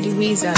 Louisa.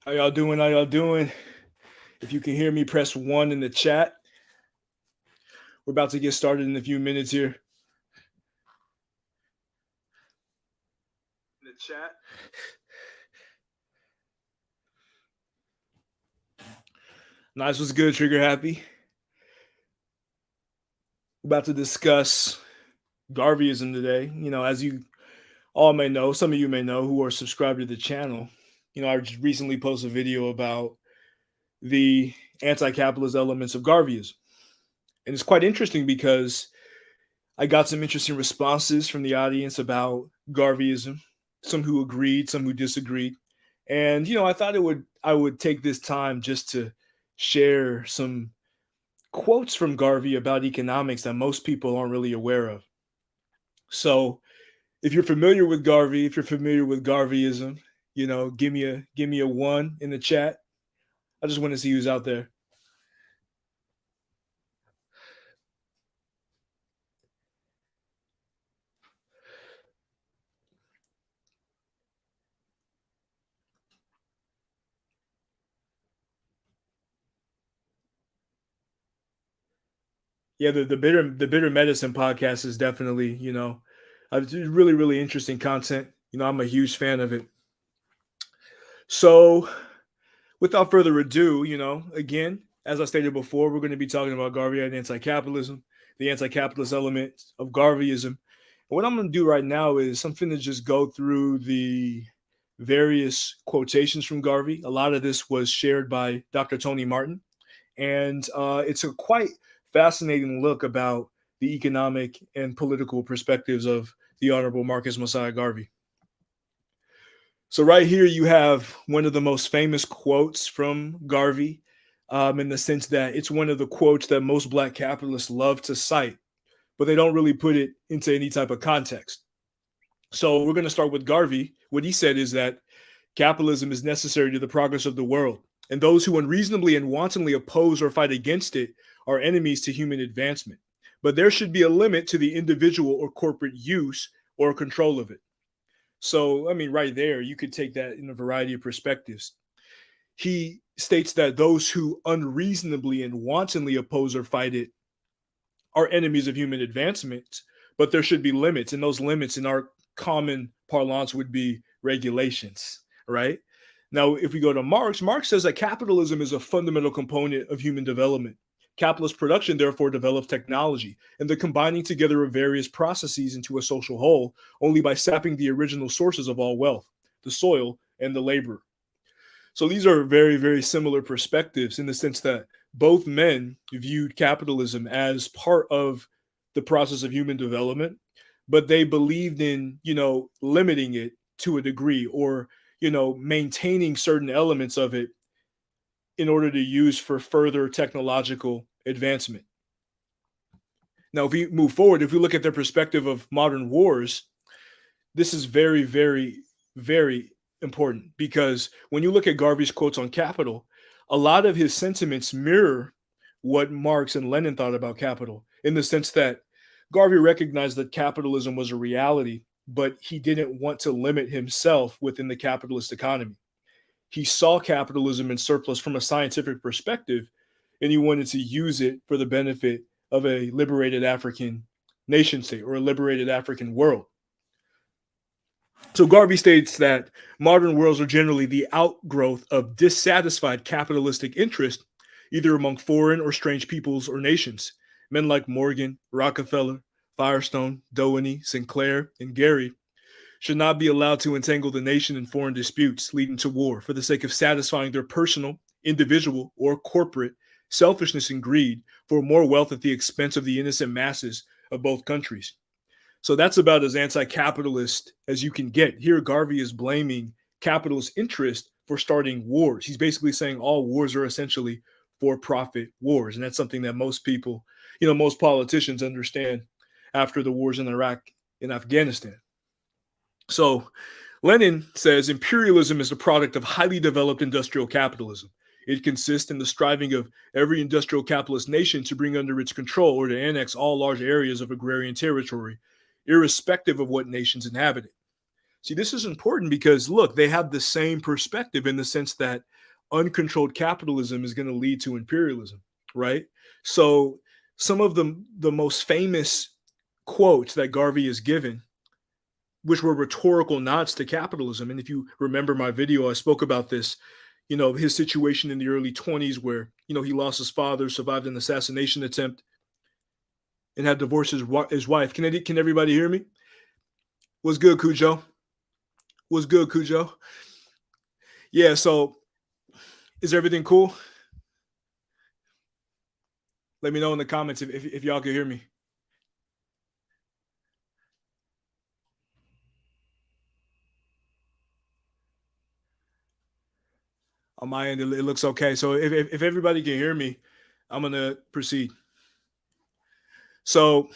How y'all doing? How y'all doing? If you can hear me, press 1 in the chat. We're about to get started in a few minutes here. In the chat. Nice was good, Trigger Happy. We're about to discuss Garveyism today. As you all may know, some of you may know who are subscribed to the channel. I just recently posted a video about the anti-capitalist elements of Garveyism. And it's quite interesting because I got some interesting responses from the audience about Garveyism, some who agreed, some who disagreed. And I thought I would take this time just to share some quotes from Garvey about economics that most people aren't really aware of. So, if you're familiar with Garvey, if you're familiar with Garveyism, give me a 1 in the chat. I just want to see who's out there. Yeah, the bitter medicine podcast is definitely it's really interesting content. I'm a huge fan of it. So, without further ado, again, as I stated before, we're going to be talking about Garveyite anti-capitalism, the anti-capitalist element of Garveyism. And what I'm going to do right now is something to just go through the various quotations from Garvey. A lot of this was shared by Dr. Tony Martin, and it's a quite fascinating look about the economic and political perspectives of the Honorable Marcus Mosiah Garvey. So right here you have one of the most famous quotes from Garvey, in the sense that it's one of the quotes that most Black capitalists love to cite, but they don't really put it into any type of context. So we're going to start with Garvey. What he said is that capitalism is necessary to the progress of the world, and those who unreasonably and wantonly oppose or fight against it are enemies to human advancement. But there should be a limit to the individual or corporate use or control of it. So, right there, you could take that in a variety of perspectives. He states that those who unreasonably and wantonly oppose or fight it are enemies of human advancement, but there should be limits. And those limits in our common parlance would be regulations, right? Now, if we go to Marx says that capitalism is a fundamental component of human development. Capitalist production, therefore, develops technology and the combining together of various processes into a social whole only by sapping the original sources of all wealth, the soil and the laborer. So these are very, very similar perspectives in the sense that both men viewed capitalism as part of the process of human development, but they believed in, limiting it to a degree or, maintaining certain elements of it in order to use for further technological advancement. Now, if we move forward, if we look at the perspective of modern wars, this is very, very, very important because when you look at Garvey's quotes on capital, a lot of his sentiments mirror what Marx and Lenin thought about capital, in the sense that Garvey recognized that capitalism was a reality, but he didn't want to limit himself within the capitalist economy. He saw capitalism in surplus from a scientific perspective, and he wanted to use it for the benefit of a liberated African nation state or a liberated African world. So Garvey states that modern worlds are generally the outgrowth of dissatisfied capitalistic interest, either among foreign or strange peoples or nations. Men like Morgan, Rockefeller, Firestone, Doheny, Sinclair, and Gary should not be allowed to entangle the nation in foreign disputes leading to war for the sake of satisfying their personal, individual, or corporate selfishness and greed for more wealth at the expense of the innocent masses of both countries. So that's about as anti-capitalist as you can get. Here, Garvey is blaming capitalist interest for starting wars. He's basically saying all wars are essentially for-profit wars. And that's something that most people, most politicians understand after the wars in Iraq and Afghanistan. So Lenin says imperialism is the product of highly developed industrial capitalism. It consists in the striving of every industrial capitalist nation to bring under its control or to annex all large areas of agrarian territory, irrespective of what nations inhabit it. See, this is important because, look, they have the same perspective in the sense that uncontrolled capitalism is going to lead to imperialism, right? So some of the most famous quotes that Garvey is given, which were rhetorical nods to capitalism. And if you remember my video, I spoke about this, his situation in the early 20s where, he lost his father, survived an assassination attempt, and had divorced his wife. Can everybody hear me? What's good, Cujo? What's good, Cujo? Yeah, so is everything cool? Let me know in the comments if y'all can hear me. On my end, it looks okay. So if everybody can hear me, I'm going to proceed. So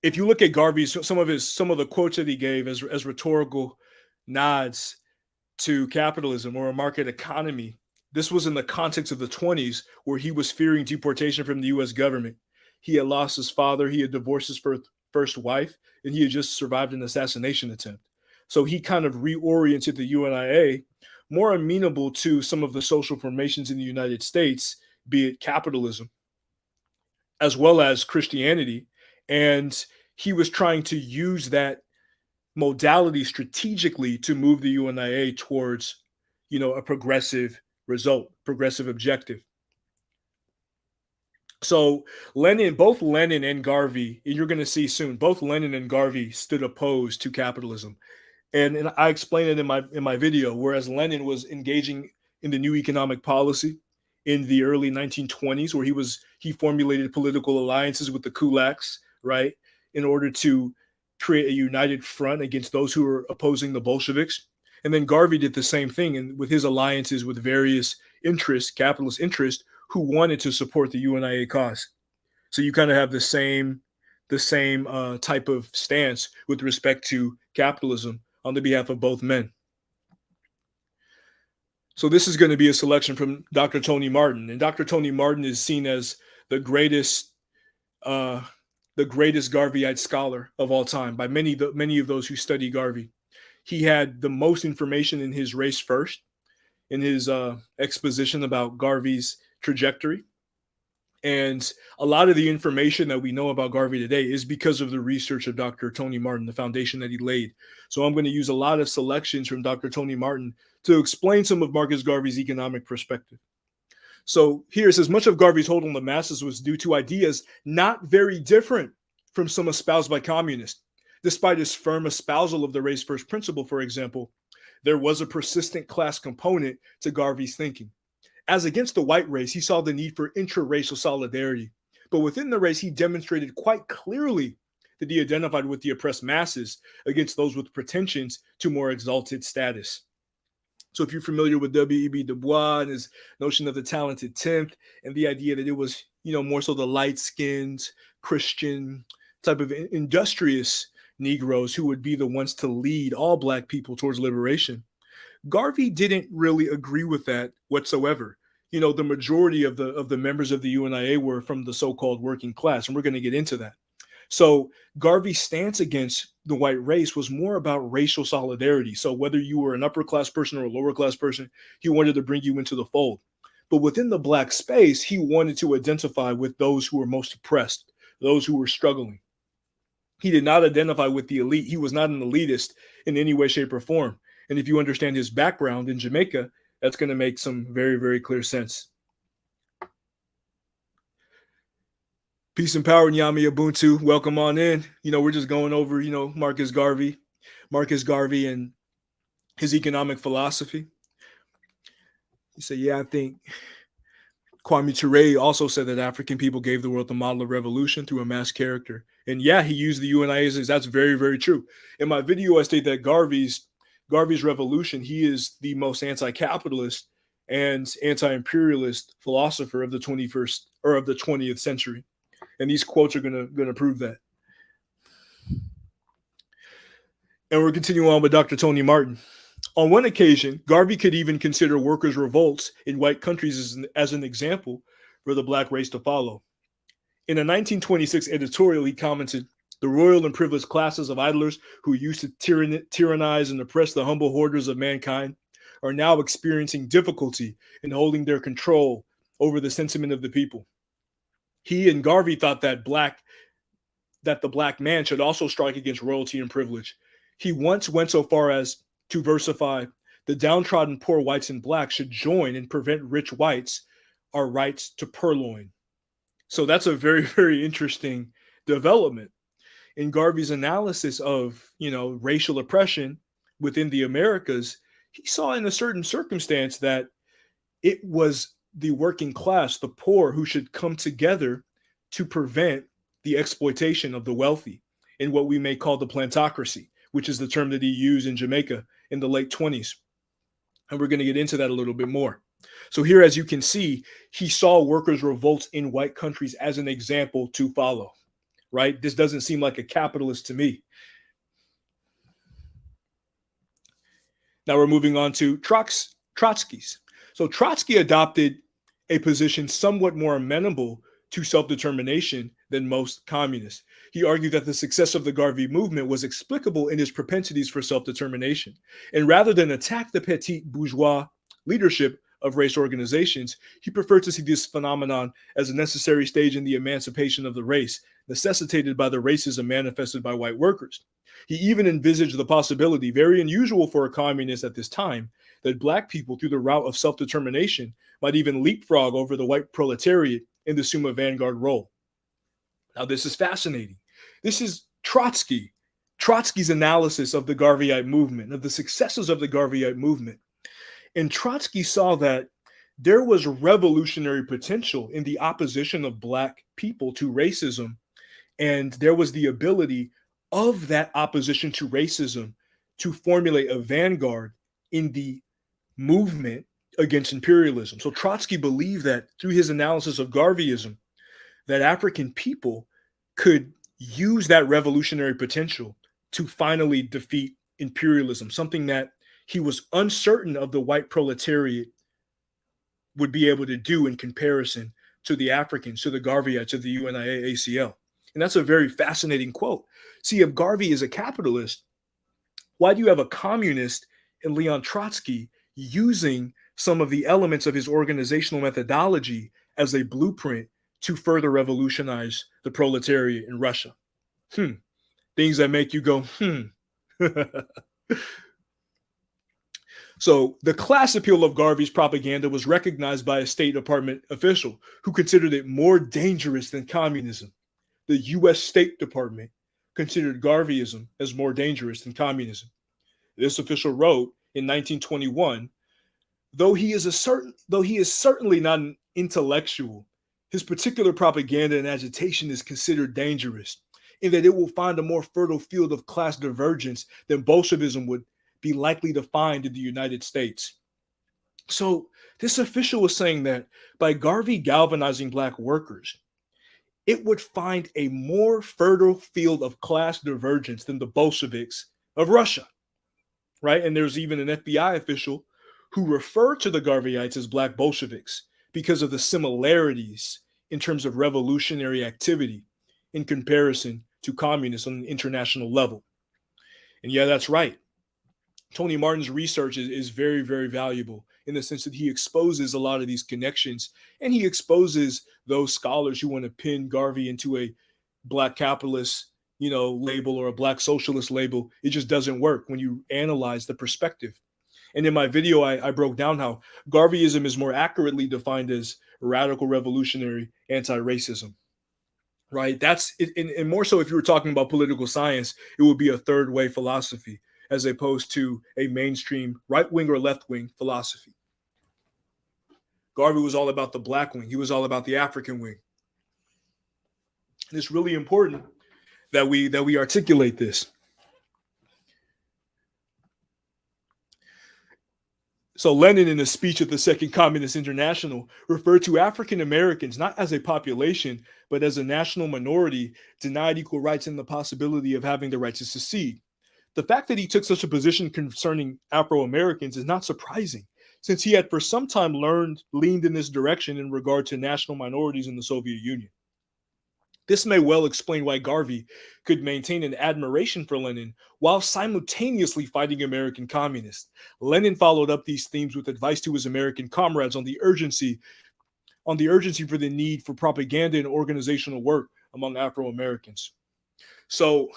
if you look at Garvey's, some of the quotes that he gave as rhetorical nods to capitalism or a market economy, this was in the context of the 20s where he was fearing deportation from the US government. He had lost his father, he had divorced his first wife, and he had just survived an assassination attempt. So he kind of reoriented the UNIA more amenable to some of the social formations in the United States, be it capitalism, as well as Christianity. And he was trying to use that modality strategically to move the UNIA towards, a progressive result, progressive objective. So both Lenin and Garvey, and you're going to see soon, both Lenin and Garvey stood opposed to capitalism. And I explained it in my video, whereas Lenin was engaging in the new economic policy in the early 1920s, where he formulated political alliances with the kulaks, right, in order to create a united front against those who were opposing the Bolsheviks. And then Garvey did the same thing, and with his alliances with various capitalist interests, who wanted to support the UNIA cause. So you kind of have the same type of stance with respect to capitalism on the behalf of both men. So this is going to be a selection from Dr. Tony Martin, and Dr. Tony Martin is seen as the greatest Garveyite scholar of all time by many of those who study Garvey. He had the most information in his race first, in his exposition about Garvey's trajectory. And a lot of the information that we know about Garvey today is because of the research of Dr. Tony Martin, the foundation that he laid. So I'm going to use a lot of selections from Dr. Tony Martin to explain some of Marcus Garvey's economic perspective. So here it says, much of Garvey's hold on the masses was due to ideas not very different from some espoused by communists. Despite his firm espousal of the race first principle, for example, there was a persistent class component to Garvey's thinking. As against the white race, he saw the need for intraracial solidarity. But within the race, he demonstrated quite clearly that he identified with the oppressed masses against those with pretensions to more exalted status. So if you're familiar with W.E.B. Du Bois and his notion of the talented 10th and the idea that it was, more so the light-skinned, Christian type of industrious Negroes who would be the ones to lead all Black people towards liberation, Garvey didn't really agree with that whatsoever. The majority of the members of the UNIA were from the so-called working class, and we're going to get into that. So Garvey's stance against the white race was more about racial solidarity. So whether you were an upper class person or a lower class person, he wanted to bring you into the fold. But within the Black space, he wanted to identify with those who were most oppressed, those who were struggling. He did not identify with the elite. He was not an elitist in any way, shape, or form. And if you understand his background in Jamaica, that's going to make some very, very clear sense. Peace and power, Nyami Ubuntu. Welcome on in. We're just going over, Marcus Garvey and his economic philosophy. You say, yeah, I think Kwame Ture also said that African people gave the world the model of revolution through a mass character. And yeah, he used the UNIA as that's very, very true. In my video, I state that Garvey's revolution, he is the most anti-capitalist and anti-imperialist philosopher of the 21st or of the 20th century. And these quotes are going to prove that. And we're continuing on with Dr. Tony Martin. On one occasion, Garvey could even consider workers' revolts in white countries as an example for the Black race to follow. In a 1926 editorial, he commented, "The royal and privileged classes of idlers who used to tyrannize and oppress the humble hoarders of mankind are now experiencing difficulty in holding their control over the sentiment of the people. He and Garvey thought that the black man should also strike against royalty and privilege. He once went so far as to versify, the downtrodden poor whites and blacks should join and prevent rich whites our rights to purloin. So that's a very, very interesting development. In Garvey's analysis of, racial oppression within the Americas, he saw in a certain circumstance that it was the working class, the poor, who should come together to prevent the exploitation of the wealthy in what we may call the plantocracy, which is the term that he used in Jamaica in the late 20s. And we're going to get into that a little bit more. So here, as you can see, he saw workers' revolts in white countries as an example to follow, right? This doesn't seem like a capitalist to me. Now we're moving on to Trotsky's. So Trotsky adopted a position somewhat more amenable to self-determination than most communists. He argued that the success of the Garvey movement was explicable in its propensities for self-determination. And rather than attack the petit bourgeois leadership of race organizations, he preferred to see this phenomenon as a necessary stage in the emancipation of the race, necessitated by the racism manifested by white workers. He even envisaged the possibility, very unusual for a communist at this time, that black people, through the route of self-determination, might even leapfrog over the white proletariat and assume a vanguard role. Now, this is fascinating. This is Trotsky's analysis of the Garveyite movement, of the successes of the Garveyite movement. And Trotsky saw that there was revolutionary potential in the opposition of black people to racism, and there was the ability of that opposition to racism to formulate a vanguard in the movement against imperialism. So Trotsky believed that through his analysis of Garveyism, that African people could use that revolutionary potential to finally defeat imperialism, something that he was uncertain of the white proletariat would be able to do in comparison to the Africans, to the Garveyites, to the UNIA-ACL. And that's a very fascinating quote. See, if Garvey is a capitalist, why do you have a communist in Leon Trotsky using some of the elements of his organizational methodology as a blueprint to further revolutionize the proletariat in Russia? Things that make you go, So the class appeal of Garvey's propaganda was recognized by a State Department official who considered it more dangerous than communism. The U.S. State Department considered Garveyism as more dangerous than communism. This official wrote in 1921, though he is certainly not an intellectual, his particular propaganda and agitation is considered dangerous, in that it will find a more fertile field of class divergence than Bolshevism would be likely to find in the United States. So this official was saying that by Garvey galvanizing black workers, it would find a more fertile field of class divergence than the Bolsheviks of Russia, right? And there's even an FBI official who referred to the Garveyites as black Bolsheviks because of the similarities in terms of revolutionary activity in comparison to communists on an international level. And yeah, that's right. Tony Martin's research is very, very valuable in the sense that he exposes a lot of these connections, and he exposes those scholars who want to pin Garvey into a black capitalist, label or a black socialist label. It just doesn't work when you analyze the perspective. And in my video, I broke down how Garveyism is more accurately defined as radical revolutionary anti-racism, right? That's it, and more so if you were talking about political science, it would be a third way philosophy as opposed to a mainstream right-wing or left-wing philosophy. Garvey was all about the black wing. He was all about the African wing. And it's really important that we articulate this. So Lenin, in a speech at the Second Communist International, referred to African Americans not as a population, but as a national minority denied equal rights and the possibility of having the right to secede. The fact that he took such a position concerning Afro-Americans is not surprising, since he had for some time leaned in this direction in regard to national minorities in the Soviet Union. This may well explain why Garvey could maintain an admiration for Lenin while simultaneously fighting American communists. Lenin followed up these themes with advice to his American comrades on the urgency for the need for propaganda and organizational work among Afro-Americans. So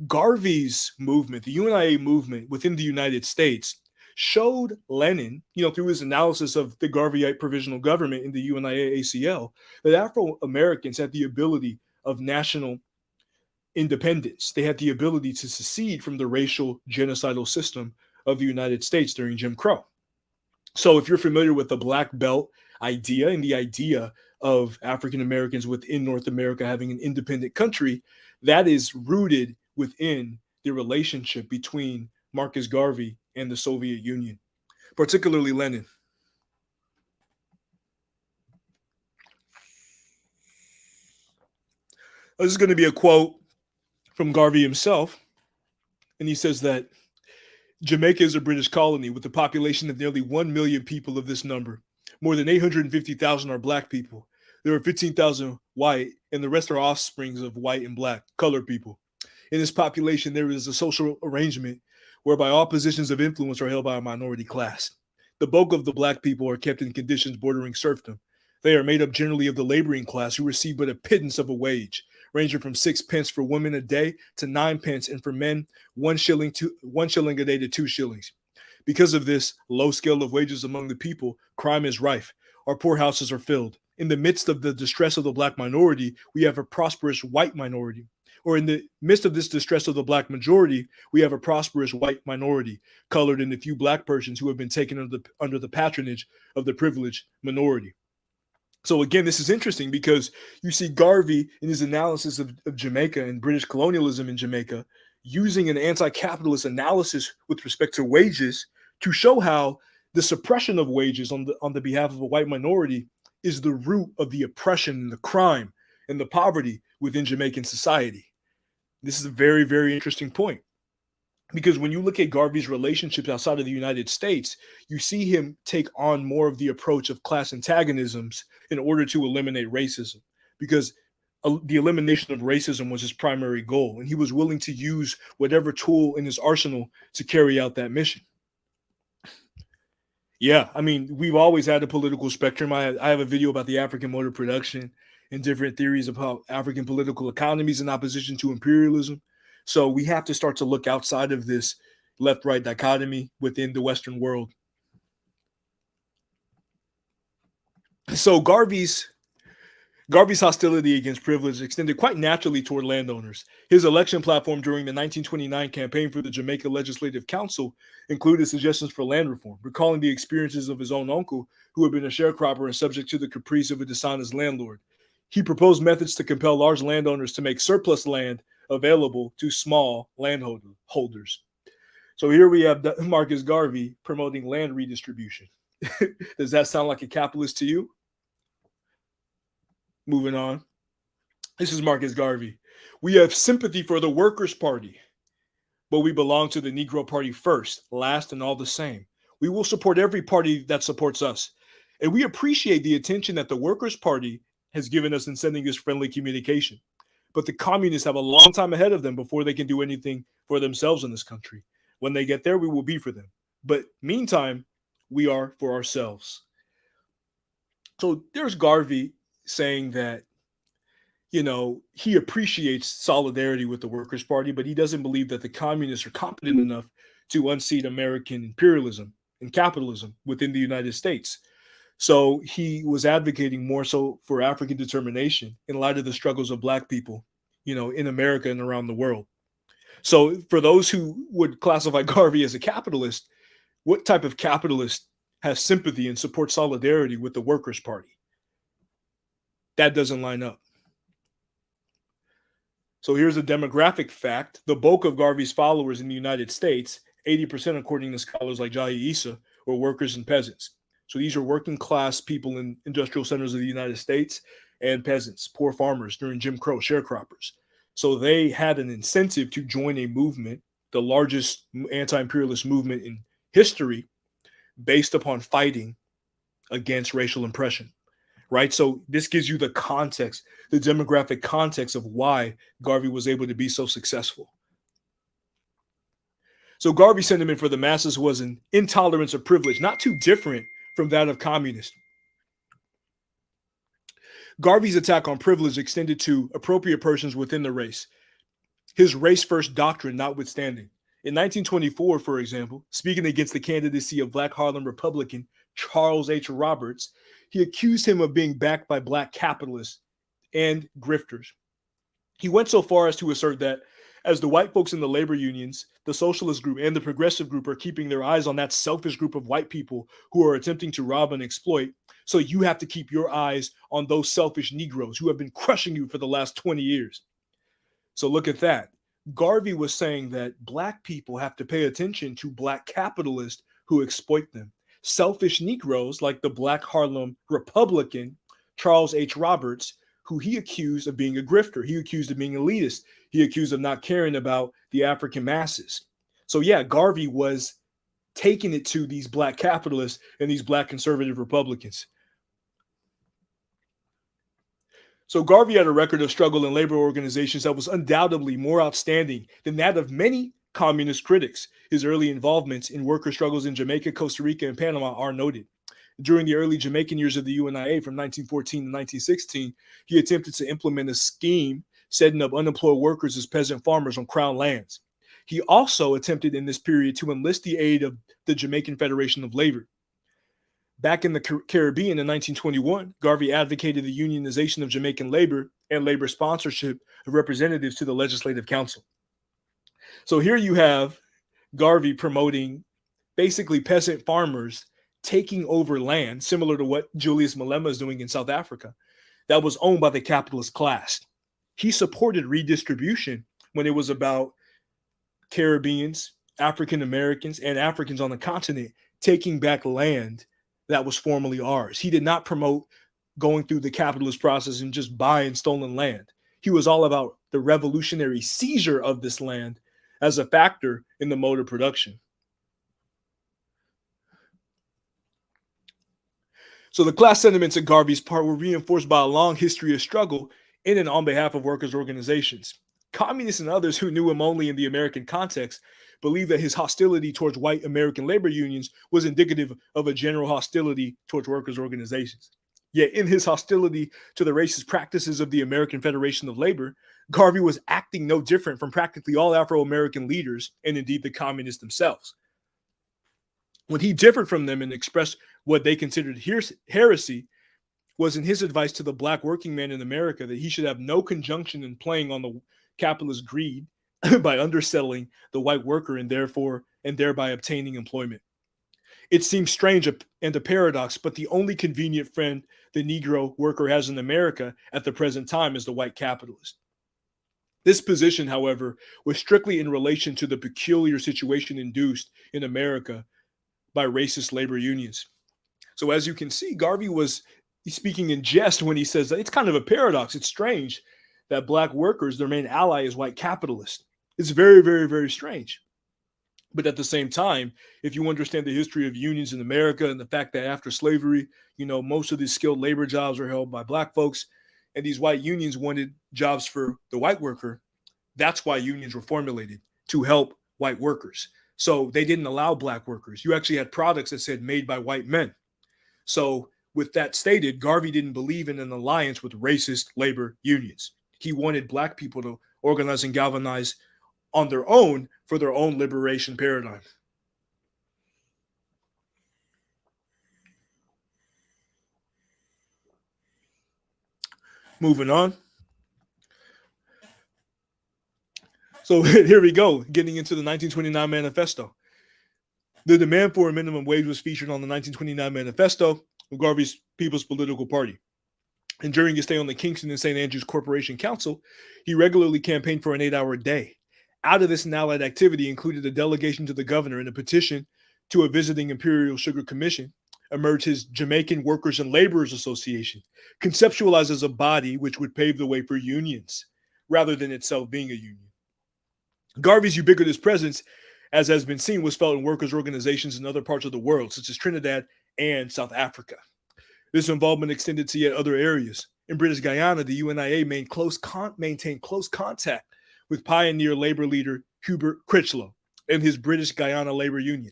Garvey's movement, the UNIA movement within the United States, showed Lenin, through his analysis of the Garveyite provisional government in the UNIA ACL, that Afro-Americans had the ability of national independence. They had the ability to secede from the racial genocidal system of the United States during Jim Crow. So if you're familiar with the Black Belt idea and the idea of African Americans within North America having an independent country, that is rooted within the relationship between Marcus Garvey and the Soviet Union, particularly Lenin. This is going to be a quote from Garvey himself, and he says that Jamaica is a British colony with a population of nearly 1 million people. Of this number, more than 850,000 are black people. There are 15,000 white, and the rest are offsprings of white and black colored people. In this population, there is a social arrangement whereby all positions of influence are held by a minority class. The bulk of the black people are kept in conditions bordering serfdom. They are made up generally of the laboring class, who receive but a pittance of a wage, ranging from 6 pence for women a day to 9 pence, and for men 1 shilling a day to 2 shillings. Because of this low scale of wages among the people, crime is rife. Our poorhouses are filled. In the midst of the distress of the black minority, we have a prosperous white minority. Or in the midst of this distress of the black majority, we have a prosperous white minority, colored in the few black persons who have been taken under the patronage of the privileged minority. So again, this is interesting because you see Garvey in his analysis of Jamaica and British colonialism in Jamaica using an anti-capitalist analysis with respect to wages to show how the suppression of wages on the behalf of a white minority is the root of the oppression and the crime and the poverty within Jamaican society. This is a very, very interesting point. Because when you look at Garvey's relationships outside of the United States, you see him take on more of the approach of class antagonisms in order to eliminate racism. Because the elimination of racism was his primary goal, and he was willing to use whatever tool in his arsenal to carry out that mission. Yeah, I mean, we've always had a political spectrum. I have a video about the African mode of production and different theories of how African political economies in opposition to imperialism. So we have to start to look outside of this left-right dichotomy within the Western world. So Garvey's hostility against privilege extended quite naturally toward landowners. His election platform during the 1929 campaign for the Jamaica Legislative Council included suggestions for land reform, recalling the experiences of his own uncle, who had been a sharecropper and subject to the caprice of a dishonest landlord. He proposed methods to compel large landowners to make surplus land available to small landholders. So here we have Marcus Garvey promoting land redistribution. Does that sound like a capitalist to you? Moving on. This is Marcus Garvey. We have sympathy for the Workers' Party, but we belong to the Negro Party first, last, and all the same. We will support every party that supports us. And we appreciate the attention that the Workers' Party has given us in sending this friendly communication. But the communists have a long time ahead of them before they can do anything for themselves in this country. When they get there, we will be for them. But meantime, we are for ourselves. So there's Garvey saying that, he appreciates solidarity with the Workers' Party, but he doesn't believe that the communists are competent enough to unseat American imperialism and capitalism within the United States. So he was advocating more so for African determination in light of the struggles of black people, in America and around the world. So for those who would classify Garvey as a capitalist, what type of capitalist has sympathy and supports solidarity with the Workers' Party? That doesn't line up. So here's a demographic fact. The bulk of Garvey's followers in the United States, 80% according to scholars like Jahi Issa, were workers and peasants. So these are working class people in industrial centers of the United States and peasants, poor farmers during Jim Crow, sharecroppers. So they had an incentive to join a movement, the largest anti-imperialist movement in history, based upon fighting against racial oppression. right? So this gives you the context, the demographic context of why Garvey was able to be so successful. So Garvey's sentiment for the masses was an intolerance of privilege, not too different from that of communists. Garvey's attack on privilege extended to appropriate persons within the race, his race-first doctrine notwithstanding. In 1924, for example, speaking against the candidacy of Black Harlem Republican Charles H. Roberts, he accused him of being backed by Black capitalists and grifters. He went so far as to assert that as the white folks in the labor unions, the socialist group, and the progressive group are keeping their eyes on that selfish group of white people who are attempting to rob and exploit, so you have to keep your eyes on those selfish Negroes who have been crushing you for the last 20 years. So look at that. Garvey was saying that Black people have to pay attention to Black capitalists who exploit them. Selfish Negroes like the Black Harlem Republican Charles H. Roberts, who he accused of being a grifter. He accused of being elitist. He accused of not caring about the African masses. So yeah, Garvey was taking it to these Black capitalists and these Black conservative Republicans. So Garvey had a record of struggle in labor organizations that was undoubtedly more outstanding than that of many communist critics. His early involvements in worker struggles in Jamaica, Costa Rica, and Panama are noted. During the early Jamaican years of the UNIA from 1914 to 1916, he attempted to implement a scheme setting up unemployed workers as peasant farmers on Crown lands. He also attempted in this period to enlist the aid of the Jamaican Federation of Labor. Back in the Caribbean in 1921, Garvey advocated the unionization of Jamaican labor and labor sponsorship of representatives to the Legislative Council. So here you have Garvey promoting basically peasant farmers taking over land, similar to what Julius Malema is doing in South Africa, that was owned by the capitalist class. He supported redistribution when it was about Caribbeans, African Americans, and Africans on the continent taking back land that was formerly ours. He did not promote going through the capitalist process and just buying stolen land. He was all about the revolutionary seizure of this land as a factor in the mode of production. So the class sentiments at Garvey's part were reinforced by a long history of struggle in and on behalf of workers' organizations. Communists and others who knew him only in the American context believed that his hostility towards white American labor unions was indicative of a general hostility towards workers' organizations. Yet in his hostility to the racist practices of the American Federation of Labor, Garvey was acting no different from practically all Afro-American leaders and indeed the communists themselves. When he differed from them and expressed what they considered heresy was in his advice to the Black working man in America that he should have no conjunction in playing on the capitalist greed by underselling the white worker and thereby obtaining employment. It seems strange and a paradox, but the only convenient friend the Negro worker has in America at the present time is the white capitalist. This position, however, was strictly in relation to the peculiar situation induced in America by racist labor unions. So as you can see, Garvey was speaking in jest when he says that it's kind of a paradox. It's strange that Black workers, their main ally is white capitalists. It's very, very, very strange. But at the same time, if you understand the history of unions in America and the fact that after slavery, most of these skilled labor jobs were held by Black folks, and these white unions wanted jobs for the white worker, that's why unions were formulated, to help white workers. So they didn't allow Black workers. You actually had products that said made by white men. So with that stated, Garvey didn't believe in an alliance with racist labor unions. He wanted Black people to organize and galvanize on their own for their own liberation paradigm. Moving on. So here we go, getting into the 1929 Manifesto. The demand for a minimum wage was featured on the 1929 Manifesto of Garvey's People's Political Party. And during his stay on the Kingston and St. Andrews Corporation Council, he regularly campaigned for an 8-hour day. Out of this and allied activity included a delegation to the governor and a petition to a visiting Imperial Sugar Commission, emerged his Jamaican Workers and Laborers Association, conceptualized as a body which would pave the way for unions, rather than itself being a union. Garvey's ubiquitous presence, as has been seen, was felt in workers' organizations in other parts of the world, such as Trinidad and South Africa. This involvement extended to yet other areas. In British Guyana, the UNIA maintained close contact with pioneer labor leader Hubert Critchlow and his British Guyana Labor Union.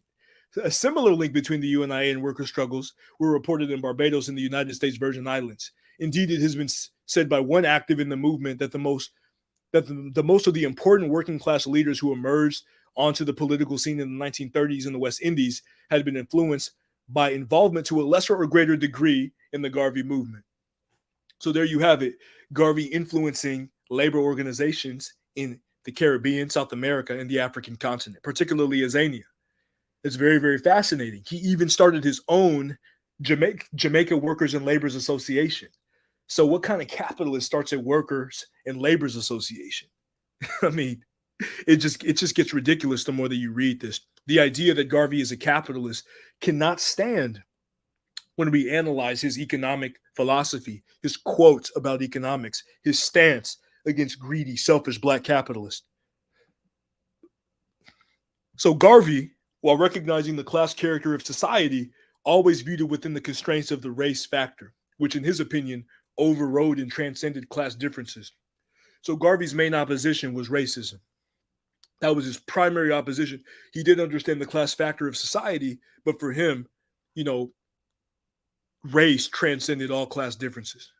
A similar link between the UNIA and worker struggles were reported in Barbados and the United States Virgin Islands. Indeed, it has been said by one active in the movement that the most of the important working class leaders who emerged onto the political scene in the 1930s in the West Indies had been influenced by involvement to a lesser or greater degree in the Garvey movement. So there you have it, Garvey influencing labor organizations in the Caribbean, South America, and the African continent, particularly Azania. It's very, very fascinating. He even started his own Jamaica Workers and Laborers Association. So what kind of capitalist starts a Workers and Laborers Association? I mean, it just gets ridiculous the more that you read this. The idea that Garvey is a capitalist cannot stand when we analyze his economic philosophy, his quotes about economics, his stance against greedy, selfish black capitalists. So Garvey, while recognizing the class character of society, always viewed it within the constraints of the race factor, which in his opinion overrode and transcended class differences. So Garvey's main opposition was racism. That was his primary opposition. He did understand the class factor of society, but for him, race transcended all class differences.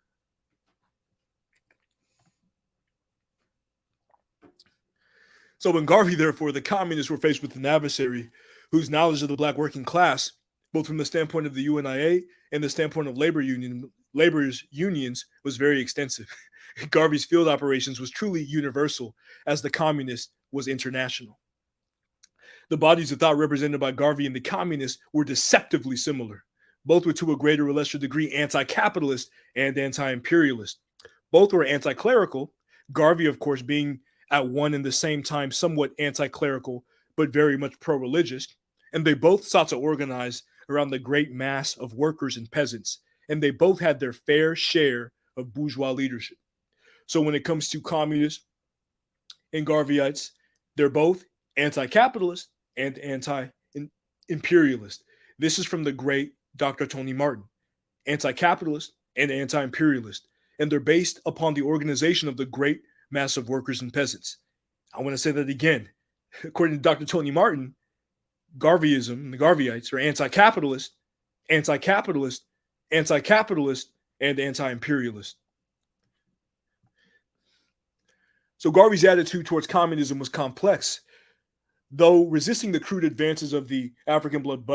So when Garvey, therefore, the communists were faced with an adversary whose knowledge of the black working class, both from the standpoint of the UNIA and the standpoint of laborers' unions, was very extensive. Garvey's field operations was truly universal, as the communist was international. The bodies of thought represented by Garvey and the communists were deceptively similar. Both were to a greater or lesser degree anti-capitalist and anti-imperialist. Both were anti-clerical, Garvey, of course, being at one and the same time somewhat anti-clerical, but very much pro-religious. And they both sought to organize around the great mass of workers and peasants. And they both had their fair share of bourgeois leadership. So when it comes to communists and Garveyites, they're both anti-capitalist and anti-imperialist. This is from the great Dr. Tony Martin, anti-capitalist and anti-imperialist. And they're based upon the organization of the great mass of workers and peasants. I want to say that again. According to Dr. Tony Martin, Garveyism and the Garveyites are anti-capitalist, anti-capitalist, anti-capitalist, and anti-imperialist. So Garvey's attitude towards communism was complex. Though resisting the crude advances of the African Blood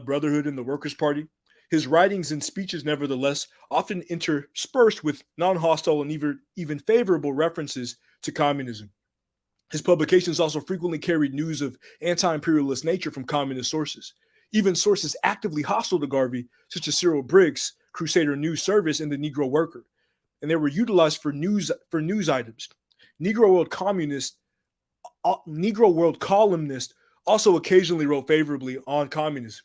Brotherhood and the Workers' Party, his writings and speeches nevertheless often interspersed with non-hostile and even favorable references to communism. His publications also frequently carried news of anti-imperialist nature from communist sources, even sources actively hostile to Garvey, such as Cyril Briggs' Crusader News Service and the Negro Worker, and they were utilized for news items. Negro World columnists also occasionally wrote favorably on communism.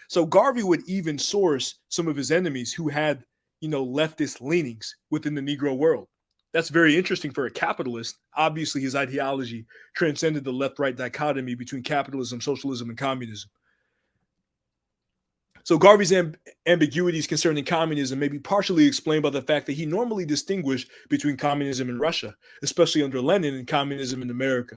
So Garvey would even source some of his enemies who had, leftist leanings within the Negro world. That's very interesting for a capitalist. Obviously, his ideology transcended the left-right dichotomy between capitalism, socialism, and communism. So Garvey's ambiguities concerning communism may be partially explained by the fact that he normally distinguished between communism in Russia, especially under Lenin, and communism in America.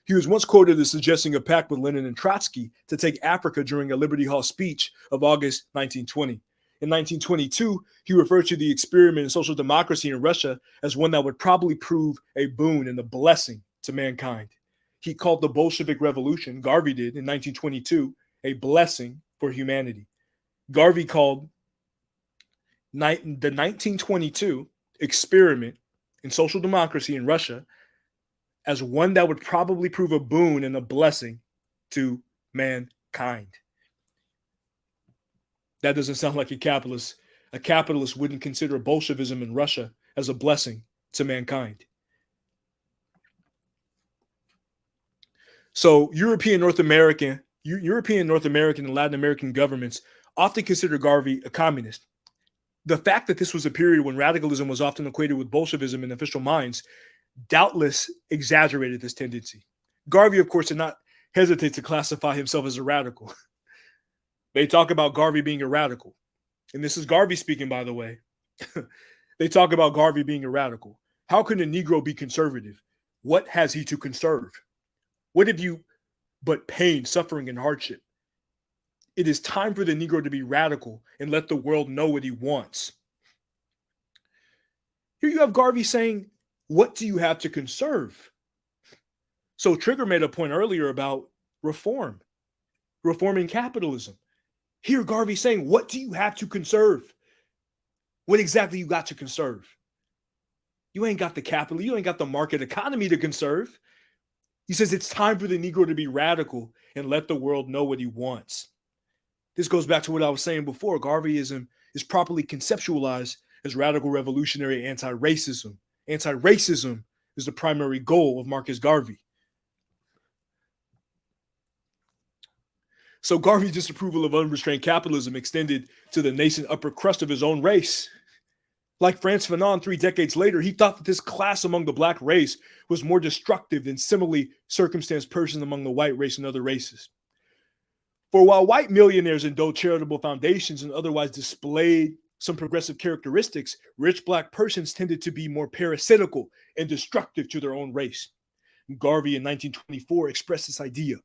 He was once quoted as suggesting a pact with Lenin and Trotsky to take Africa during a Liberty Hall speech of August 1920. In 1922, he referred to the experiment in social democracy in Russia as one that would probably prove a boon and a blessing to mankind. He called the Bolshevik Revolution, Garvey did in 1922, a blessing for humanity. Garvey called the 1922 experiment in social democracy in Russia as one that would probably prove a boon and a blessing to mankind. That doesn't sound like a capitalist. A capitalist wouldn't consider Bolshevism in Russia as a blessing to mankind. So European, North American, and Latin American governments often consider Garvey a communist. The fact that this was a period when radicalism was often equated with Bolshevism in official minds doubtless exaggerated this tendency. Garvey, of course, did not hesitate to classify himself as a radical. They talk about Garvey being a radical. and this is Garvey speaking, by the way. They talk about Garvey being a radical. How can a Negro be conservative? What has he to conserve? What have you but pain, suffering, and hardship? It is time for the Negro to be radical and let the world know what he wants. Here you have Garvey saying, what do you have to conserve? So Trigger made a point earlier about reforming capitalism. Here Garvey saying, what do you have to conserve? What exactly you got to conserve? You ain't got the capital, you ain't got the market economy to conserve. He says it's time for the Negro to be radical and let the world know what he wants. This goes back to what I was saying before. Garveyism is properly conceptualized as radical revolutionary anti-racism. Anti-racism is the primary goal of Marcus Garvey. So Garvey's disapproval of unrestrained capitalism extended to the nascent upper crust of his own race. Like Frantz Fanon 3 decades later, he thought that this class among the black race was more destructive than similarly circumstanced persons among the white race and other races. For while white millionaires endowed charitable foundations and otherwise displayed some progressive characteristics, rich black persons tended to be more parasitical and destructive to their own race. Garvey in 1924 expressed this idea.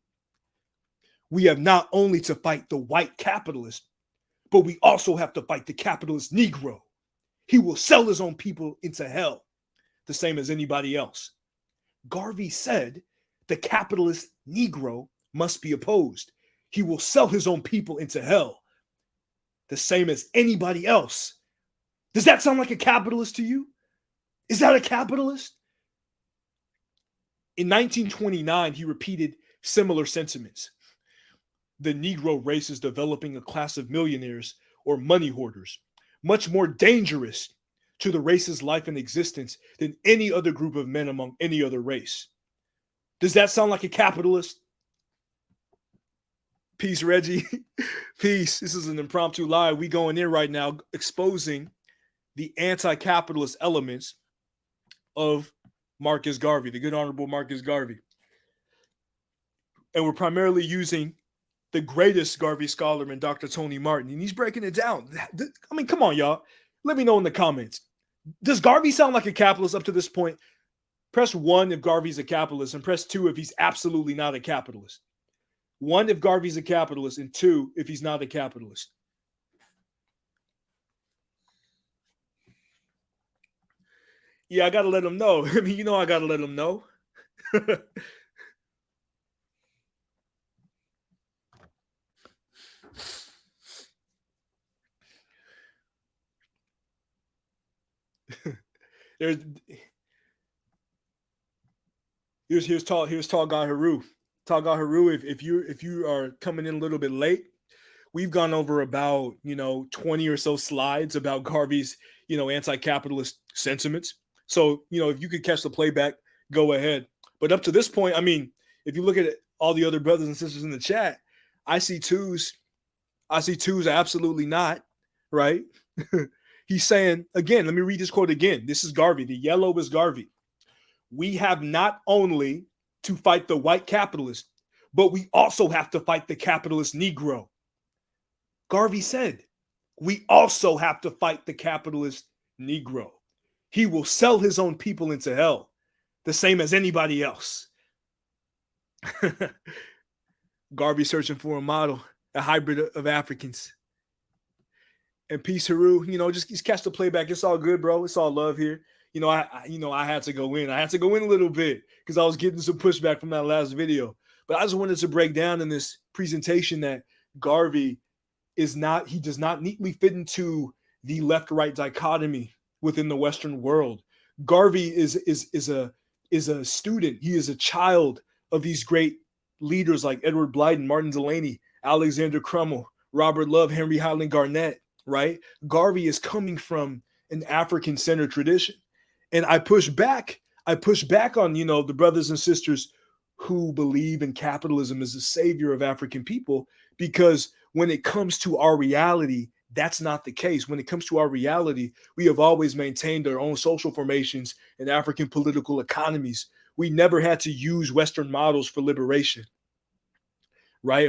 We have not only to fight the white capitalist, but we also have to fight the capitalist Negro. He will sell his own people into hell, the same as anybody else. Garvey said the capitalist Negro must be opposed. He will sell his own people into hell, the same as anybody else. Does that sound like a capitalist to you? Is that a capitalist? In 1929, he repeated similar sentiments. The Negro race is developing a class of millionaires or money hoarders, much more dangerous to the race's life and existence than any other group of men among any other race. Does that sound like a capitalist? Peace, Reggie. Peace. This is an impromptu live. We going in right now exposing the anti-capitalist elements of Marcus Garvey, the good honorable Marcus Garvey. And we're primarily using the greatest Garvey scholarman, Dr. Tony Martin, and he's breaking it down. I mean, come on, y'all. Let me know in the comments. Does Garvey sound like a capitalist up to this point? Press 1 if Garvey's a capitalist, and press 2 if he's absolutely not a capitalist. 1 if Garvey's a capitalist, and 2 if he's not a capitalist. Yeah, I got to let him know. I mean, you know I got to let him know. Here's tall guy Haru. Tall guy Haru, if you are coming in a little bit late, we've gone over about 20 or so slides about Garvey's anti-capitalist sentiments. So if you could catch the playback, go ahead. But up to this point, I mean, if you look at all the other brothers and sisters in the chat, I see twos absolutely not, right? He's saying, again, let me read this quote again. This is Garvey. The yellow is Garvey. We have not only to fight the white capitalist, but we also have to fight the capitalist Negro. Garvey said, we also have to fight the capitalist Negro. He will sell his own people into hell, the same as anybody else. Garvey searching for a model, a hybrid of Africans. And peace, Haru. Just catch the playback. It's all good, bro. It's all love here. I had to go in. I had to go in a little bit because I was getting some pushback from that last video. But I just wanted to break down in this presentation that Garvey does not neatly fit into the left-right dichotomy within the Western world. Garvey is a student. He is a child of these great leaders like Edward Blyden, Martin Delany, Alexander Crummell, Robert Love, Henry Highland Garnett, right? Garvey is coming from an African-centered tradition. And I push back on, the brothers and sisters who believe in capitalism as the savior of African people, because when it comes to our reality, that's not the case. When it comes to our reality, we have always maintained our own social formations and African political economies. We never had to use Western models for liberation, right?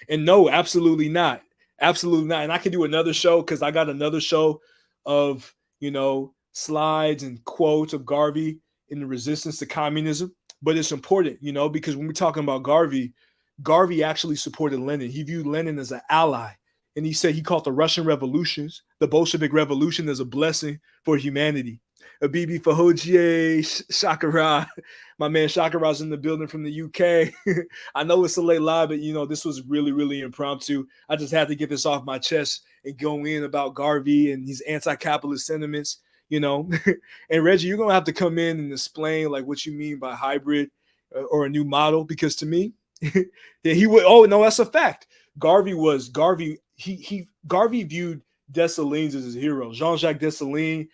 And no, absolutely not. Absolutely not. And I can do another show because I got another show of, slides and quotes of Garvey in the resistance to communism. But it's important, because when we're talking about Garvey, Garvey actually supported Lenin. He viewed Lenin as an ally. And he said he called the Russian revolutions, the Bolshevik revolution, as a blessing for humanity. Abibi Fahojie Shakara, my man Shakara's in the building from the UK. I know it's a late live, but this was really, really impromptu. I just had to get this off my chest and go in about Garvey and his anti-capitalist sentiments, And Reggie, you're gonna have to come in and explain like what you mean by hybrid or a new model, because to me, he would. Oh no, that's a fact. Garvey viewed Dessalines as his hero. Jean-Jacques Dessalines,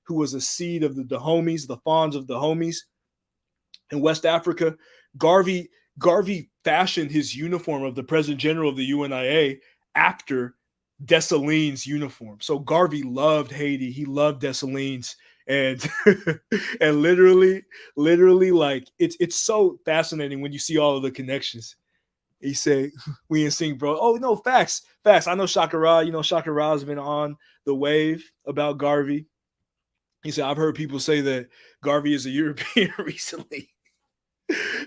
who was a seed of the Dahomies, the Fawns of the Homies in West Africa. Garvey fashioned his uniform of the President General of the UNIA after Dessalines' uniform. So Garvey loved Haiti. He loved Dessalines. And and literally, like it's so fascinating when you see all of the connections. He said, "We ain't seen, bro." Oh no, facts. I know Shakara. Shakara has been on the wave about Garvey. He said, "I've heard people say that Garvey is a European recently."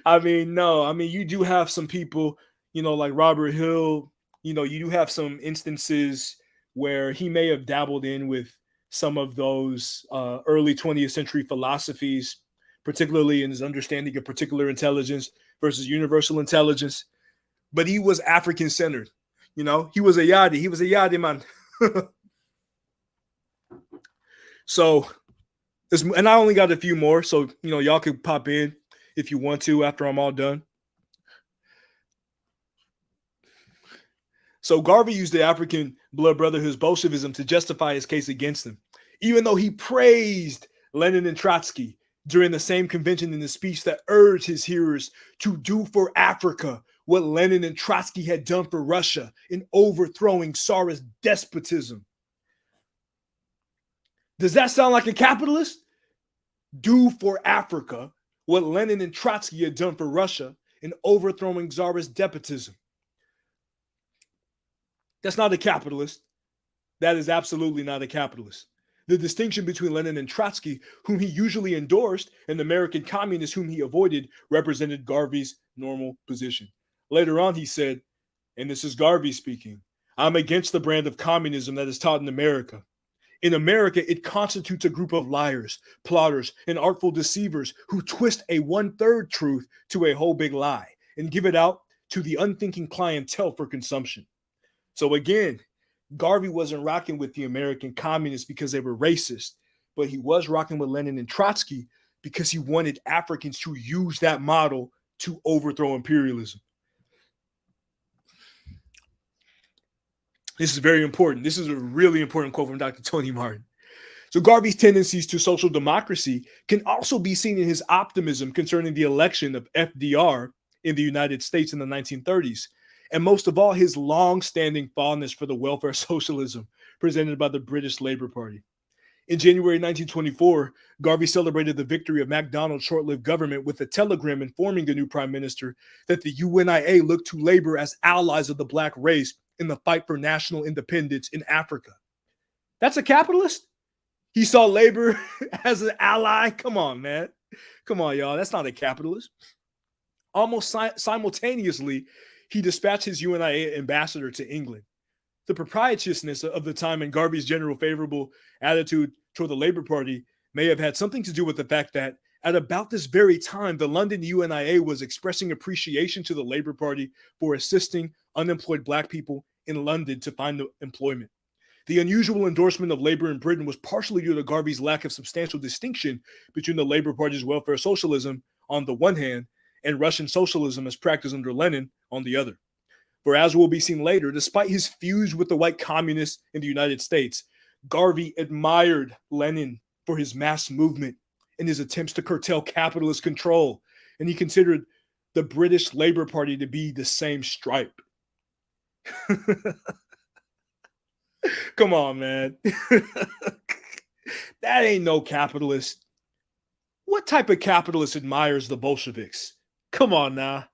I mean, no. I mean, you do have some people, like Robert Hill. You do have some instances where he may have dabbled in with some of those early 20th century philosophies, particularly in his understanding of particular intelligence versus universal intelligence. But he was African centered. He was a Yadi. He was a Yadi man. So, and I only got a few more. So, y'all could pop in if you want to after I'm all done. So Garvey used the African blood brotherhood's Bolshevism to justify his case against them, even though he praised Lenin and Trotsky during the same convention in the speech that urged his hearers to do for Africa what Lenin and Trotsky had done for Russia in overthrowing Tsarist despotism. Does that sound like a capitalist? Do for Africa what Lenin and Trotsky had done for Russia in overthrowing Tsarist despotism. That's not a capitalist. That is absolutely not a capitalist. The distinction between Lenin and Trotsky, whom he usually endorsed, and the American communists whom he avoided, represented Garvey's normal position. Later on, he said, and this is Garvey speaking, "I'm against the brand of communism that is taught in America. In America, it constitutes a group of liars, plotters, and artful deceivers who twist a 1/3 truth to a whole big lie and give it out to the unthinking clientele for consumption." So again, Garvey wasn't rocking with the American communists because they were racist, but he was rocking with Lenin and Trotsky because he wanted Africans to use that model to overthrow imperialism. This is very important. This is a really important quote from Dr. Tony Martin. So Garvey's tendencies to social democracy can also be seen in his optimism concerning the election of FDR in the United States in the 1930s. And most of all, his long-standing fondness for the welfare socialism presented by the British Labour Party. In January 1924, Garvey celebrated the victory of MacDonald's short-lived government with a telegram informing the new prime minister that the UNIA looked to Labour as allies of the black race in the fight for national independence in Africa. That's a capitalist? He saw Labour as an ally? Come on, man. Come on, y'all. That's not a capitalist. Almost simultaneously, he dispatched his UNIA ambassador to England. The proprietoriousness of the time and Garvey's general favorable attitude toward the Labour Party may have had something to do with the fact that at about this very time, the London UNIA was expressing appreciation to the Labour Party for assisting unemployed black people in London to find employment. The unusual endorsement of Labour in Britain was partially due to Garvey's lack of substantial distinction between the Labour Party's welfare socialism on the one hand and Russian socialism as practiced under Lenin on the other. For as will be seen later, despite his feuds with the white communists in the United States, Garvey admired Lenin for his mass movement and his attempts to curtail capitalist control, and he considered the British Labour Party to be the same stripe. Come on, man. That ain't no capitalist. What type of capitalist admires the Bolsheviks? Come on now.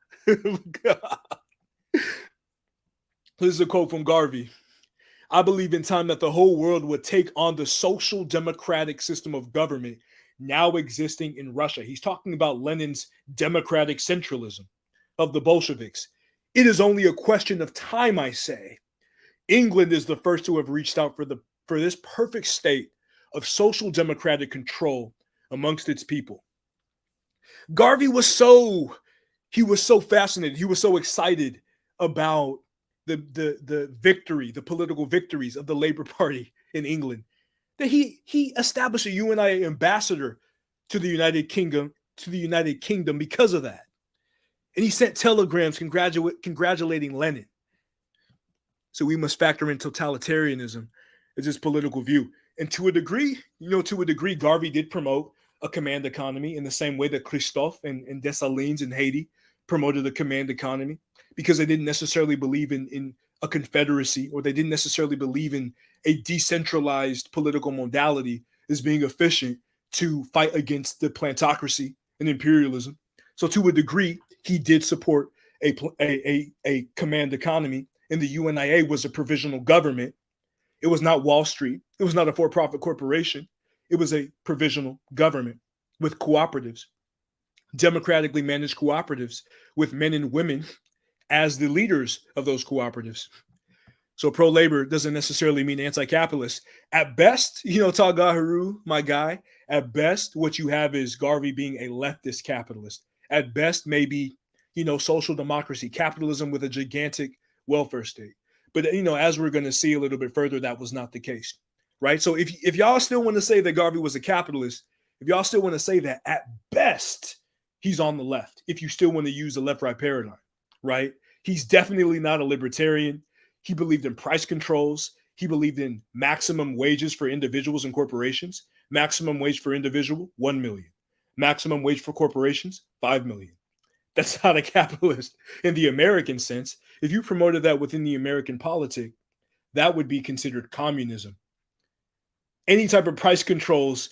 This is a quote from Garvey. I believe in time that the whole world would take on the social democratic system of government now existing in Russia. He's talking about Lenin's democratic centralism of the Bolsheviks. It is only a question of time, I say. England is the first to have reached out for this perfect state of social democratic control amongst its people. Garvey was so fascinated. He was so excited about the victory, the political victories of the Labour Party in England, that he established a UNI ambassador to the United Kingdom because of that. And he sent telegrams congratulating Lenin. So we must factor in totalitarianism as his political view. And to a degree, Garvey did promote a command economy in the same way that Christophe and Dessalines in Haiti promoted a command economy, because they didn't necessarily believe in a confederacy, or they didn't necessarily believe in a decentralized political modality as being efficient to fight against the plantocracy and imperialism. So to a degree, he did support a command economy, and the UNIA was a provisional government. It was not Wall Street. It was not a for-profit corporation. It was a provisional government with cooperatives, democratically managed cooperatives with men and women as the leaders of those cooperatives. So pro-labor doesn't necessarily mean anti-capitalist. At best, Tagaharu, my guy, at best, what you have is Garvey being a leftist capitalist. At best, maybe, social democracy, capitalism with a gigantic welfare state. But, as we're going to see a little bit further, that was not the case, right? So if y'all still want to say that Garvey was a capitalist, if y'all still want to say that, at best, he's on the left, if you still want to use the left-right paradigm, right? He's definitely not a libertarian. He believed in price controls. He believed in maximum wages for individuals and corporations. Maximum wage for individual, 1 million. Maximum wage for corporations, 5 million. That's not a capitalist in the American sense. If you promoted that within the American politic, that would be considered communism. Any type of price controls,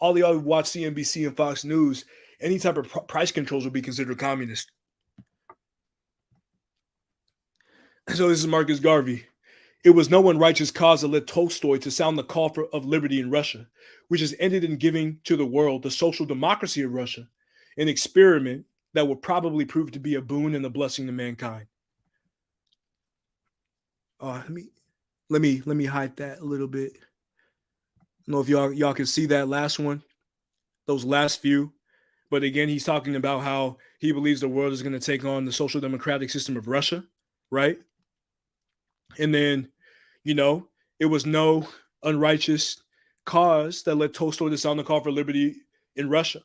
all y'all who watch CNBC and Fox News, any type of price controls would be considered communist. So this is Marcus Garvey. It was no unrighteous cause that led Tolstoy to sound the call of liberty in Russia, which has ended in giving to the world the social democracy of Russia, an experiment that will probably prove to be a boon and a blessing to mankind. Let me hide that a little bit. I don't know if y'all can see that last one, those last few. But again, he's talking about how he believes the world is going to take on the social democratic system of Russia, right? And then, it was no unrighteous cause that led Tolstoy to sound the call for liberty in Russia,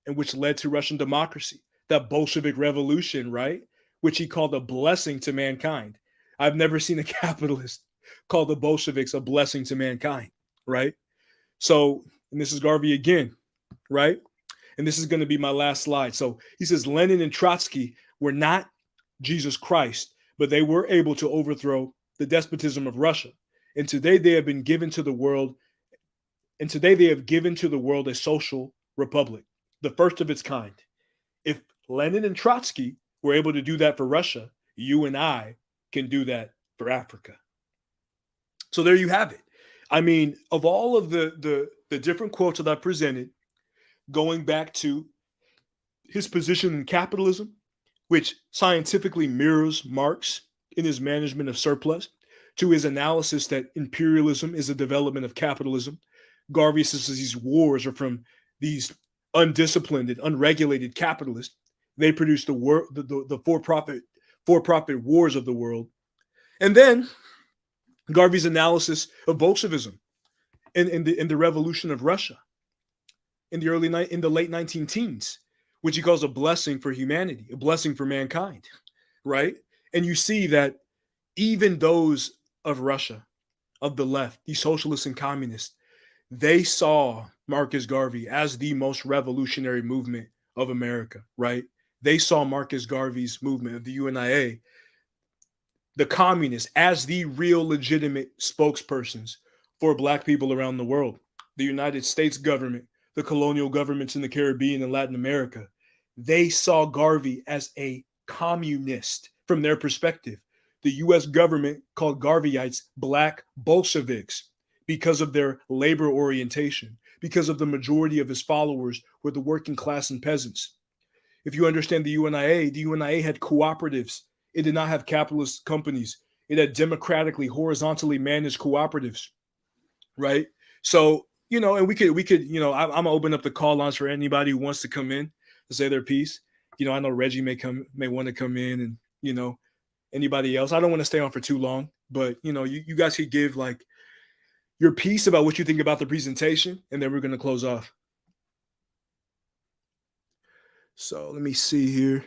and which led to Russian democracy, that Bolshevik revolution, right? Which he called a blessing to mankind. I've never seen a capitalist call the Bolsheviks a blessing to mankind, right? So, and this is Garvey again, right? And this is going to be my last slide. So he says Lenin and Trotsky were not Jesus Christ, but they were able to overthrow the despotism of Russia. And today they have given to the world a social republic, the first of its kind. If Lenin and Trotsky were able to do that for Russia, you and I can do that for Africa. So there you have it. Of all of the different quotes that I presented, going back to his position in capitalism, which scientifically mirrors Marx in his management of surplus, to his analysis that imperialism is a development of capitalism. Garvey says these wars are from these undisciplined and unregulated capitalists. They produce the for-profit wars of the world. And then Garvey's analysis of Bolshevism in the revolution of Russia in the late 19 teens, which he calls a blessing for humanity, a blessing for mankind, right? And you see that even those of Russia, of the left, the socialists and communists, they saw Marcus Garvey as the most revolutionary movement of America, right? They saw Marcus Garvey's movement of the UNIA, the communists, as the real legitimate spokespersons for Black people around the world. The United States government, the colonial governments in the Caribbean and Latin America, they saw Garvey as a communist from their perspective. the US government called Garveyites black Bolsheviks because of their labor orientation, because of the majority of his followers were the working class and peasants. If you understand the UNIA had cooperatives. It did not have capitalist companies. It had democratically, horizontally managed cooperatives, right? So, and we could, I'm gonna open up the call lines for anybody who wants to come in to say their piece. I know Reggie may want to come in, and anybody else. I don't want to stay on for too long, but you guys could give like your piece about what you think about the presentation, and then we're gonna close off. So let me see here.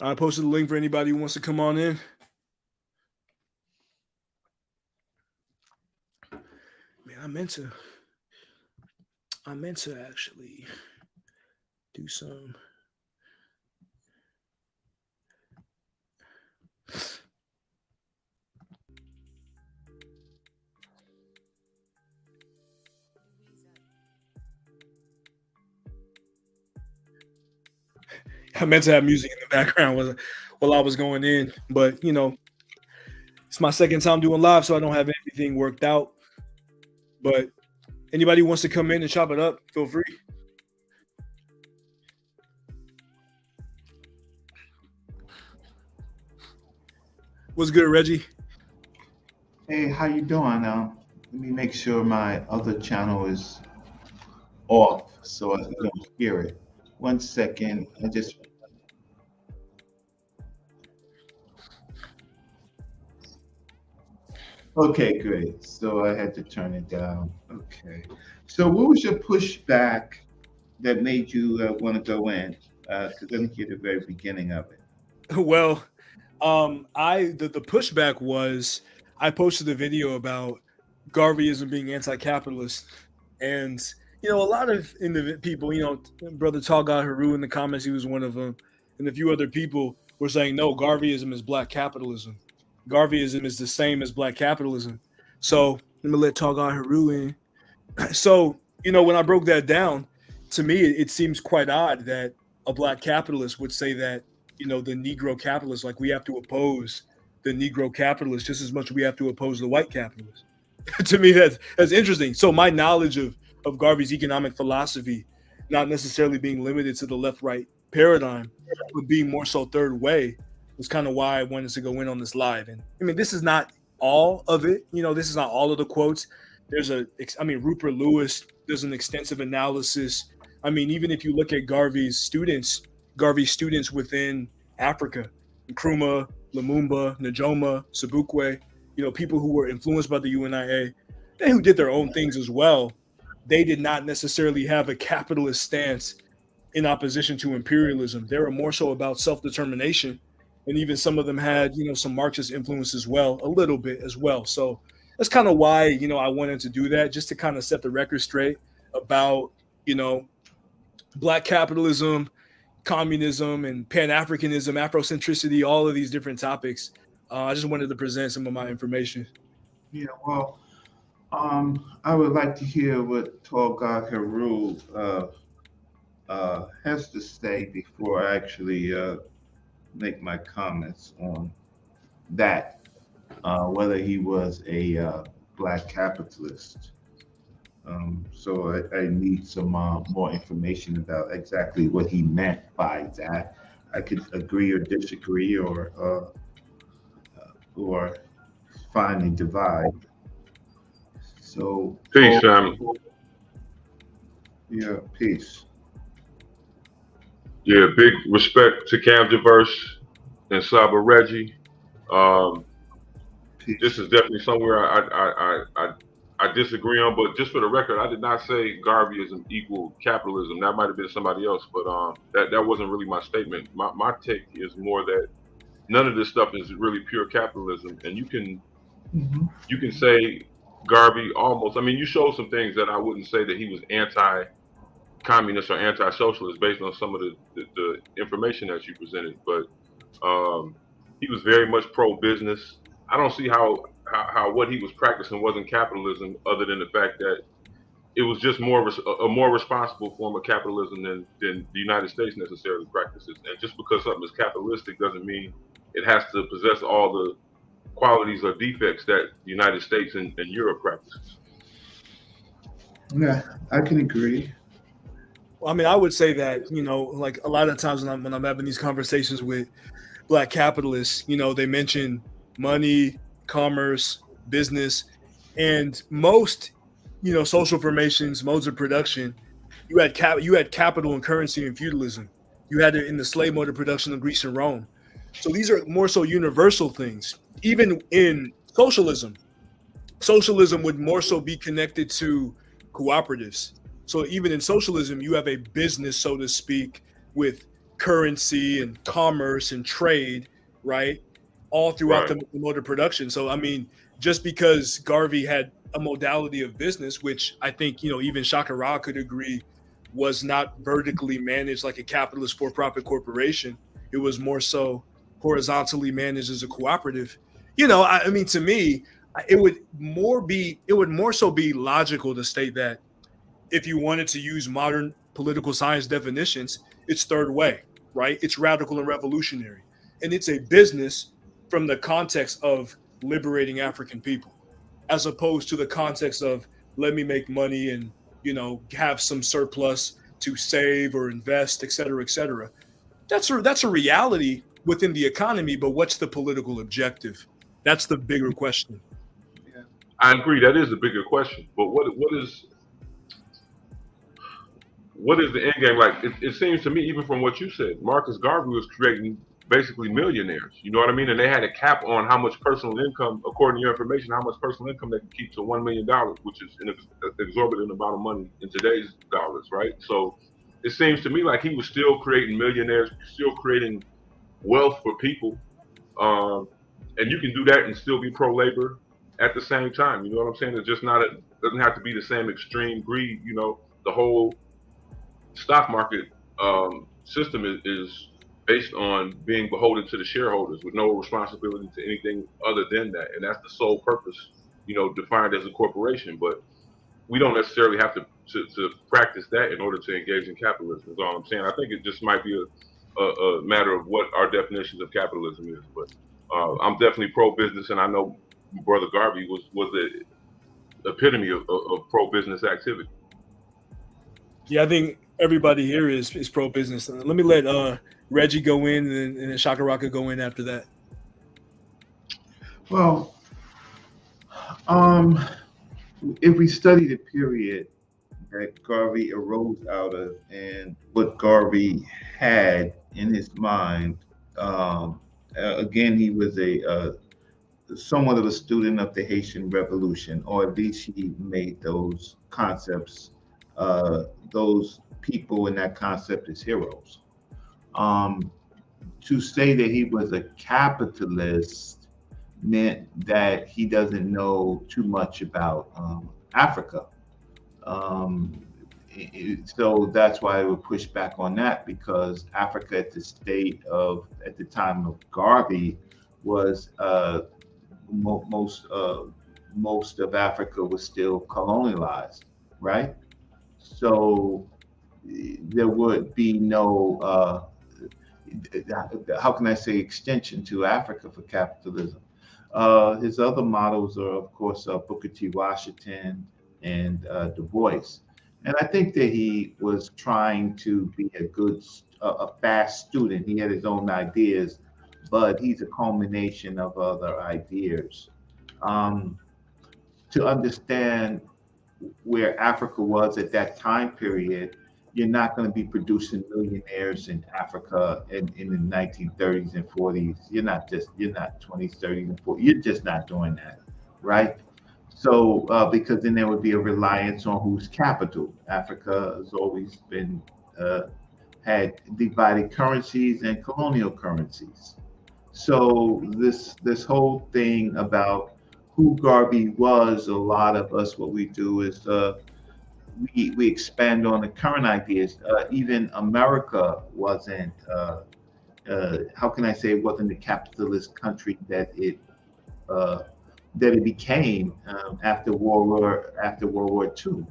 I posted a link for anybody who wants to come on in. Man, I meant to actually do some. I meant to have music in the background while I was going in, but it's my second time doing live, so I don't have anything worked out. But anybody who wants to come in and chop it up, feel free. What's good, Reggie? Hey, how you doing? Let me make sure my other channel is off so I don't hear it. 1 second. Okay, great. So I had to turn it down. Okay. So what was your pushback that made you want to go in? Because I didn't hear the very beginning of it. Well, the pushback was I posted a video about Garveyism being anti-capitalist, and a lot of people, brother Tall Guy Haru in the comments, he was one of them, and a few other people were saying no, Garveyism is black capitalism. Garveyism is the same as black capitalism. So let me let Tall Guy Haru in. So when I broke that down, to me it seems quite odd that a black capitalist would say that the Negro capitalist, like we have to oppose the Negro capitalist just as much as we have to oppose the white capitalist. To me, that's interesting. So my knowledge of Garvey's economic philosophy, not necessarily being limited to the left-right paradigm, but being more so third way, was kind of why I wanted to go in on this live. And I mean, this is not all of it. This is not all of the quotes. Rupert Lewis does an extensive analysis. I mean, even if you look at Garvey's students within Africa, Nkrumah, Lumumba, Najoma, Sobukwe, people who were influenced by the UNIA and who did their own things as well, they did not necessarily have a capitalist stance in opposition to imperialism. They were more so about self-determination. And even some of them had, some Marxist influence as well, a little bit as well. So that's kind of why, I wanted to do that, just to kind of set the record straight about, black capitalism, communism, and Pan-Africanism, Afrocentricity, all of these different topics. I just wanted to present some of my information. Yeah, well, I would like to hear what Tall Guy Haru has to say before I actually make my comments on that, whether he was a black capitalist. So I need some more information about exactly what he meant by that. I could agree or disagree, or finally divide. So peace, yeah, peace. Yeah, big respect to Camdiverse and Saba Reggie. This is definitely somewhere I disagree on, but just for the record, I did not say Garveyism equal capitalism. That might have been somebody else, but that wasn't really my statement. My take is more that none of this stuff is really pure capitalism, and you can say Garvey almost. I mean, you showed some things that I wouldn't say that he was anti communist or anti-socialist based on some of the information that you presented. But he was very much pro-business. I don't see how what he was practicing wasn't capitalism, other than the fact that it was just a more responsible form of capitalism than the United States necessarily practices. And just because something is capitalistic doesn't mean it has to possess all the qualities or defects that the United States and Europe practices. Yeah, I can agree. Well, I mean, I would say that, like a lot of times when I'm having these conversations with Black capitalists, they mention money, commerce, business, and most, social formations, modes of production. You had capital and currency and feudalism. You had it in the slave mode of production of Greece and Rome. So these are more so universal things. Even in socialism would more so be connected to cooperatives. So even in socialism, you have a business, so to speak, with currency and commerce and trade, right? All throughout the mode of production. So, I mean, just because Garvey had a modality of business, which I think, even Shaka Rao could agree was not vertically managed like a capitalist for-profit corporation. It was more so horizontally managed as a cooperative. I mean, to me, it would more so be logical to state that if you wanted to use modern political science definitions, it's third way, right? It's radical and revolutionary. And it's a business from the context of liberating African people, as opposed to the context of let me make money and, have some surplus to save or invest, et cetera, et cetera. That's a reality within the economy, but what's the political objective? That's the bigger question. Yeah. I agree. That is a bigger question. But what is the end game? Like, it seems to me, even from what you said, Marcus Garvey was creating basically millionaires. You know what I mean? And they had a cap on how much personal income, according to your information, how much personal income they could keep to $1 million, which is an exorbitant amount of money in today's dollars, right? So it seems to me like he was still creating millionaires, still creating wealth for people. And you can do that and still be pro-labor at the same time. You know what I'm saying? It's just doesn't have to be the same extreme greed. The whole stock market system is based on being beholden to the shareholders with no responsibility to anything other than that. And that's the sole purpose, defined as a corporation. But we don't necessarily have to practice that in order to engage in capitalism, is all I'm saying. I think it just might be a matter of what our definitions of capitalism is. But I'm definitely pro-business, and I know Brother Garvey was the epitome of pro-business activity. Yeah, I think everybody here is pro-business. Let me let Reggie go in, and then Shaka Raka go in after that. Well, if we study the period that Garvey arose out of and what Garvey had in his mind, again, he was somewhat of a student of the Haitian Revolution, or at least he made those concepts, those people in that concept as heroes. To say that he was a capitalist meant that he doesn't know too much about Africa. So that's why I would push back on that, because Africa at the time of Garvey was most of Africa was still colonialized, right? So there would be no how can I say extension to Africa for capitalism. His other models are, of course, Booker T. Washington and Du Bois. And I think that he was trying to be a fast student. He had his own ideas, but he's a culmination of other ideas. To understand where Africa was at that time period, you're not going to be producing millionaires in Africa in the 1930s and 40s. You're not 20s, 30s, and 40s. You're just not doing that, right? So, because then there would be a reliance on whose capital. Africa has always been had divided currencies and colonial currencies. So this whole thing about who Garvey was, a lot of us, what we do is we expand on the current ideas. Even America wasn't. How can I say it wasn't the capitalist country uh, that it became after World War II.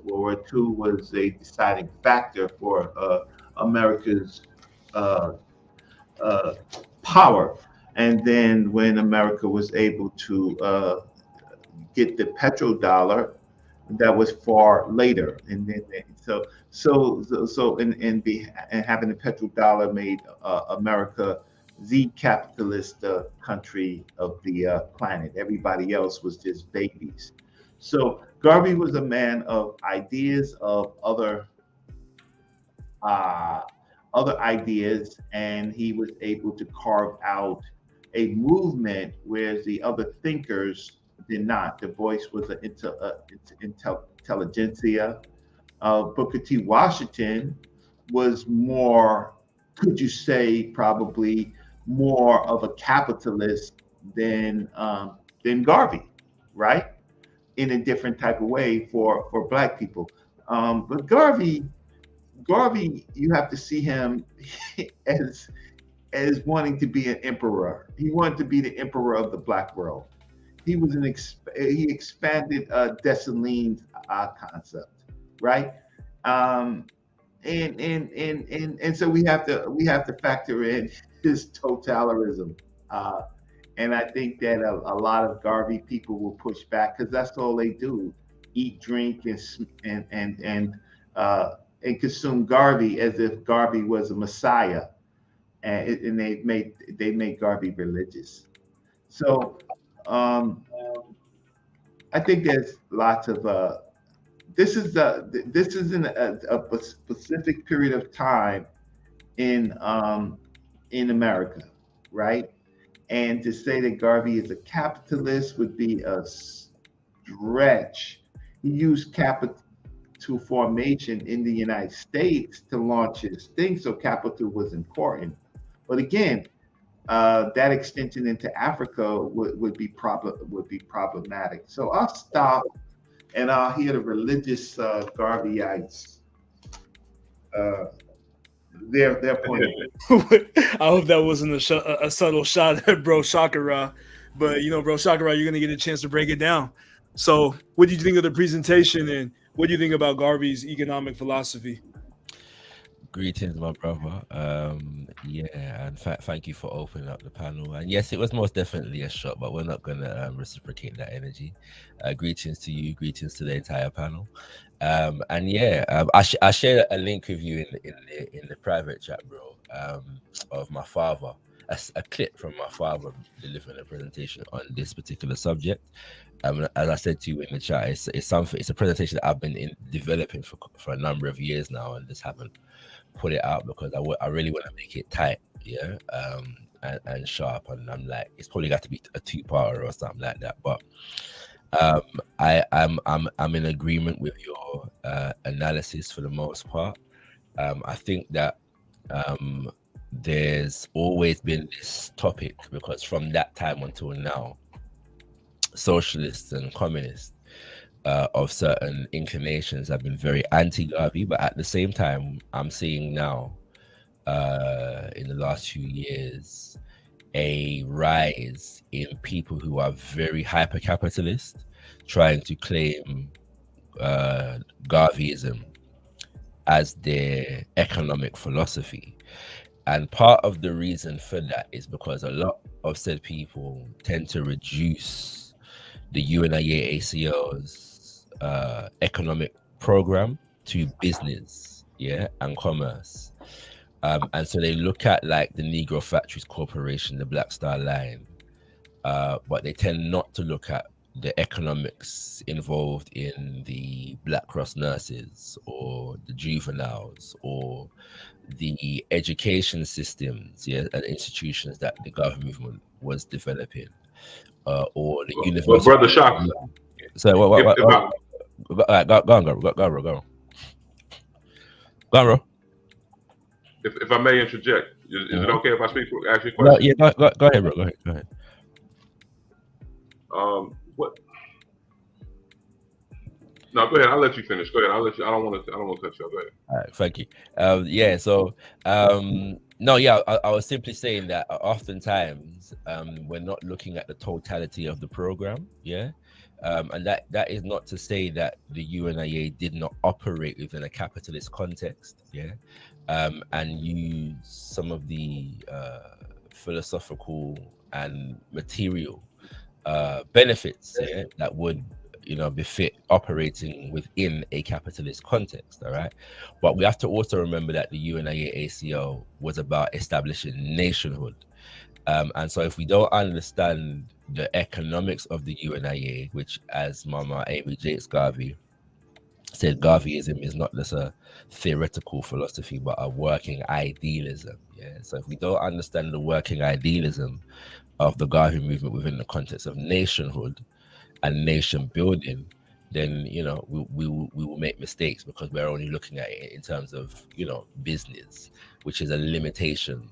World War II was a deciding factor for America's uh, uh, power. And then when America was able to get the petrodollar, that was far later. And then and having the petrodollar made America the capitalist country of the planet. Everybody else was just babies. So Garvey was a man of ideas, of uh, other ideas, and he was able to carve out a movement, whereas the other thinkers did not. Du Bois was an intelligentsia. Booker T. Washington was more, could you say, probably more of a capitalist than Garvey, right? In a different type of way for Black people. But Garvey, you have to see him as wanting to be an emperor. He wanted to be the emperor of the Black world. He was he expanded Dessalines' concept, right? And so we have to factor in his totalitarianism. And I think that a lot of Garvey people will push back because that's all they do: eat, drink, and consume Garvey as if Garvey was a messiah, and they made Garvey religious. So I think there's lots of this is in a specific period of time in America, right? And to say that Garvey is a capitalist would be a stretch. He used capital formation in the United States to launch his thing, so capital was important. But again, that extension into Africa would be problematic. So I'll stop and I'll hear the religious Garveyites their point of view. I hope that wasn't a subtle shot at Bro Shakara, but Bro Shakara, you're gonna get a chance to break it down. So, what do you think of the presentation, and what do you think about Garvey's economic philosophy? Greetings, my brother. And thank you for opening up the panel. And yes, it was most definitely a shot, but we're not gonna reciprocate that energy. Greetings to you, greetings to the entire panel. I shared a link with you in the private chat, bro. Of my father, a clip from my father delivering a presentation on this particular subject. As I said to you in the chat, it's a presentation that I've been developing for a number of years now, and just haven't put it out because I really want to make it tight, and sharp. And I'm like, it's probably got to be a 2-parter or something like that. But I'm in agreement with your analysis for the most part. I think that there's always been this topic, because from that time until now, socialists and communists of certain inclinations have been very anti-Garvey, but at the same time, I'm seeing now in the last few years a rise in people who are very hyper-capitalist, trying to claim Garveyism as their economic philosophy. And part of the reason for that is because a lot of said people tend to reduce the UNIA-ACL's economic program to business, and commerce. And so they look at like the Negro Factories Corporation, the Black Star Line, but they tend not to look at the economics involved in the Black Cross nurses or the juveniles or the education systems, and institutions that the Garvey movement was developing, or the university. Well, Brother Shock. So go on, bro. If I may interject, is it okay if I speak? Ask you a question? No, go ahead, bro. Go ahead. What? No, go ahead. I'll let you finish. Go ahead. I'll let you. I don't want to cut you off. Go ahead. All right, thank you. Yeah, so no, yeah, I was simply saying that oftentimes we're not looking at the totality of the program, yeah, and that is not to say that the UNIA did not operate within a capitalist context, yeah, and use some of the philosophical and material benefits, yeah, that would befit operating within a capitalist context. All right, but we have to also remember that the UNIA ACO was about establishing nationhood, and so if we don't understand the economics of the UNIA, which, as Mama Amy Jakes Garvey said, Garveyism is not just a theoretical philosophy but a working idealism. Yeah, so if we don't understand the working idealism of the Garvey movement within the context of nationhood and nation building, then we will make mistakes, because we're only looking at it in terms of business, which is a limitation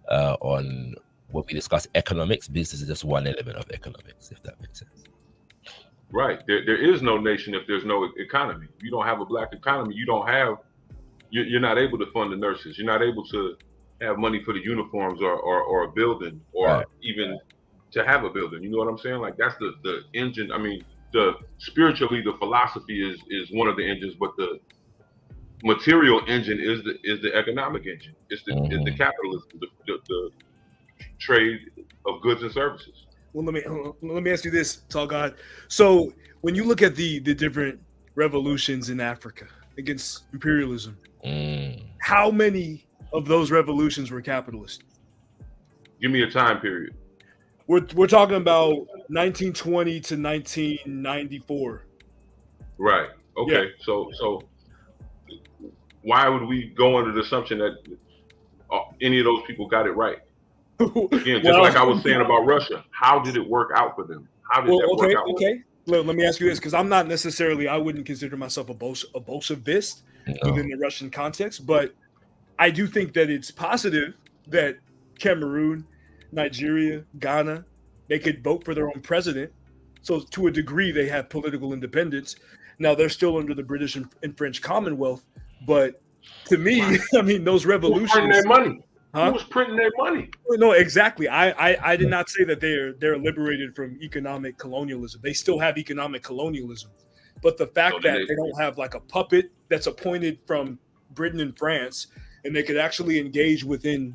on when we discuss economics. Business is just one element of economics, if that makes sense. Right. There is no nation if there's no economy. If you don't have a black economy, you're not able to fund the nurses. You're not able to have money for the uniforms or a building, or Right. even to have a building. You know what I'm saying? Like, that's the engine. I mean, spiritually, the philosophy is one of the engines, but the material engine is the economic engine. It's the capitalism, the trade of goods and services. Well, let me ask you this, Tall God. So when you look at the different revolutions in Africa against imperialism, how many of those revolutions were capitalist? Give me a time period. We're talking about 1920 to 1994. Right. Okay. Yeah. So why would we go under the assumption that any of those people got it right? Again, just like I was saying about Russia, how did it work out for them? How did that work out? Okay. Let me ask you this, because I'm not necessarily, I wouldn't consider myself a Bolshevist within the Russian context, but I do think that it's positive that Cameroon, Nigeria, Ghana, they could vote for their own president. So to a degree, they have political independence. Now they're still under the British and French Commonwealth, but to me, I mean, those revolutions. Who's printing their money? Huh? Who's printing their money? No, exactly. I did not say that they're liberated from economic colonialism. They still have economic colonialism, but the fact that they don't have like a puppet that's appointed from Britain and France, and they could actually engage within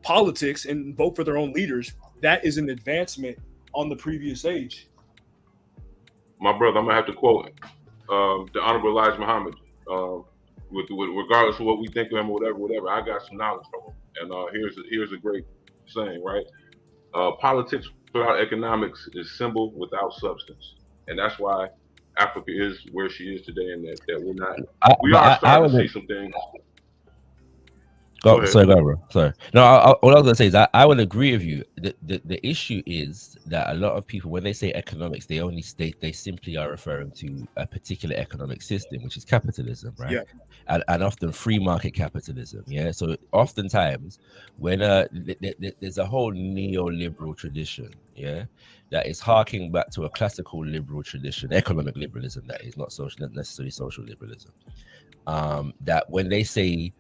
politics and vote for their own leaders, that is an advancement on the previous age. My brother, I'm gonna have to quote the Honorable Elijah Muhammad. With regardless of what we think of him or whatever, I got some knowledge from him. And here's a great saying, right? Politics without economics is symbol without substance, and that's why Africa is where she is today, and that we're not. We are starting to see some things. Sorry. No, all I was gonna say is I would agree with you. The issue is that a lot of people, when they say economics, they simply are referring to a particular economic system, which is capitalism, right? Yeah. And often free market capitalism. Yeah. So oftentimes when there's a whole neoliberal tradition, yeah, that is harking back to a classical liberal tradition, economic liberalism, that is not necessarily social liberalism. That when they say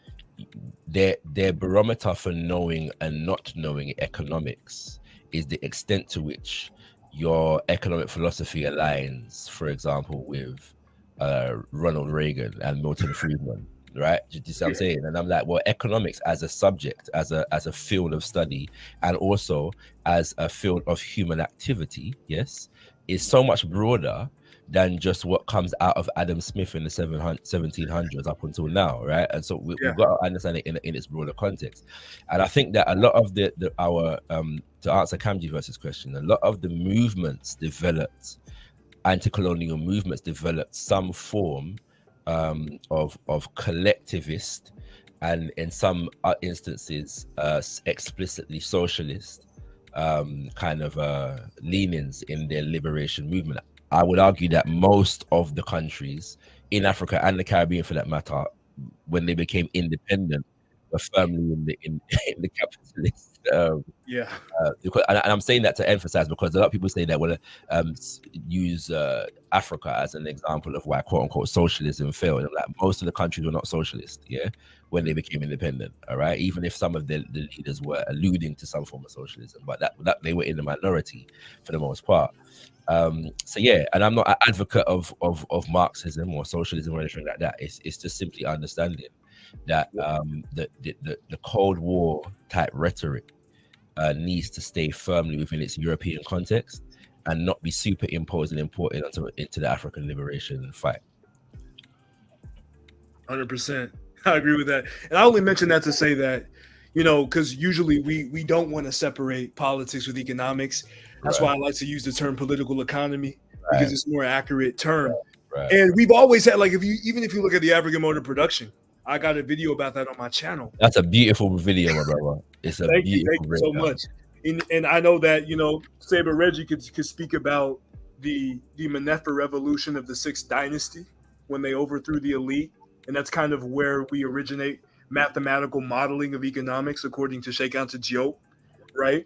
their barometer for knowing and not knowing economics is the extent to which your economic philosophy aligns, for example, with Ronald Reagan and Milton Friedman, right? Do you see what I'm saying? And I'm like, well, economics as a subject, as a field of study, and also as a field of human activity, yes, is so much broader than just what comes out of Adam Smith in the 1700s up until now, right? And so we've got to understand it in its broader context. And I think that a lot of our to answer Kamji versus question, a lot of the movements developed, anti-colonial movements developed some form of collectivist, and in some instances explicitly socialist kind of leanings in their liberation movement. I would argue that most of the countries in Africa and the Caribbean, for that matter, when they became independent, we're firmly in the capitalist. Yeah. Because, and I'm saying that to emphasize, because a lot of people say that use Africa as an example of why quote unquote socialism failed. And like, most of the countries were not socialist, when they became independent. All right, even if some of the leaders were alluding to some form of socialism, but that they were in the minority for the most part. So yeah, and I'm not an advocate of Marxism or socialism or anything like that. It's just simply understanding that the Cold War type rhetoric needs to stay firmly within its European context and not be superimposed and imported into the African liberation fight. 100%. I agree with that. And I only mention that to say that, because usually we don't want to separate politics with economics. That's why I like to use the term political economy, because it's a more accurate term. Right. And we've always had, like, even if you look at the African mode of production, I got a video about that on my channel. That's a beautiful video, my brother. It's a thank beautiful you so much. And I know that, Saber Reggie could speak about the Manefa revolution of the Sixth Dynasty when they overthrew the elite. And that's kind of where we originate mathematical modeling of economics, according to Sheikh Anta Diop, right?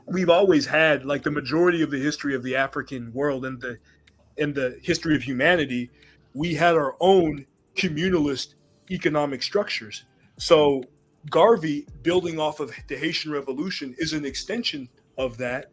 We've always had, like, the majority of the history of the African world and the history of humanity, we had our own communalist economic structures. So Garvey, building off of the Haitian Revolution, is an extension of that,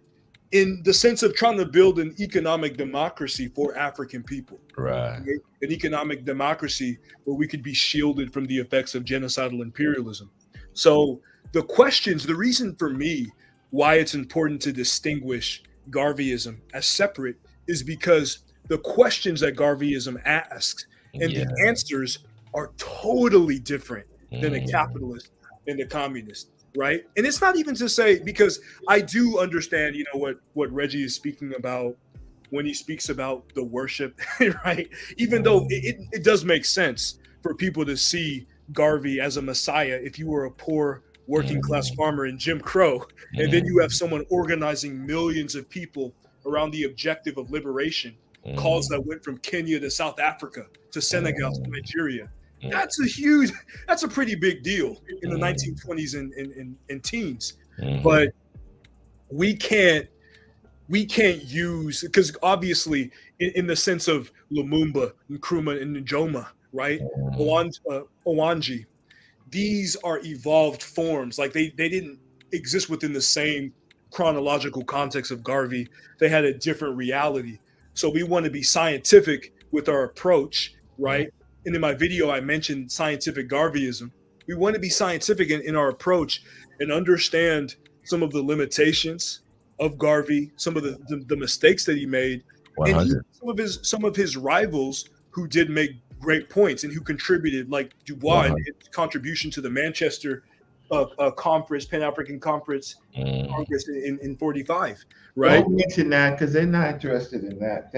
in the sense of trying to build an economic democracy for African people. Right. An economic democracy where we could be shielded from the effects of genocidal imperialism. So the reason for me why it's important to distinguish Garveyism as separate is because the questions that Garveyism asks and the answers are totally different than a capitalist and a communist, right? And it's not even to say, because I do understand, what Reggie is speaking about when he speaks about the worship, right? Even though it does make sense for people to see Garvey as a messiah if you were a poor working class farmer in Jim Crow, and then you have someone organizing millions of people around the objective of liberation, cause that went from Kenya to South Africa to Senegal to Nigeria. That's a pretty big deal in the 1920s and teens. But we can't use, because obviously in the sense of Lumumba, Nkrumah, and Nkrumah, right? Owanji, these are evolved forms. Like they didn't exist within the same chronological context of Garvey. They had a different reality. So we want to be scientific with our approach, right? And in my video, I mentioned scientific Garveyism. We want to be scientific in our approach and understand some of the limitations of Garvey, some of the mistakes that he made, 100. And some of his rivals who did make great points and who contributed, like Dubois and his contribution to the Manchester conference, Pan-African Conference Congress in 45, right? Don't mention that, because they're not interested in that.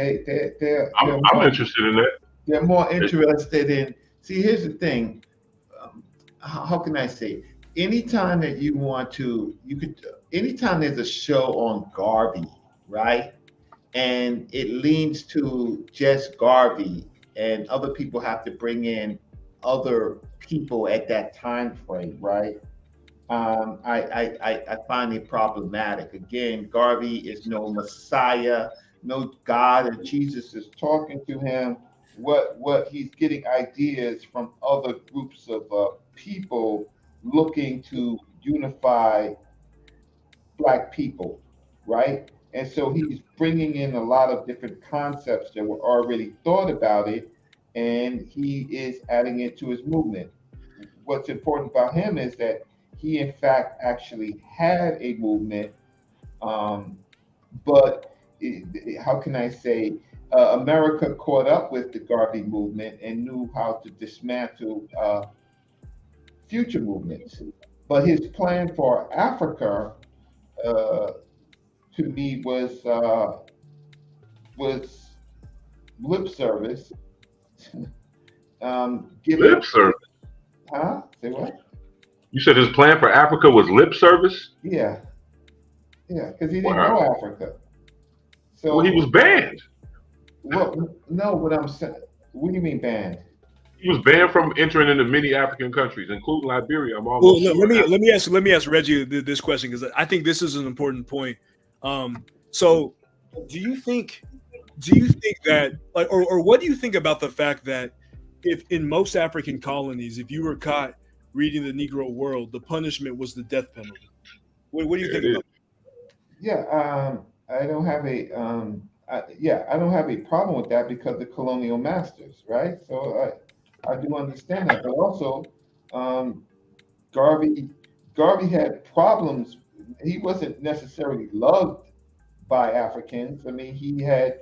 I'm interested in that. They're more interested in, see, here's the thing. How can I say? Anytime that you want to, anytime there's a show on Garvey, right? And it leans to just Garvey, and other people have to bring in other people at that time frame, right? I find it problematic. Again, Garvey is no Messiah, no God, and Jesus is talking to him. What he's getting ideas from other groups of people looking to unify Black people, right? And so he's bringing in a lot of different concepts that were already thought about it, and he is adding it to his movement. What's important about him is that he, in fact, actually had a movement, but how can I say, America caught up with the Garvey movement and knew how to dismantle future movements. But his plan for Africa, to me, was lip service. Lip service? Huh? Say what? You said his plan for Africa was lip service? Yeah, because he didn't know Africa. So he was banned. Well, no, what I'm saying. What do you mean banned? He was banned from entering into many African countries, including Liberia. I'm Well, almost no, sure. let me ask Reggie this question because I think this is an important point. So, do you think that like, or what do you think about the fact that if in most African colonies, if you were caught reading the Negro World, the punishment was the death penalty? What do you Yeah, think it is. about Yeah, I don't have I don't have a problem with that because the colonial masters, right? So I do understand that, but also um, Garvey Garvey had problems. He wasn't necessarily loved by Africans. I mean, he had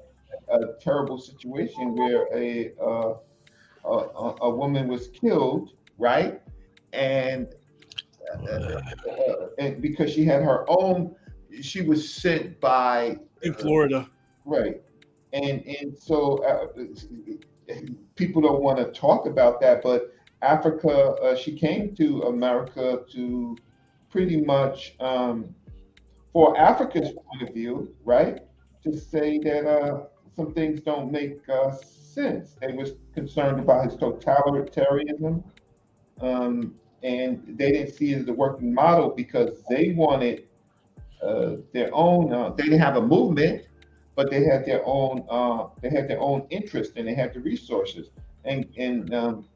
a terrible situation where a woman was killed, right? And and because she had her own, she was sent by in Florida? right, and so people don't want to talk about that, but Africa, she came to America to pretty much for Africa's point of view, right, to say that some things don't make sense. They was concerned about his totalitarianism, and they didn't see it as a working model because they wanted their own. They didn't have a movement, but they had their own. They had their own interest, and they had the resources. And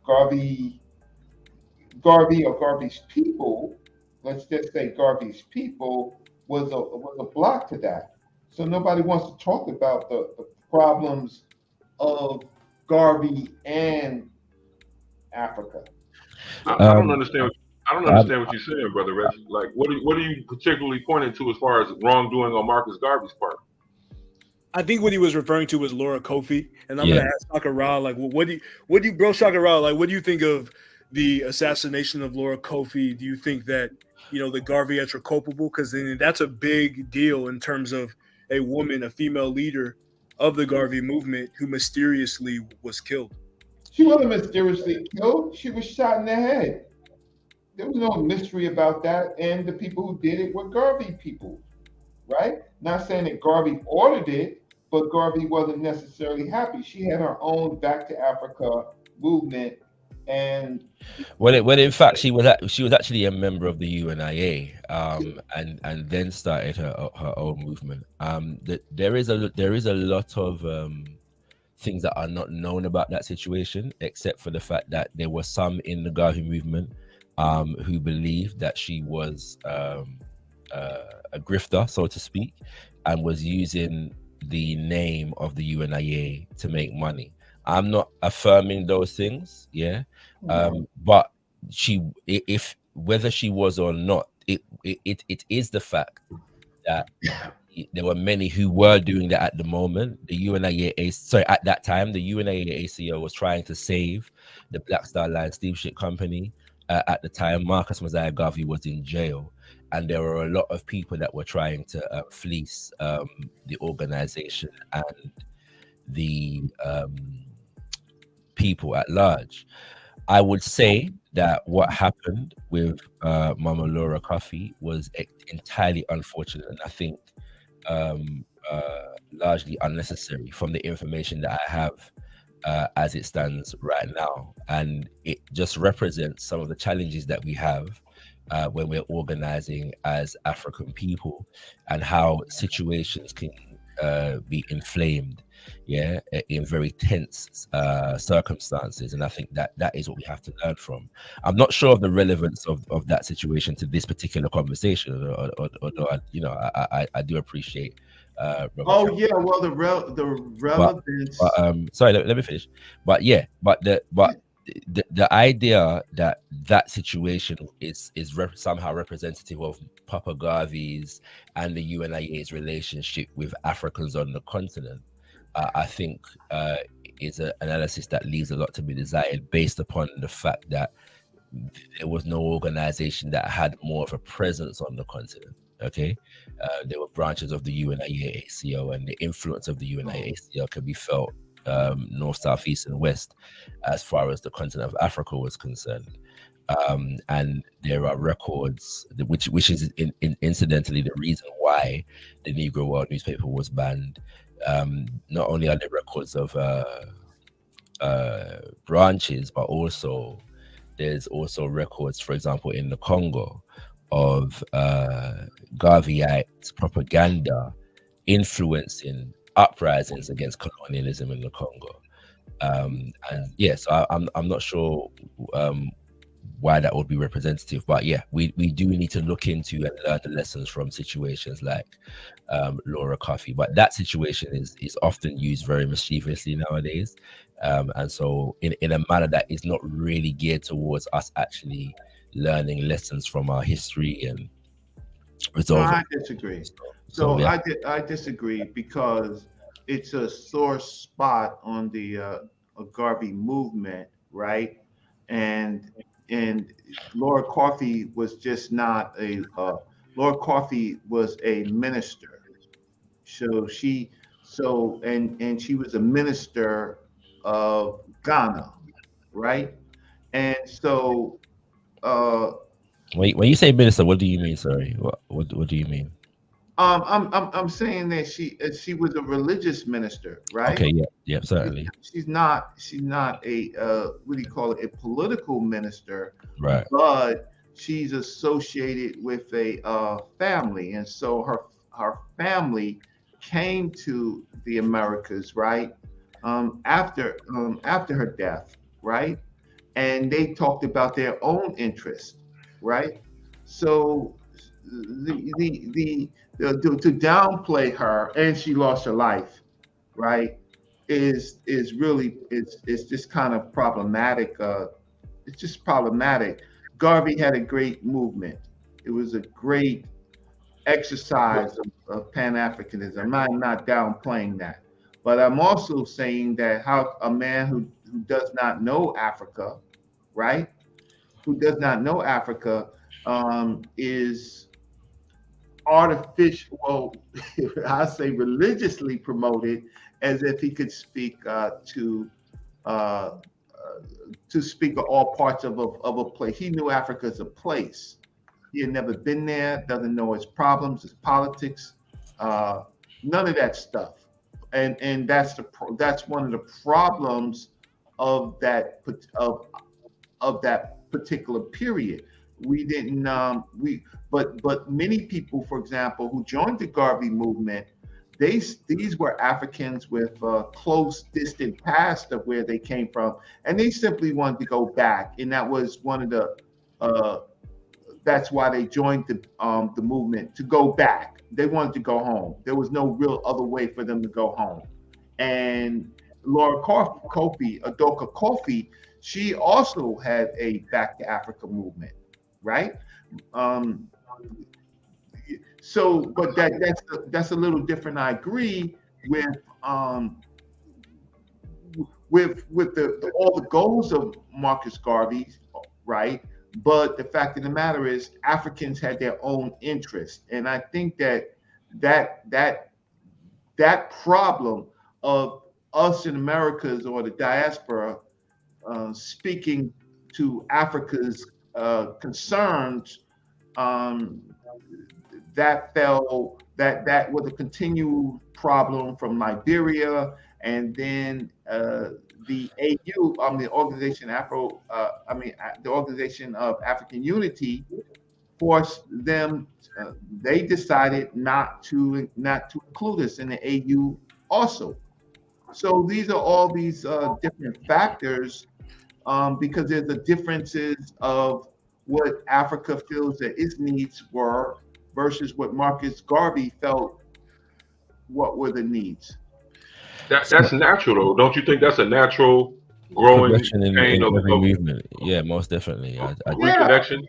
Garvey or Garvey's people, let's just say Garvey's people was a block to that. So nobody wants to talk about the problems of Garvey and Africa. I don't understand. I don't understand what you're saying, brother Reggie. Like, what are you particularly pointing to as far as wrongdoing on Marcus Garvey's part? I think what he was referring to was Laura Kofi, and I'm Yeah. gonna ask Shaka Rao, like, what do you, bro, Shaka Rao, like, what do you think of the assassination of Laura Kofi? Do you think that the Garveyites are culpable? Because then that's a big deal in terms of a woman, a female leader of the Garvey movement, who mysteriously was killed. She wasn't mysteriously killed. She was shot in the head. There was no mystery about that. And the people who did it were Garvey people, right? Not saying that Garvey ordered it, but Garvey wasn't necessarily happy. She had her own Back to Africa movement, and Well, in fact, she was actually a member of the UNIA, and then started her own movement. There is a lot of things that are not known about that situation, except for the fact that there were some in the Garvey movement who believed that she was a grifter, so to speak, and was using the name of the UNIA to make money. I'm not affirming those things, yeah, but if whether she was or not, it is the fact that there were many who were doing that at the moment. The UNIA, at that time, the UNIA ACO was trying to save the Black Star Line Steamship Company. At the time, Marcus Mosiah Garvey was in jail, and there were a lot of people that were trying to fleece the organization and the people at large. I would say that what happened with Mama Laura Coffey was entirely unfortunate, and I think largely unnecessary from the information that I have as it stands right now. And it just represents some of the challenges that we have when we're organizing as African people, and how situations can be inflamed, in very tense circumstances. And I think that is what we have to learn from. I'm not sure of the relevance of that situation to this particular conversation, although I do appreciate oh yeah, well the relevance. Sorry, let me finish. But the idea that situation is somehow representative of Papa Garvey's and the UNIA's relationship with Africans on the continent, I think is an analysis that leaves a lot to be desired, based upon the fact that there was no organization that had more of a presence on the continent. Okay, there were branches of the UNIA ACO, and the influence of the UNIA ACO can be felt north, south, east, and west as far as the continent of Africa was concerned. And there are records, which is incidentally the reason why the Negro World newspaper was banned. Not only are there records of branches, but also there's also records, for example, in the Congo, of Garveyite propaganda influencing uprisings against colonialism in the Congo. And yes, I'm not sure why that would be representative, but yeah, we do need to look into and learn the lessons from situations like Laura Coffey. But that situation is often used very mischievously nowadays, and so in a manner that is not really geared towards us actually learning lessons from our history and No, resolving. I disagree. So So yeah, I disagree because it's a sore spot on the Garvey movement, right? And and Laura Coffey was just not a Laura Coffey was a minister. So and she was a minister of Ghana, right? And so uh, when you say minister, what do you mean? Sorry, what do you mean? I'm saying that she was a religious minister, right? Okay, yeah, She, certainly, she's not a what do you call it, a political minister, right. but she's associated with a family, and so her family came to the Americas, right? After her death, right? And they talked about their own interest, right? So to downplay her, and she lost her life, right? Is really it's just kind of problematic. It's just problematic. Garvey had a great movement. It was a great exercise of Pan-Africanism. I'm not downplaying that, but I'm also saying that how a man who does not know Africa, right? Who does not know Africa is artificial, well, I say religiously promoted as if he could speak uh, to speak of all parts of a place. He knew Africa as a place. He had never been there, doesn't know its problems, its politics, uh, none of that stuff. And that's one of the problems of that particular period. We didn't but many people, for example, who joined the Garvey movement, these were Africans with close, distant past of where they came from, and they simply wanted to go back, and that was one of the that's why they joined the movement, to go back. They wanted to go home. There was no real other way for them to go home. And Laura Kofi, Adoka Kofi, she also had a Back to Africa movement, right? Um, so, but that's a little different. I agree with all the goals of Marcus Garvey, right? But the fact of the matter is, Africans had their own interest, and I think that that problem of us in Americas or the diaspora speaking to Africa's concerns, um, that was a continued problem from Liberia, and then the AU, the Organization the Organization of African Unity, forced them. They decided not to include us in the AU also. So these are all these different factors, because there's the differences of what Africa feels that its needs were versus what Marcus Garvey felt what were the needs. That's natural, though. Don't you think that's a natural growing Progression in pain every of movement. Yeah, most definitely. I Yeah, reconnection?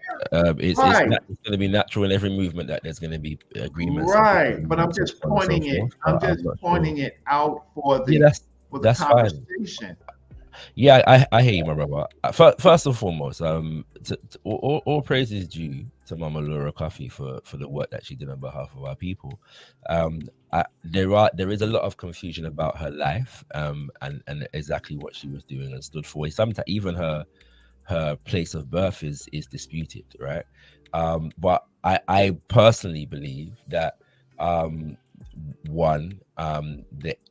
it's right, it's going to be natural in every movement that there's going to be agreements and right. But I'm disagreements and just so on and so pointing it. forth. I'm But I'm just not sure. pointing it out for Yeah, the that's fine. conversation. Yeah, I hear you, my brother. First and foremost, all praise is due to Mama Laura Coffey for the work that she did on behalf of our people. There is a lot of confusion about her life, and exactly what she was doing and stood for. Sometimes even her place of birth is disputed, right? But I personally believe that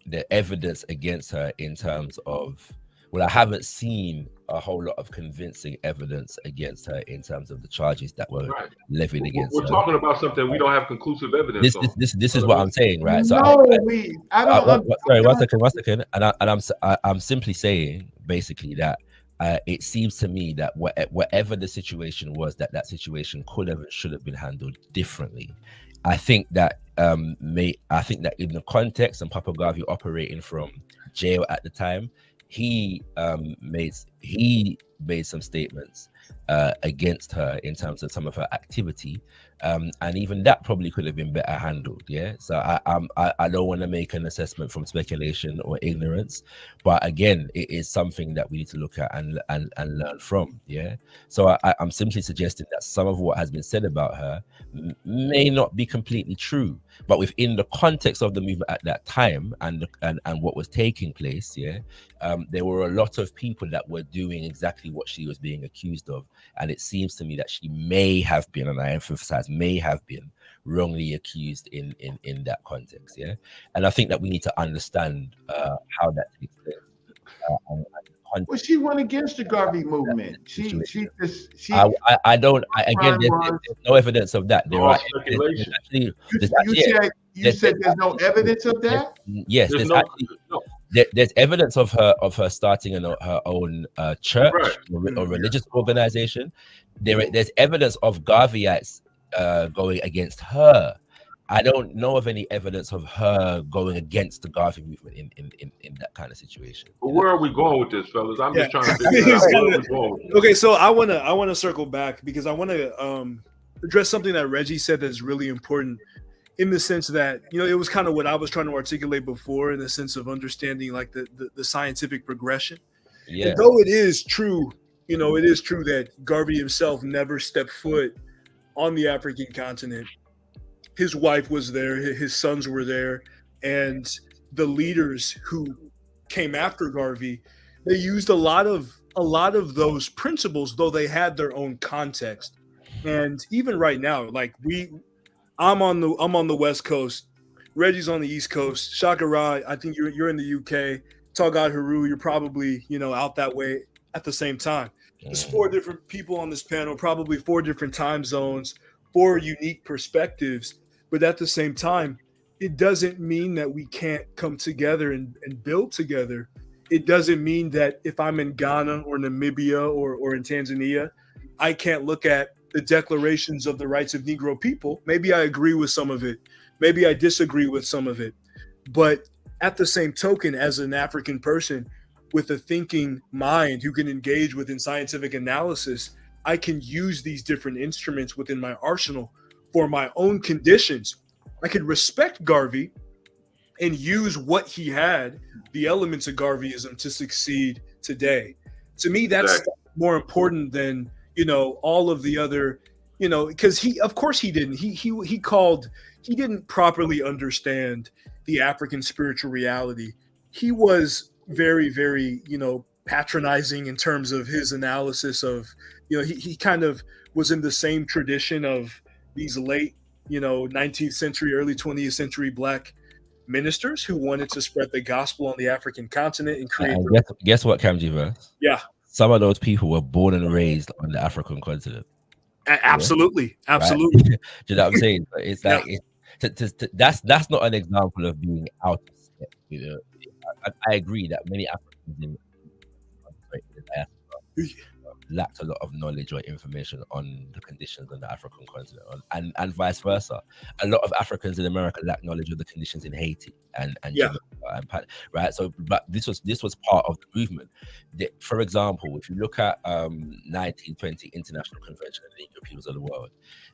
the evidence against her in terms of Well, I haven't seen a whole lot of convincing evidence against her in terms of the charges that were Right. levied against We're her. talking about something we don't have conclusive evidence on. This is what I'm saying, right? So I don't. sorry, one second. I'm simply saying basically that it seems to me that whatever the situation was, that situation could have and should have been handled differently. I think that in the context and Papa Garvey operating from jail at the time, he made some statements against her in terms of some of her activity, and even that probably could have been better handled. Yeah, so I don't want to make an assessment from speculation or ignorance, but again, it is something that we need to look at and learn from. Yeah, so I'm simply suggesting that some of what has been said about her may not be completely true, but within the context of the movement at that time and what was taking place, yeah, there were a lot of people that were doing exactly what she was being accused of, and it seems to me that she may have been, and I emphasize may have been, wrongly accused in that context. Yeah, and I think that we need to understand how that takes place. Well, she went against the Garvey movement. Again, there's no evidence of that. There are speculation. You said there's no evidence of that? Yes, there's evidence of her starting her own church, right, or religious organization. There's evidence of Garveyites going against her. I don't know of any evidence of her going against the Garvey movement in that kind of situation. But where are we going with this, fellas? I'm just trying to figure out where we're going. Okay, so I wanna circle back because I want to address something that Reggie said that's really important, in the sense that, you know, it was kind of what I was trying to articulate before, in the sense of understanding like the scientific progression. Yeah. And though it is true, you know, it is true that Garvey himself never stepped foot on the African continent. His wife was there, his sons were there, and the leaders who came after Garvey, they used a lot of those principles, though they had their own context. And even right now, like I'm on the West Coast, Reggie's on the East Coast, Shaka Ra, I think you're in the UK, Togad Haru, you're probably, you know, out that way at the same time. There's 4 different people on this panel, probably 4 different time zones, 4 unique perspectives. But at the same time, it doesn't mean that we can't come together and build together. It doesn't mean that if I'm in Ghana or Namibia or in Tanzania, I can't look at the declarations of the rights of Negro people. Maybe I agree with some of it. Maybe I disagree with some of it. But at the same token, as an African person with a thinking mind who can engage within scientific analysis, I can use these different instruments within my arsenal for my own conditions. I could respect Garvey and use what he had, the elements of Garveyism, to succeed today. To me, that's more important than, you know, all of the other, you know, because he didn't properly understand the African spiritual reality. He was very, very, you know, patronizing in terms of his analysis of, you know, he kind of was in the same tradition of these late, you know, 19th century, early 20th century Black ministers who wanted to spread the gospel on the African continent and create. Guess what, Camjiverse? Yeah. Some of those people were born and raised on the African continent. Absolutely. Yeah? Absolutely. Right? Do you know what I'm saying? It's like, that's not an example of being out of step. You know, I agree that many Africans in the diaspora lacked a lot of knowledge or information on the conditions on the African continent, and vice versa. A lot of Africans in America lack knowledge of the conditions in Haiti and Jamaica, right? So, but this was part of the movement. For example, if you look at 1920 International Convention of the Negro Peoples of the World,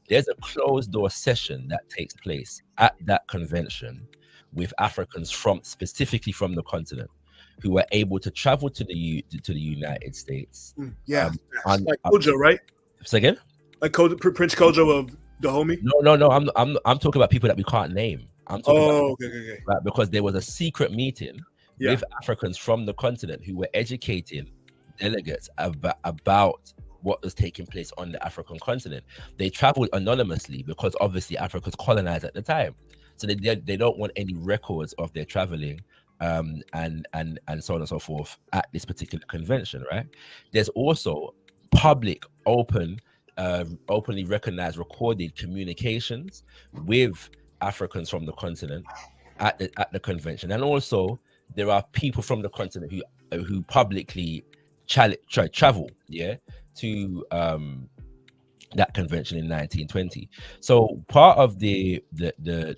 there's a closed door session that takes place at that convention with Africans specifically from the continent, who were able to travel to the United States. Like Kojo, right? Say again? Like Prince Kojo of Dahomey? No. I'm talking about people that we can't name. I'm talking about, okay. Right, because there was a secret meeting with Africans from the continent who were educating delegates about what was taking place on the African continent. They traveled anonymously because obviously Africa was colonized at the time. So they don't want any records of their traveling and so on and so forth at this particular convention, right? There's also public, openly recognized, recorded communications with Africans from the continent at the convention, and also there are people from the continent who publicly travel, to that convention in 1920. So part of the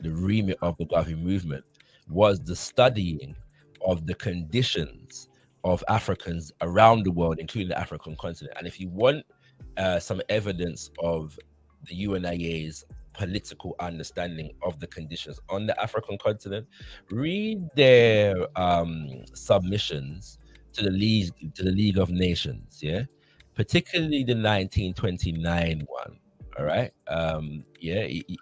remit of the Garvey movement was the studying of the conditions of Africans around the world, including the African continent. And if you want some evidence of the UNIA's political understanding of the conditions on the African continent, read their submissions to the League of Nations, particularly the 1929 one. All right,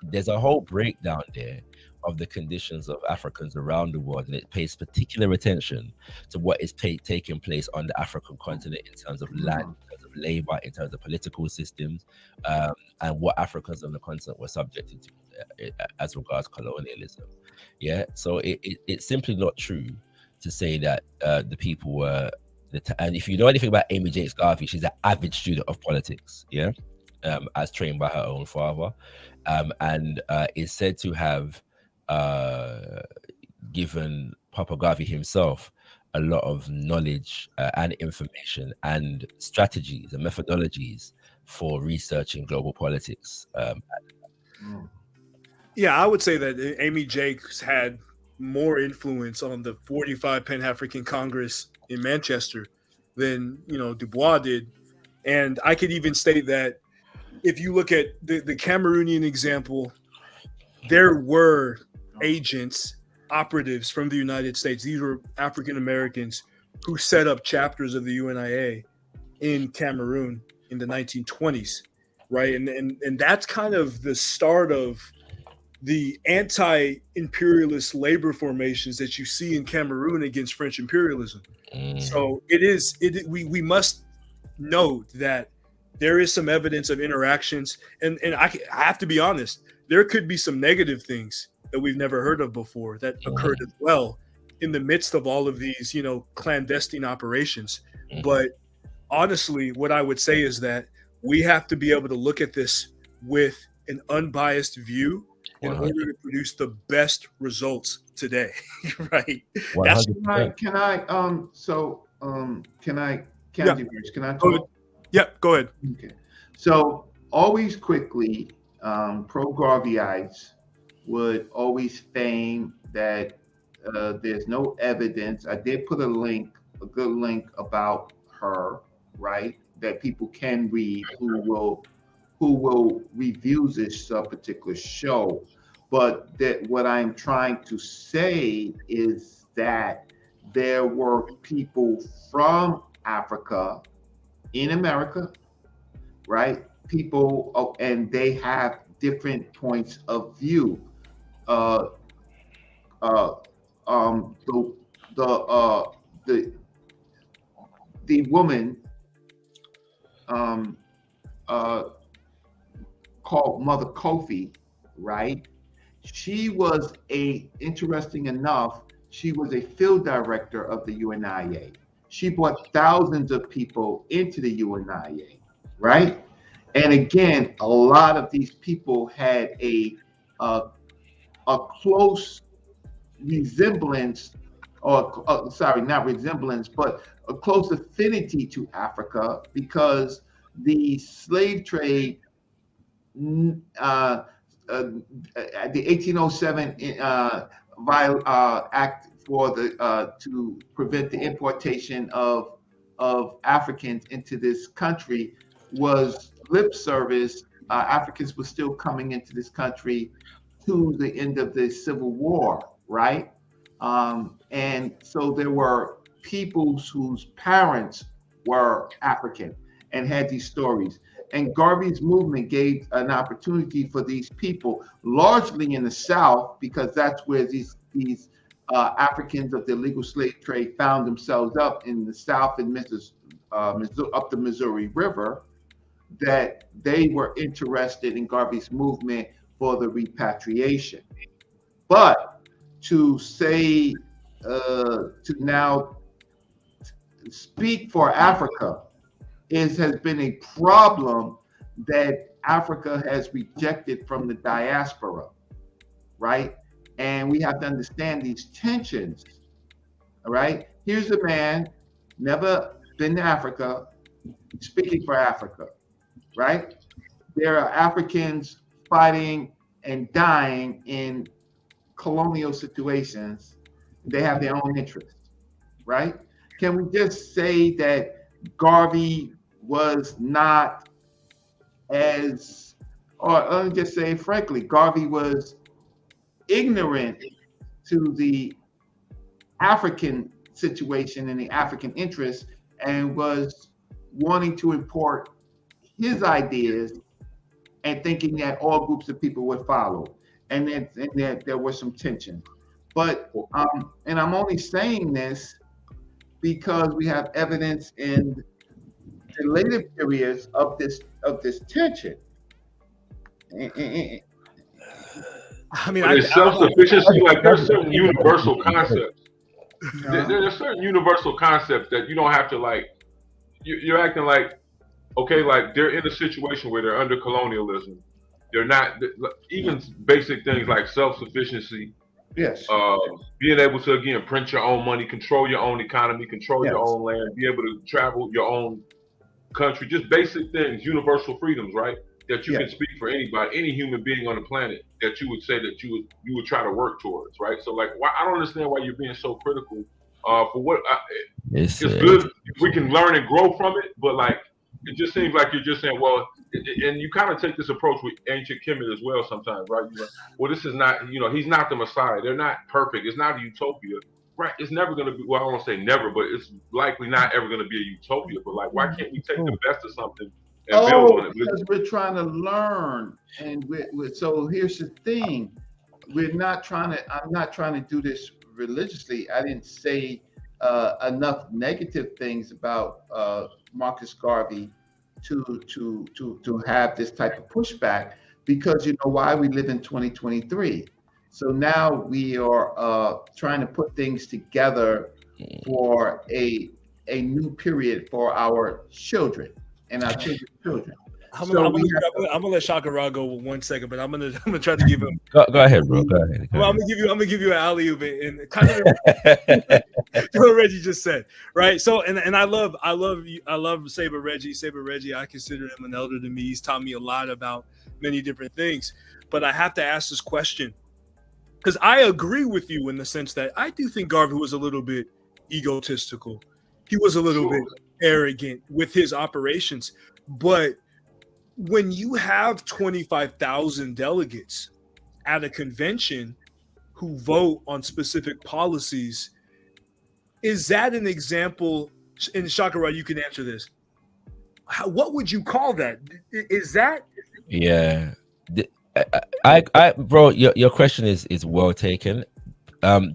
there's a whole breakdown there of the conditions of Africans around the world, and it pays particular attention to what is taking place on the African continent in terms of land, in terms of labor, in terms of political systems, and what Africans on the continent were subjected to as regards colonialism. So it's simply not true to say that the people were, and if you know anything about Amy Jakes Garvey, she's an avid student of politics, as trained by her own father, and is said to have given Papa Garvey himself a lot of knowledge and information and strategies and methodologies for researching global politics. Yeah, I would say that Amy Jakes had more influence on the 45 Pan-African Congress in Manchester than, Du Bois did. And I could even state that if you look at the Cameroonian example, there were agents, operatives from the United States. These were African Americans who set up chapters of the UNIA in Cameroon in the 1920s, right? And that's kind of the start of the anti-imperialist labor formations that you see in Cameroon against French imperialism. So we must note that there is some evidence of interactions, and I have to be honest, there could be some negative things that we've never heard of before that occurred as well in the midst of all of these, clandestine operations. But honestly, what I would say is that we have to be able to look at this with an unbiased view in order to produce the best results today, right? Can I talk? Yep, go ahead. Okay. So always quickly, pro-Garveyites would always feign that there's no evidence. I did put a good link about her, right? That people can read who will review this particular show. But that what I'm trying to say is that there were people from Africa in America, right? People, and they have different points of view. The woman called Mother Kofi, right? She was interesting enough, she was a field director of the UNIA. She brought thousands of people into the UNIA, right? And again, a lot of these people had a close resemblance, not resemblance, but a close affinity to Africa, because the slave trade, the 1807 Act to prevent the importation of Africans into this country was lip service. Africans were still coming into this country to the end of the Civil War, right? And so there were people whose parents were African and had these stories. And Garvey's movement gave an opportunity for these people, largely in the South, because that's where these Africans of the illegal slave trade found themselves up in the South and up the Missouri River, that they were interested in Garvey's movement for the repatriation. But to say to now speak for Africa has been a problem that Africa has rejected from the diaspora, right? And we have to understand these tensions, all right? Here's a man, never been to Africa, speaking for Africa, right? There are Africans fighting and dying in colonial situations. They have their own interests, right? Can we just say that Garvey was not as, or let me just say frankly, Garvey was ignorant to the African situation and the African interest, and was wanting to import his ideas and thinking that all groups of people would follow, and that there was some tension. But and I'm only saying this because we have evidence in the later periods of this tension. I mean, But it's self-sufficiency. Like there's certain universal concepts. There's certain universal concepts that you don't have to like. You're acting like, okay, like they're in a situation where they're under colonialism. They're not even basic things like self-sufficiency. Yes. Being able to again print your own money, control your own economy, control your own land, be able to travel your own country, just basic things, universal freedoms, right? That you can speak for anybody, any human being on the planet, that you would say that you would try to work towards, right? So like, why I don't understand why you're being so critical for what it's good. We can learn and grow from it, but like it just seems like you're just saying, well, and you kind of take this approach with ancient Kemet as well sometimes, right? You're like, well, this is not, he's not the Messiah. They're not perfect. It's not a utopia, right? It's never going to be, well, I won't say never, but it's likely not ever going to be a utopia. But like, why can't we take the best of something and build on it? Because we're trying to learn. And so here's the thing. I'm not trying to do this religiously. I didn't say enough negative things about Marcus Garvey to have this type of pushback, because you know why? We live in 2023. So now we are trying to put things together for a new period for our children and our children's children. I'm gonna let Shakara go 1 second, but I'm gonna try to give him. Go ahead, bro. Go ahead. Well, I'm gonna give you an alley-oop and kind of what Reggie just said, right? So and I love Saber Reggie. Saber Reggie, I consider him an elder to me. He's taught me a lot about many different things. But I have to ask this question, because I agree with you in the sense that I do think Garvey was a little bit egotistical. He was a little bit arrogant with his operations, but when you have 25,000 delegates at a convention who vote on specific policies, is that an example? And Shakara, you can answer this. What would you call that? Is that? Yeah, I bro, your question is well taken.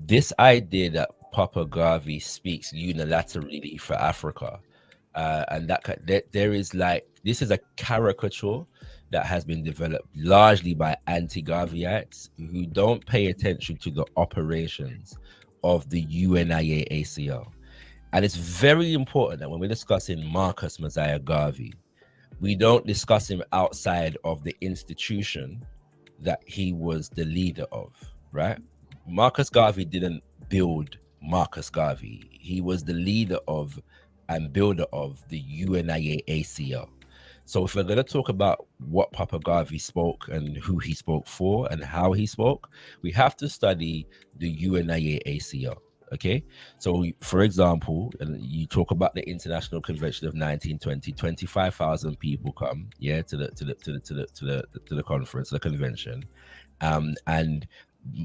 This idea that Papa Garvey speaks unilaterally for Africa, and that there is like, this is a caricature that has been developed largely by anti-Garveyites who don't pay attention to the operations of the UNIA-ACL. And it's very important that when we're discussing Marcus Messiah Garvey, we don't discuss him outside of the institution that he was the leader of, right? Marcus Garvey didn't build Marcus Garvey. He was the leader of and builder of the UNIA-ACL. So if we're going to talk about what Papa Garvey spoke and who he spoke for and how he spoke, we have to study the UNIA-ACL. Okay, so for example, you talk about the International Convention of 1920, 25,000 people come, to the conference, the convention, and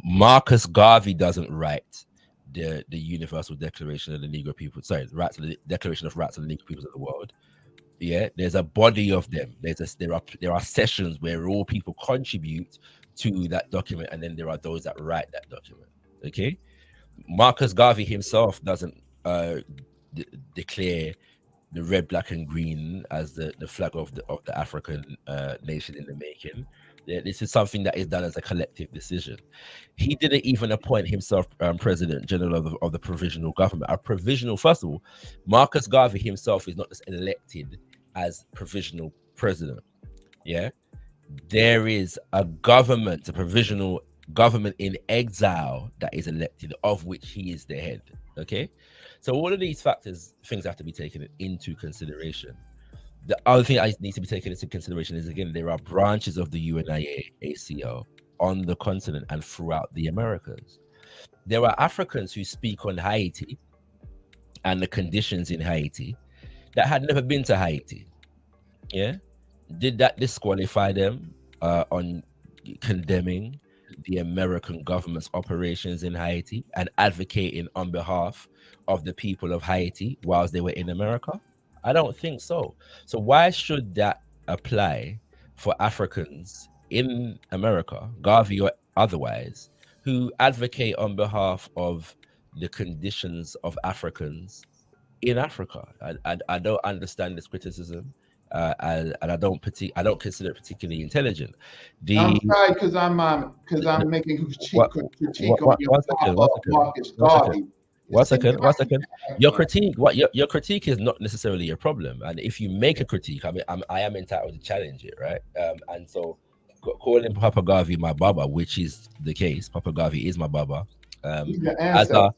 Marcus Garvey doesn't write the Universal Declaration of the Negro People, the Declaration of Rights of the Negro Peoples of the World. Yeah, there's a body of them. There are sessions where all people contribute to that document, and then there are those that write that document. Okay. Marcus Garvey himself doesn't declare the red, black, and green as the flag of the African nation in the making. This is something that is done as a collective decision. He didn't even appoint himself President General of the provisional government. A provisional, first of all, Marcus Garvey himself is not just elected as provisional president. Yeah, there is a government, a provisional government in exile that is elected, of which he is the head. Okay, so all of these things have to be taken into consideration. The other thing I need to be taken into consideration is, again, there are branches of the UNIA-ACL on the continent and throughout the Americas. There are Africans who speak on Haiti and the conditions in Haiti that had never been to Haiti. Yeah, did that disqualify them on condemning the American government's operations in Haiti and advocating on behalf of the people of Haiti whilst they were in America? I don't think so. So why should that apply for Africans in America, Garvey or otherwise, who advocate on behalf of the conditions of Africans in Africa? I don't understand this criticism, and I don't consider it particularly intelligent. I'm sorry, because I'm making a critique on Marcus Garvey. One second. Your critique is not necessarily a problem, and if you make a critique, I am entitled to challenge it, right? And so calling Papa Garvey my baba, which is the case, Papa Garvey is my baba. As are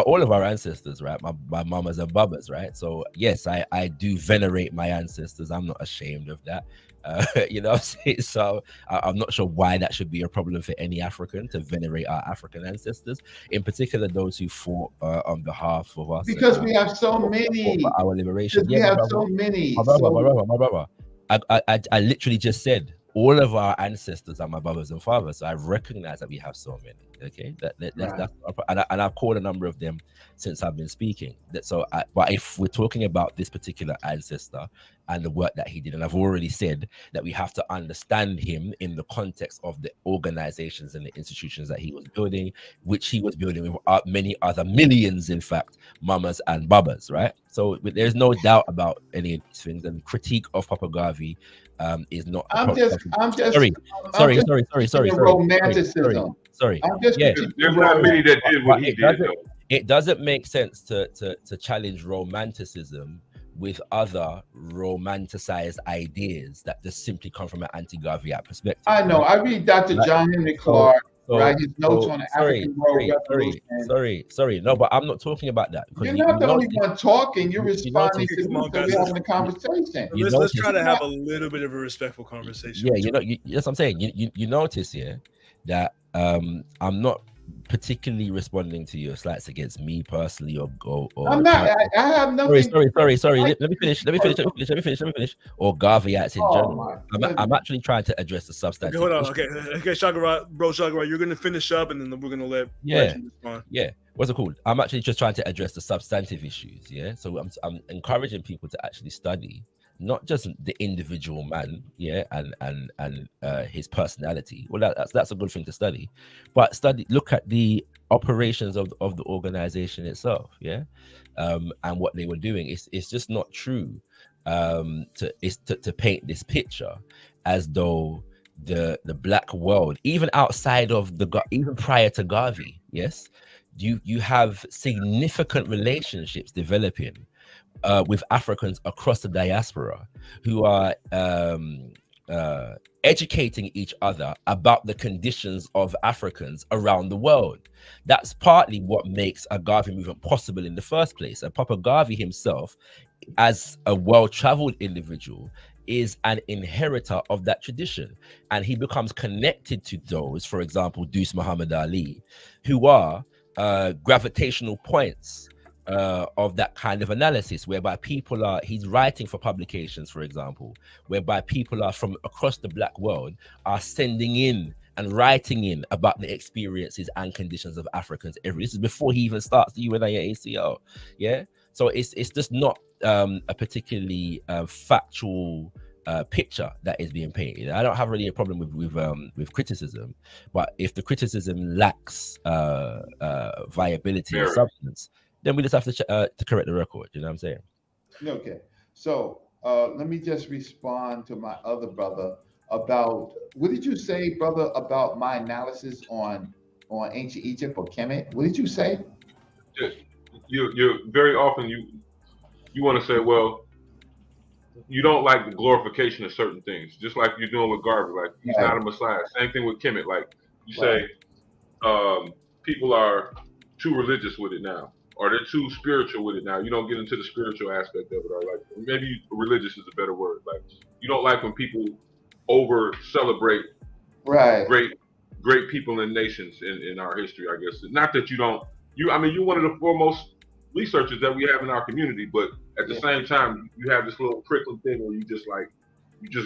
all of our ancestors, right? My mamas and babas, right? So yes, I do venerate my ancestors. I'm not ashamed of that. You know, so I'm not sure why that should be a problem for any African to venerate our African ancestors, in particular those who fought on behalf of us. Because we have so many. Our liberation. We have so many. My brother. I literally just said all of our ancestors are my brothers and fathers. So I recognize that we have so many. Okay, and I've called a number of them since I've been speaking. But if we're talking about this particular ancestor and the work that he did, and I've already said that we have to understand him in the context of the organizations and the institutions that he was building, which he was building with many other millions, in fact, mamas and babas, right? So there's no doubt about any of these things. And critique of Papa Garvey is not. Sorry. Romanticism. Sorry. There's not many that did what he did. It doesn't make sense to challenge romanticism with other romanticized ideas that just simply come from an anti-Garveyite perspective. I know. I read Dr. John Henry Clark, his notes on the African World Revolution. Sorry. No, but I'm not talking about that. You're not the only one talking. You're responding to me, so we're having a conversation. Let's try to have a little bit of a respectful conversation. Yeah, that's what I'm saying. You notice here that I'm not particularly responding to your slights against me personally, or I'm not. I have nothing. Sorry. Let me finish. Or Garveyites in general. I'm actually trying to address the substantive. Okay, hold on. Okay, Shagara, you're gonna finish up, and then we're gonna let you respond. Yeah. What's it called? I'm actually just trying to address the substantive issues. Yeah. So I'm encouraging people to actually study not just the individual man, and his personality. Well, that's a good thing to study, but look at the operations of the organization itself, and what they were doing. It's just not true to paint this picture as though the black world, even outside of even prior to Garvey, you have significant relationships developing with Africans across the diaspora who are educating each other about the conditions of Africans around the world. That's partly what makes a Garvey movement possible in the first place. And Papa Garvey himself, as a well-traveled individual, is an inheritor of that tradition, and he becomes connected to those, for example, Deuce Muhammad Ali, who are gravitational points of that kind of analysis, whereby he's writing for publications, for example, whereby people are from across the black world are sending in and writing in about the experiences and conditions of Africans. This is before he even starts the UNIA-ACL. So it's just not a particularly factual picture that is being painted. I don't have really a problem with criticism, but if the criticism lacks viability or substance, then we just have to correct the record. You know what I'm saying? Okay. So let me just respond to my other brother about what did you say, brother, about my analysis on ancient Egypt or Kemet? What did you say? You're very often you want to say, well, you don't like the glorification of certain things, just like you're doing with Garvey. Like he's Right. not a messiah. Same thing with Kemet. Like you Right. say, people are too religious with it now, or they're too spiritual with it now. You don't get into the spiritual aspect of it, or like maybe religious is a better word. Like you don't like when people over celebrate Right. great people and nations in our history. I guess not that you don't. I mean, you're one of the foremost researchers that we have in our community, but at the same time, you have this little prickling thing where you just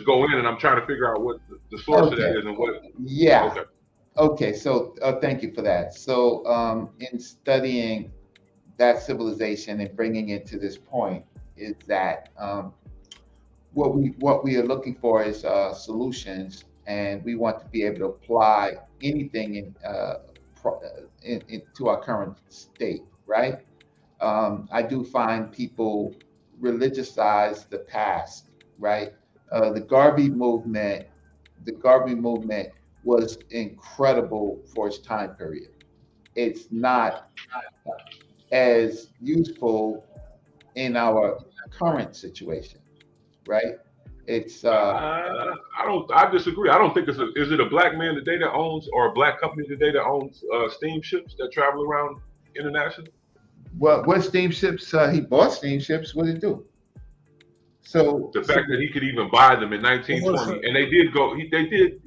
go in, and I'm trying to figure out what the source of that is and what. Yeah. Okay. So thank you for that. So in studying that civilization and bringing it to this point is that what we are looking for is solutions, and we want to be able to apply anything into our current state, right? I do find people religicize the past, right? The Garvey movement was incredible for its time period. It's not as useful in our current situation, right? It's I disagree. I don't think is it a black man today that owns, or a black company today that owns steamships that travel around internationally? what steamships he bought steamships. What did he do? So The fact that he could even buy them in 1920, and they did go. He did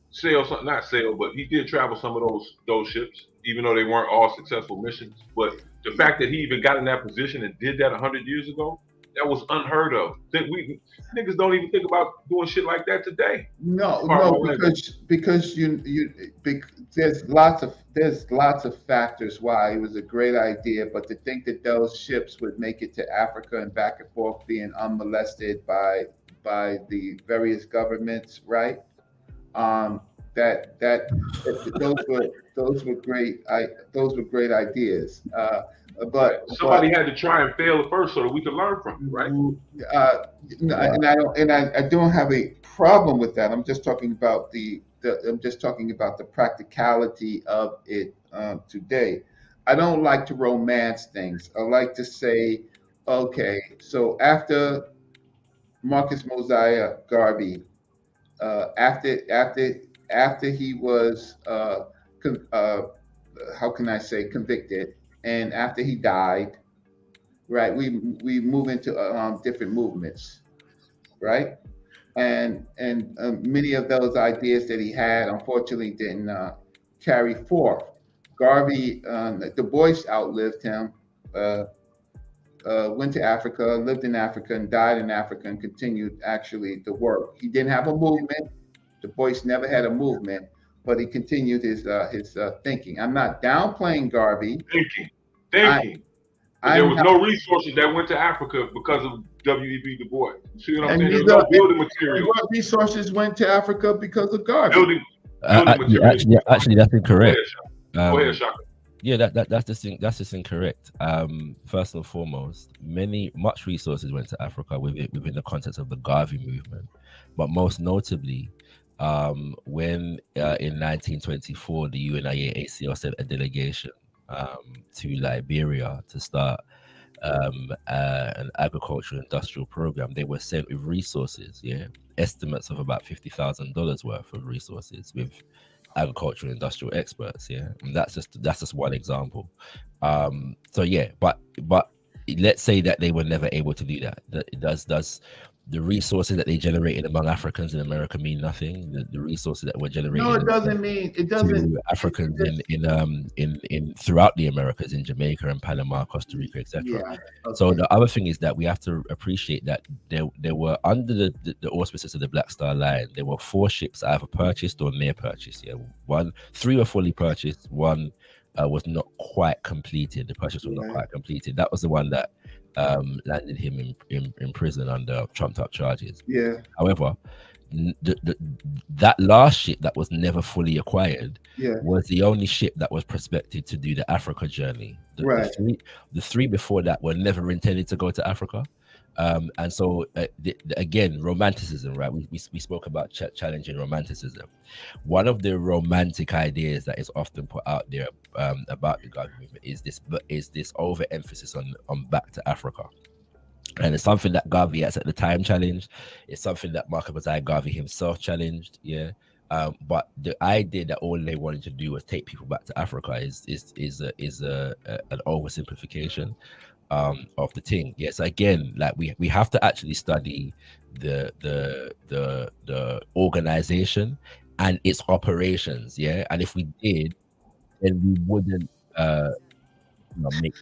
sail some, not sail, but he did travel some of those ships, even though they weren't all successful missions. But the fact that he even got in that position and did that 100 years ago, that was unheard of. Niggas don't even think about doing shit like that today. No, because there's lots of factors why it was a great idea, but to think that those ships would make it to Africa and back and forth being unmolested by the various governments, right? Those were great ideas. But somebody had to try and fail first so that we could learn from it, right? I don't have a problem with that. I'm just talking about the practicality of it today. I don't like to romance things. I like to say, okay, so after Marcus Mosiah Garvey, after he was how can I say convicted, and after he died, right, we move into different movements, right, and many of those ideas that he had unfortunately didn't carry forth. Garvey, Du Bois outlived him, went to Africa, lived in Africa, and died in Africa, and continued actually the work. He didn't have a movement. Du Bois never had a movement, but he continued his thinking. I'm not downplaying Garvey. Thinking. There was no resources that went to Africa because of W.E.B. Du Bois. You see what I'm saying? There was no building materials. What resources went to Africa because of Garvey? Building materials. Actually, that's incorrect. Go ahead, Shaka. Yeah, that's just incorrect. First and foremost, much resources went to Africa within the context of the Garvey movement, but most notably, when in 1924 the UNIA-ACL sent a delegation to Liberia to start an agricultural industrial program. They were sent with resources, estimates of about $50,000 worth of resources with agricultural industrial experts, and that's just one example. But let's say that they were never able to do that. Does the resources that they generated among Africans in America mean nothing? The resources that were generated. No, it doesn't. Africans in throughout the Americas, in Jamaica and Panama, Costa Rica, etc. Yeah, okay. So the other thing is that we have to appreciate that there were, under the auspices of the Black Star Line, there were 4 ships either purchased or near purchase. 3 were fully purchased. 1 was not quite completed. The purchase was not quite completed. That was the one that landed him in prison under trumped up charges. Yeah. However, that last ship that was never fully acquired Yeah. was the only ship that was prospected to do the Africa journey. Right. The three before that were never intended to go to Africa. And so again, romanticism, right? We spoke about challenging romanticism. One of the romantic ideas that is often put out there about the Garvey movement is this overemphasis on back to Africa. And it's something that Garveyites at the time challenged. It's something that Marcus Garvey himself challenged. Yeah. But the idea that all they wanted to do was take people back to Africa is an oversimplification of the thing. Yes, again, like we have to actually study the organization and its operations. Yeah, and if we did, then we wouldn't make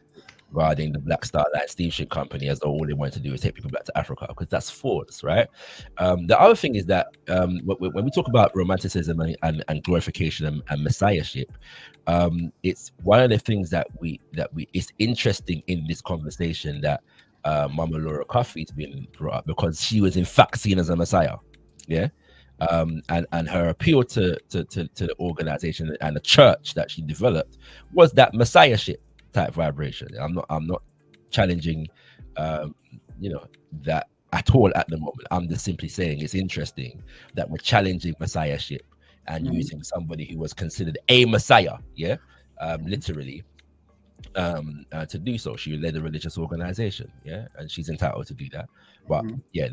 regarding the Black Star Line Steamship Company as though all they wanted to do is take people back to Africa, because that's false, right? The other thing is that when we talk about romanticism and glorification and messiahship, it's one of the things that it's interesting in this conversation that Mama Laura Coffey's been brought up, because she was in fact seen as a messiah, yeah. And her appeal to the organization and the church that she developed was that messiahship type vibration. I'm not challenging that at all at the moment. I'm just simply saying it's interesting that we're challenging messiahship and using somebody who was considered a messiah, yeah, literally, to do so. She led a religious organization, yeah, and she's entitled to do that. But yeah,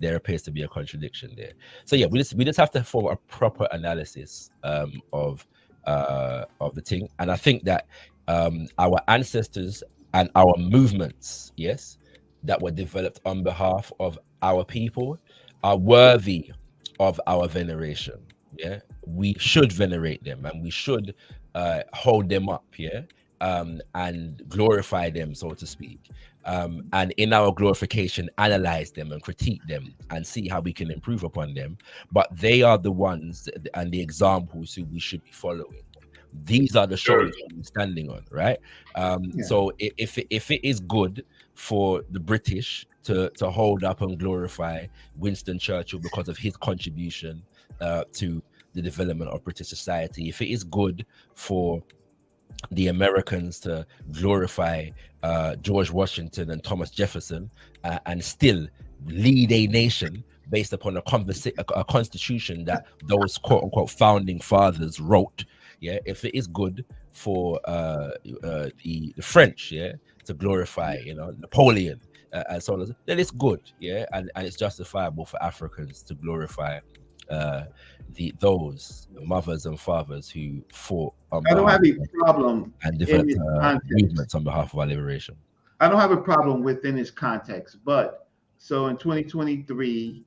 there appears to be a contradiction there. So yeah, we just have to form a proper analysis of the thing. And I think that our ancestors and our movements, yes, that were developed on behalf of our people are worthy of our veneration. Yeah, we should venerate them and we should hold them up, yeah, and glorify them, so to speak. And in our glorification, analyze them and critique them and see how we can improve upon them. But they are the ones and the examples who we should be following. These are the shoulders we're standing on, right? So if it is good for the British to hold up and glorify Winston Churchill because of his contribution to the development of British society, if it is good for the Americans to glorify George Washington and Thomas Jefferson and still lead a nation based upon a constitution that those quote-unquote founding fathers wrote, yeah, if it is good for the French, yeah, to glorify, Napoleon and so on, then it's good, yeah, and it's justifiable for Africans to glorify those mothers and fathers who fought on I don't have a problem and developed movements on behalf of our liberation. I don't have a problem within this context, but so in 2023,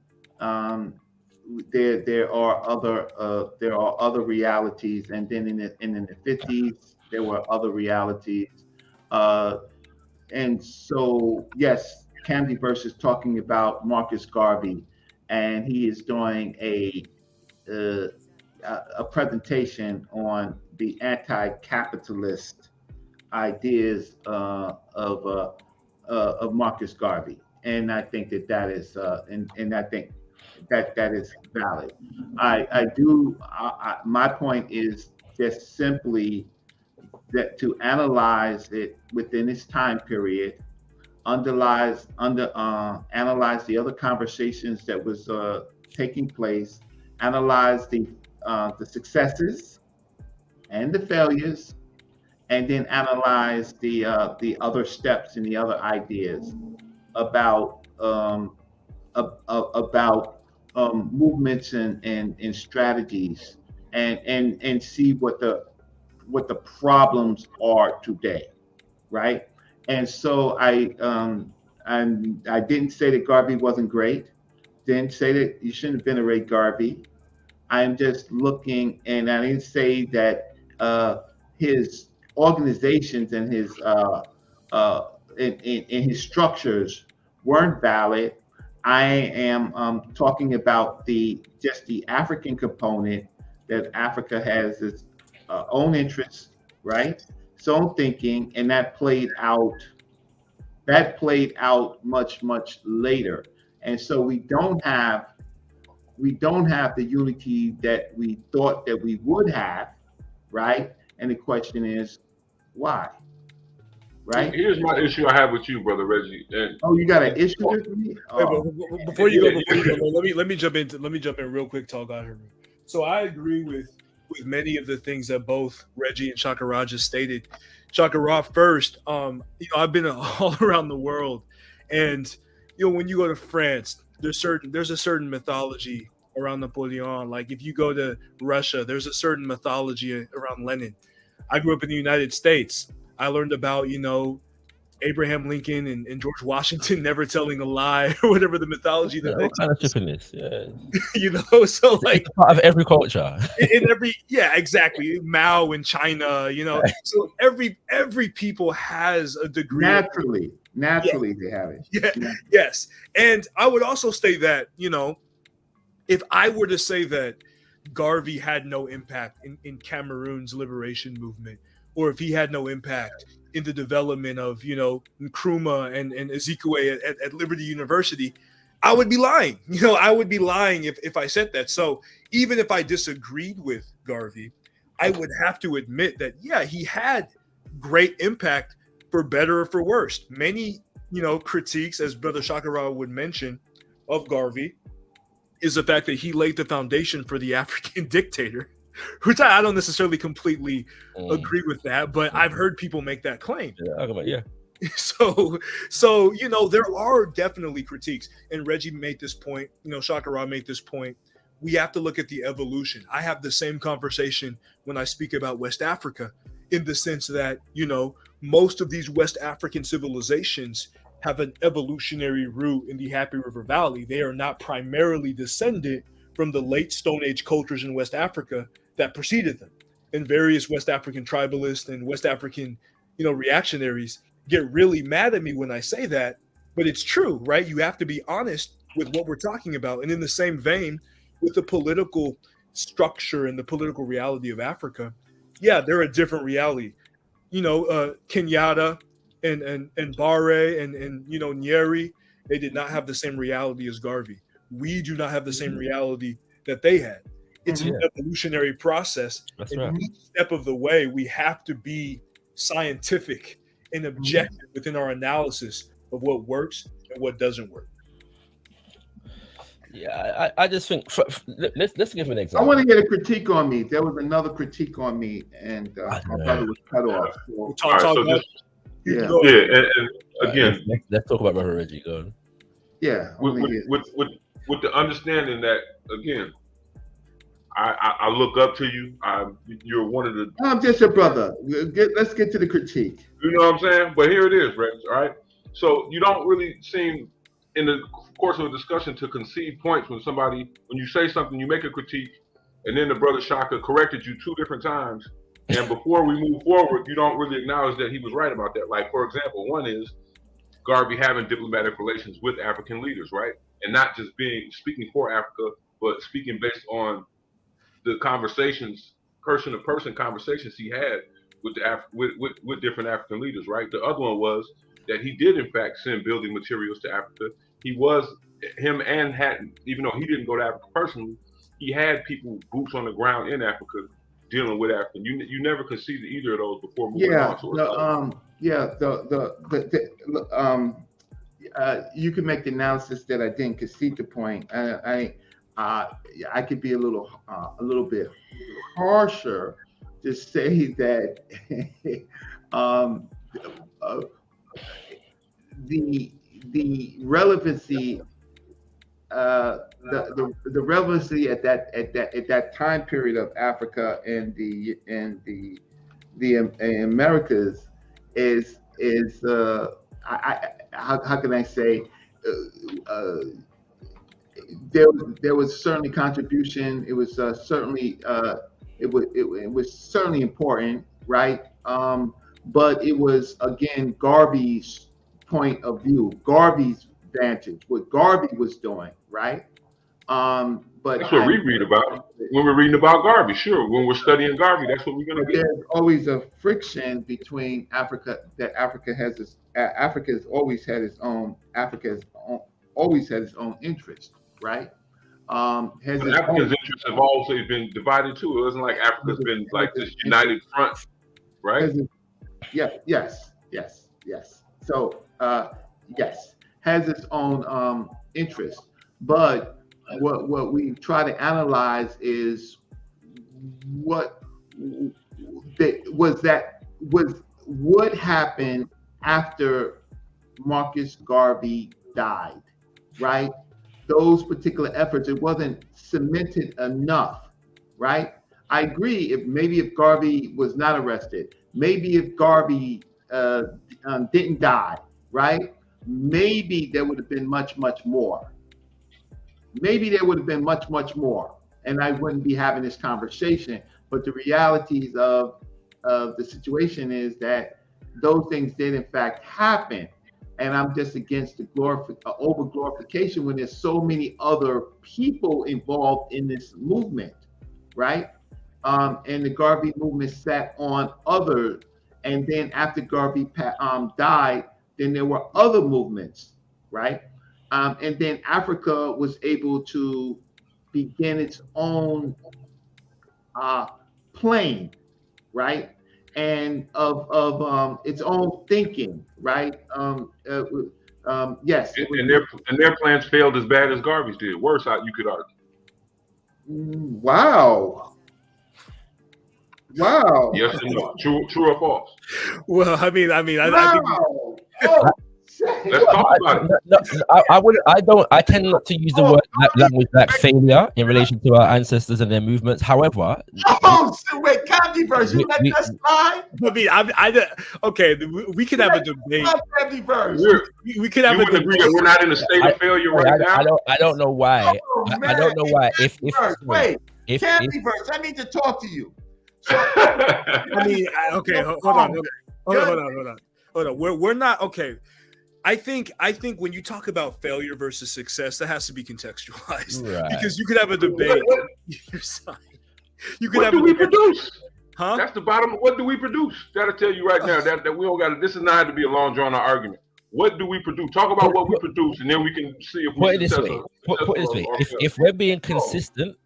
there are other realities, and then in the 50s there were other realities, and so yes, Candyverse is talking about Marcus Garvey, and he is doing a presentation on the anti-capitalist ideas of Marcus Garvey, and I think that is and I think that is valid. My point is just simply that to analyze it within its time period, analyze the other conversations that was taking place, analyze the successes and the failures, and then analyze the other steps and the other ideas about movements and strategies, and see what the problems are today, right? And so I didn't say that Garvey wasn't great. Didn't say that you shouldn't venerate Garvey. I'm just looking, and I didn't say that his organizations and his in his structures weren't valid. I am talking about the African component, that Africa has its own interests, right? Its own thinking, and that played out much later. And so we don't have we don't have the unity that we thought that we would have, right? And the question is, why? Right? Here's my issue I have with you, brother Reggie. And Oh, you got an issue with me? Wait, before you go, let me jump in real quick, talk out here. So I agree with many of the things that both Reggie and Shaka Raj just stated. Shaka Raj first, I've been all around the world, and when you go to France, there's a certain mythology around Napoleon. Like if you go to Russia, there's a certain mythology around Lenin. I grew up in the United States. I learned about, Abraham Lincoln and George Washington never telling a lie or whatever the mythology that what kind of chippiness, so like it's part of every culture. exactly. Mao in China, so every people has a degree naturally they have it. Yeah. Yes. And I would also say that, if I were to say that Garvey had no impact in Cameroon's liberation movement, or if he had no impact in the development of, Nkrumah and Ezekwe at Liberty University, I would be lying. I would be lying if I said that. So even if I disagreed with Garvey, I would have to admit that, he had great impact for better or for worse. Many, critiques, as Brother Shakara would mention, of Garvey is the fact that he laid the foundation for the African dictator, which I don't necessarily completely agree with that, but I've heard people make that claim. Yeah. So there are definitely critiques, and Reggie made this point. Shakara made this point. We have to look at the evolution. I have the same conversation when I speak about West Africa, in the sense that most of these West African civilizations have an evolutionary root in the Happy River Valley. They are not primarily descended from the late Stone Age cultures in West Africa that preceded them. And various West African tribalists and West African, reactionaries get really mad at me when I say that, but it's true, right? You have to be honest with what we're talking about. And in the same vein, with the political structure and the political reality of Africa, they're a different reality. Kenyatta and Barre and Nyeri, they did not have the same reality as Garvey. We do not have the same reality that they had. It's an evolutionary process. That's and right. each step of the way, we have to be scientific and objective within our analysis of what works and what doesn't work. Yeah, I just think let's give an example. I want to get a critique on me. There was another critique on me, and my brother was cut off. And again, let's talk about Brother Reggie. Go on. Yeah. With the understanding that, again, I look up to you. You're one of the. I'm just your brother. Let's get to the critique. You know what I'm saying? But here it is, Reg. All right. So you don't really seem, in the course of a discussion, to concede points when you say something, you make a critique, and then the brother Shaka corrected you 2 different times. And before we move forward, you don't really acknowledge that he was right about that. Like, for example, one is Garvey having diplomatic relations with African leaders, right? And not just speaking for Africa, but speaking based on the conversations, person-to-person conversations he had with different African leaders, right? The other one was that he did, in fact, send building materials to Africa. Even though he didn't go to Africa personally, he had people, boots on the ground in Africa, dealing with Africa. You never conceded either of those before moving on. You can make the analysis that I didn't concede the point. I could be a little bit harsher to say that the relevancy, the relevancy at that time period of Africa and the Americas is how can I say, there was certainly contribution. It was certainly it was certainly important, right? But it was, again, Garvey's point of view, Garvey's vantage, what Garvey was doing, right? But that's what we read about when we're reading about Garvey. Sure, when we're studying Garvey, that's what we're going to get. There's always a friction between Africa. That Africa has always had its own. Africa has always had its own interest, right? has But its Africa's own, interests have also been divided too. It wasn't like Africa's been like this united front, right? has its- yes. So yes, has its own interest. But what we try to analyze is what what happened after Marcus Garvey died, right? Those particular efforts, it wasn't cemented enough, right? I agree. If Garvey was not arrested, maybe if Garvey didn't die, right? Maybe there would have been much more. Maybe there would have been much more, and I wouldn't be having this conversation. But the realities of the situation is that those things did in fact happen. And I'm just against the over glorification when there's so many other people involved in this movement, right? And the Garvey movement sat on others. And then after Garvey died, then there were other movements, right? And then Africa was able to begin its own plane, right? And of its own thinking, right? Yes. And their plans failed as bad as Garvey's did. Worse, you could argue. Wow. Yes and no. True or false? Well, I think Let's talk about it. No, I tend not to use the word language like failure in relation to our ancestors and their movements. However, wait, Candyverse, you let that slide? Okay, we could have a debate. We could have You a would agree that we're not in a state of failure right now? I don't know why. I don't know why. If Candyverse, I need to talk to you. Okay, hold on. We're not okay. I think when you talk about failure versus success, that has to be contextualized, right? Because you could have a debate. What do we produce? Huh? That's the bottom. What do we produce? That'll tell you right now that we don't got to. This is not to be a long drawn out argument. What do we produce? Talk about what we produce, and then we can see if we put it this way. Put it this way. If we're being consistent,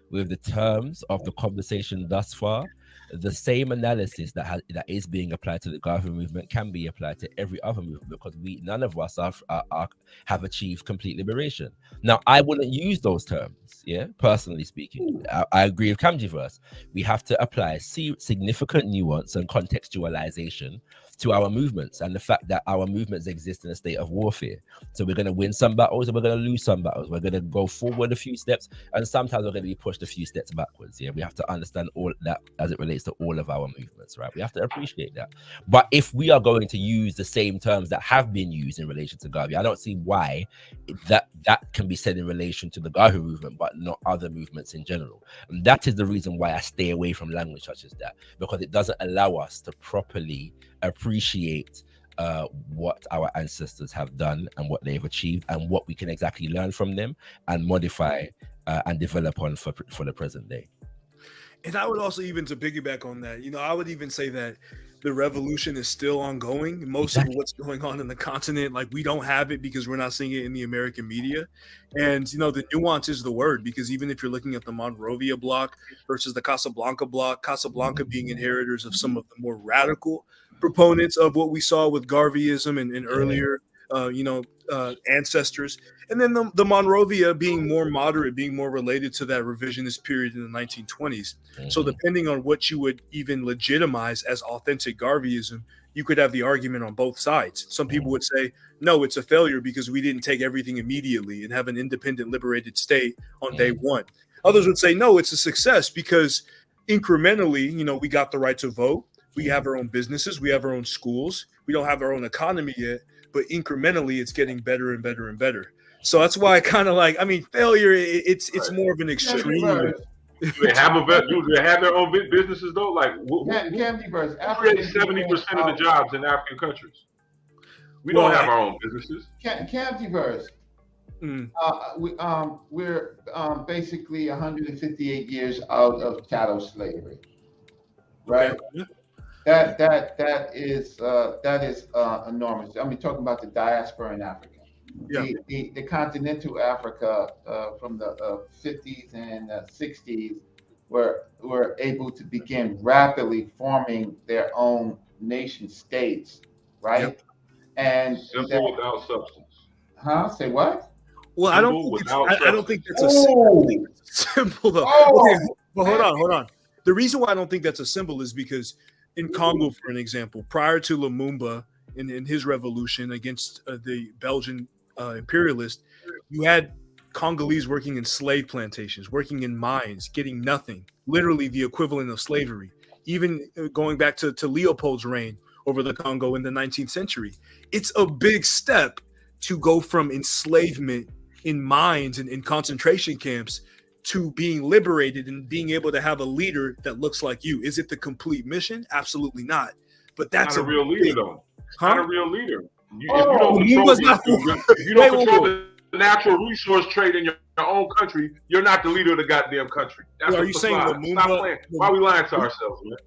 with the terms of the conversation thus far, the same analysis that is being applied to the Garvey movement can be applied to every other movement, because none of us have achieved complete liberation. Now, I wouldn't use those terms, personally speaking. I agree with Kamjiverse. We have to apply significant nuance and contextualization to our movements and the fact that our movements exist in a state of warfare. So we're going to win some battles and we're going to lose some battles. We're going to go forward a few steps and sometimes we're going to be pushed a few steps backwards. We have to understand all that as it relates to all of our movements, right? We have to appreciate that. But if we are going to use the same terms that have been used in relation to Garvey, I don't see why that can be said in relation to the Garvey movement, but not other movements in general. And that is the reason why I stay away from language such as that, because it doesn't allow us to properly appreciate what our ancestors have done and what they've achieved and what we can exactly learn from them and modify and develop on for the present day. And I would also, even to piggyback on that, I would even say that the revolution is still ongoing. Most of what's going on in the continent, like, we don't have it because we're not seeing it in the American media. And, the nuance is the word, because even if you're looking at the Monrovia bloc versus the Casablanca bloc, Casablanca being inheritors of some of the more radical proponents of what we saw with Garveyism and earlier, ancestors. And then the Monrovia being more moderate, being more related to that revisionist period in the 1920s. So depending on what you would even legitimize as authentic Garveyism, you could have the argument on both sides. Some people would say, no, it's a failure because we didn't take everything immediately and have an independent, liberated state on day one. Others would say, no, it's a success because incrementally, we got the right to vote. We have our own businesses. We have our own schools. We don't have our own economy yet, but incrementally it's getting better and better and better. So that's why I kind of failure. It's more of an extreme. Do they have their own businesses though? Like, who creates 70% of the jobs in African countries? We don't have our own businesses. Camtyverse. We're basically 158 years out of chattel slavery, right? Okay. That is enormous. I mean, talking about the diaspora in Africa, Yeah. the continental Africa from the 50s and 60s were able to begin rapidly forming their own nation states, right? Yep. And Simple without substance. say what? Well, I don't Simple think without I don't think that's Oh, simple though. oh, Okay, but hold on. The reason why I don't think that's a symbol is because in Congo, for an example, prior to Lumumba in his revolution against the Belgian imperialists, you had Congolese working in slave plantations, working in mines, getting nothing, literally the equivalent of slavery. Even going back to Leopold's reign over the Congo in the 19th century, it's a big step to go from enslavement in mines and in concentration camps to being liberated and being able to have a leader that looks like you. Is it the complete mission? Absolutely not. But that's not a real leader, though. Huh? Not a real leader. If you Oh, don't he control, was not- if you don't Wait, control wait. the natural resource trade in your own country, you're not the leader of the goddamn country. That's Are a you saying facade. Lumumba- Stop playing. Why are we lying to ourselves, man?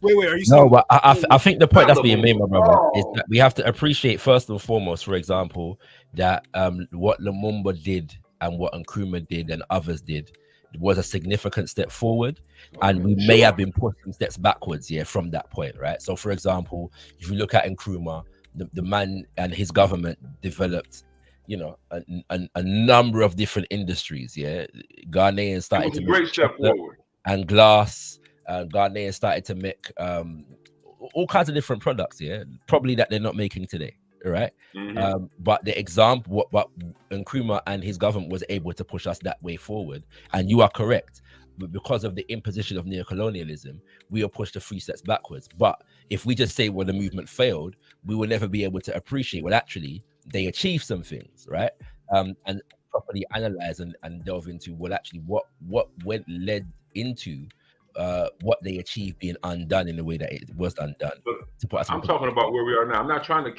Wait, are you No, saying? but I think the point that's being made, my brother, is Oh. that we have to appreciate first and foremost, for example, that what Lumumba did and what Nkrumah did and others did was a significant step forward, and we may have been pushing steps backwards, from that point, right? So, for example, if you look at Nkrumah, the man and his government developed, a number of different industries. Ghanaians started to a make great step chocolate forward. and glass. Ghanaians started to make all kinds of different products, probably that they're not making today, right? Mm-hmm. But the example, what Nkrumah and his government was able to push us that way forward, and you are correct. But because of the imposition of neocolonialism, we are pushed 3 steps backwards. But if we just say, well, the movement failed, we will never be able to appreciate, well, actually, they achieved some things, right? And properly analyze and delve into, well, actually, what led into what they achieved being undone in the way that it was undone. But I'm talking about where we are now. I'm not trying to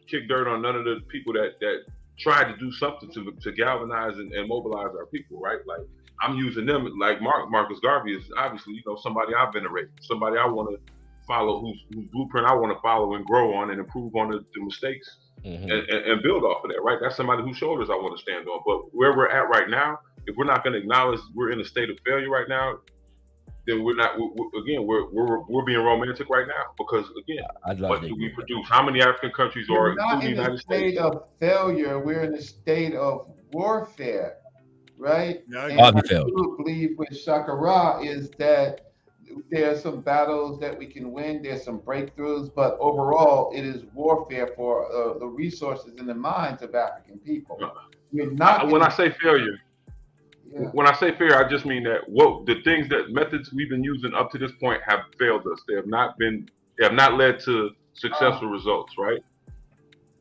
kick dirt on none of the people that tried to do something to galvanize and mobilize our people, right? Like, I'm using them, like Marcus Garvey is obviously, somebody I venerate, somebody I want to follow, whose blueprint I want to follow and grow on and improve on the mistakes and build off of that, right? That's somebody whose shoulders I want to stand on. But where we're at right now, if we're not going to acknowledge we're in a state of failure right now, then we're not. We're being romantic right now, because again, what do we produce? How many African countries are not including the in a United state States? of failure. We're in a state of warfare, right? Yeah, And I failed. do believe with Shakara is that there are some battles that we can win. There's some breakthroughs, but overall, it is warfare for the resources and the minds of African people. We're not. When I say failure. Yeah. When I say failure, I just mean that the methods we've been using up to this point have failed us. They have not led to successful results, right?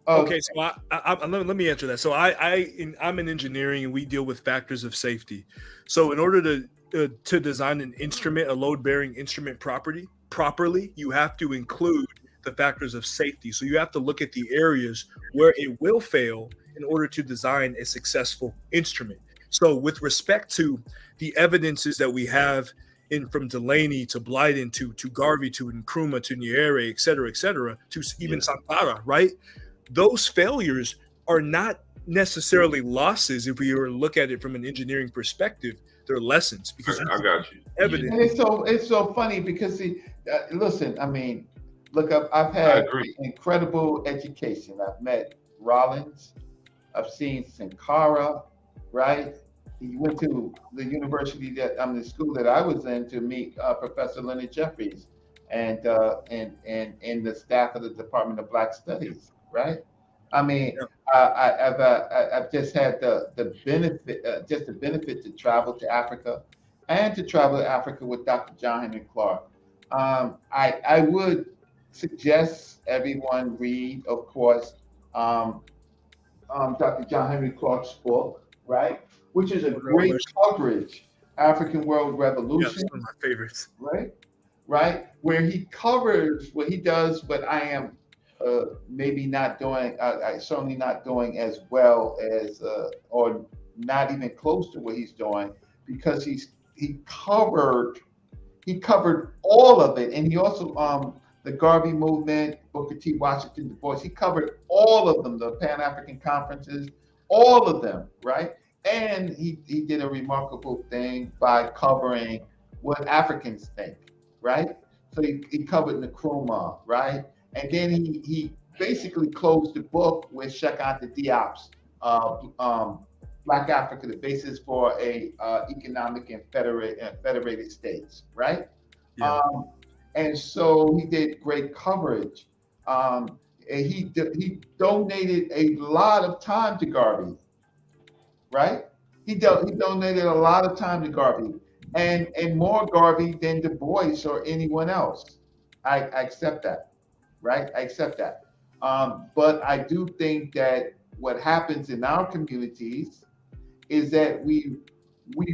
Okay, so let me answer that. So I'm in engineering, and we deal with factors of safety. So in order to design an instrument, a load-bearing instrument properly, you have to include the factors of safety. So you have to look at the areas where it will fail in order to design a successful instrument. So with respect to the evidences that we have from Delaney to Blyden to Garvey to Nkrumah to Nyerere, et cetera, to even Sankara, right? Those failures are not necessarily losses if we were to look at it from an engineering perspective. They're lessons, because I got you. Evidence. And it's so funny because listen, I mean, look, I've had incredible education. I've met Rollins, I've seen Sankara, right? He went to the university the school that I was in to meet Professor Leonard Jeffries and the staff of the Department of Black Studies, right? I mean, I've just had the benefit to travel to Africa and to travel to Africa with Dr. John Henry Clarke. I would suggest everyone read, of course, Dr. John Henry Clarke's book, right? Which is a great coverage, African World Revolution. Yeah, one of my favorites. Right? Where he covers what he does, but I am maybe not doing, I certainly not doing as well as, or not even close to what he's doing, because he covered all of it. And he also, the Garvey movement, Booker T. Washington Du Bois. He covered all of them, the Pan-African conferences, all of them, right? And he did a remarkable thing by covering what Africans think, right? So he covered Nkrumah, right? And then he basically closed the book with Cheikh Anta Diop's Black Africa, the basis for a economic and federated states, right? Yeah. And so he did great coverage. And he donated a lot of time to Garvey, right? He donated a lot of time to Garvey, and more Garvey than Du Bois or anyone else. I accept that, right? I accept that. But I do think that what happens in our communities is that we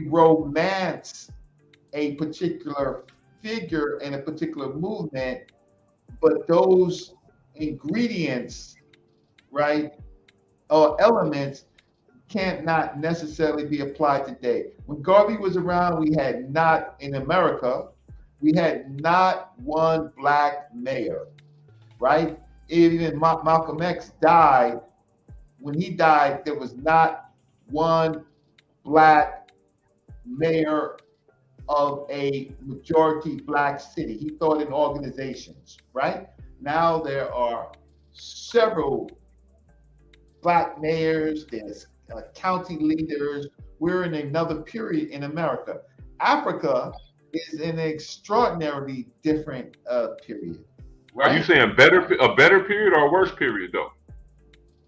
romance a particular figure and a particular movement, but those ingredients, right, or elements can't not necessarily be applied today. When Garvey was around, we had not, in America, we had not one black mayor, right? Even Malcolm X died. When he died, there was not one black mayor of a majority black city. He thought in organizations, right? Now there are several black mayors, there's county leaders. We're in another period in America. Africa is in an extraordinarily different period. Right? Are you saying a better period or a worse period though?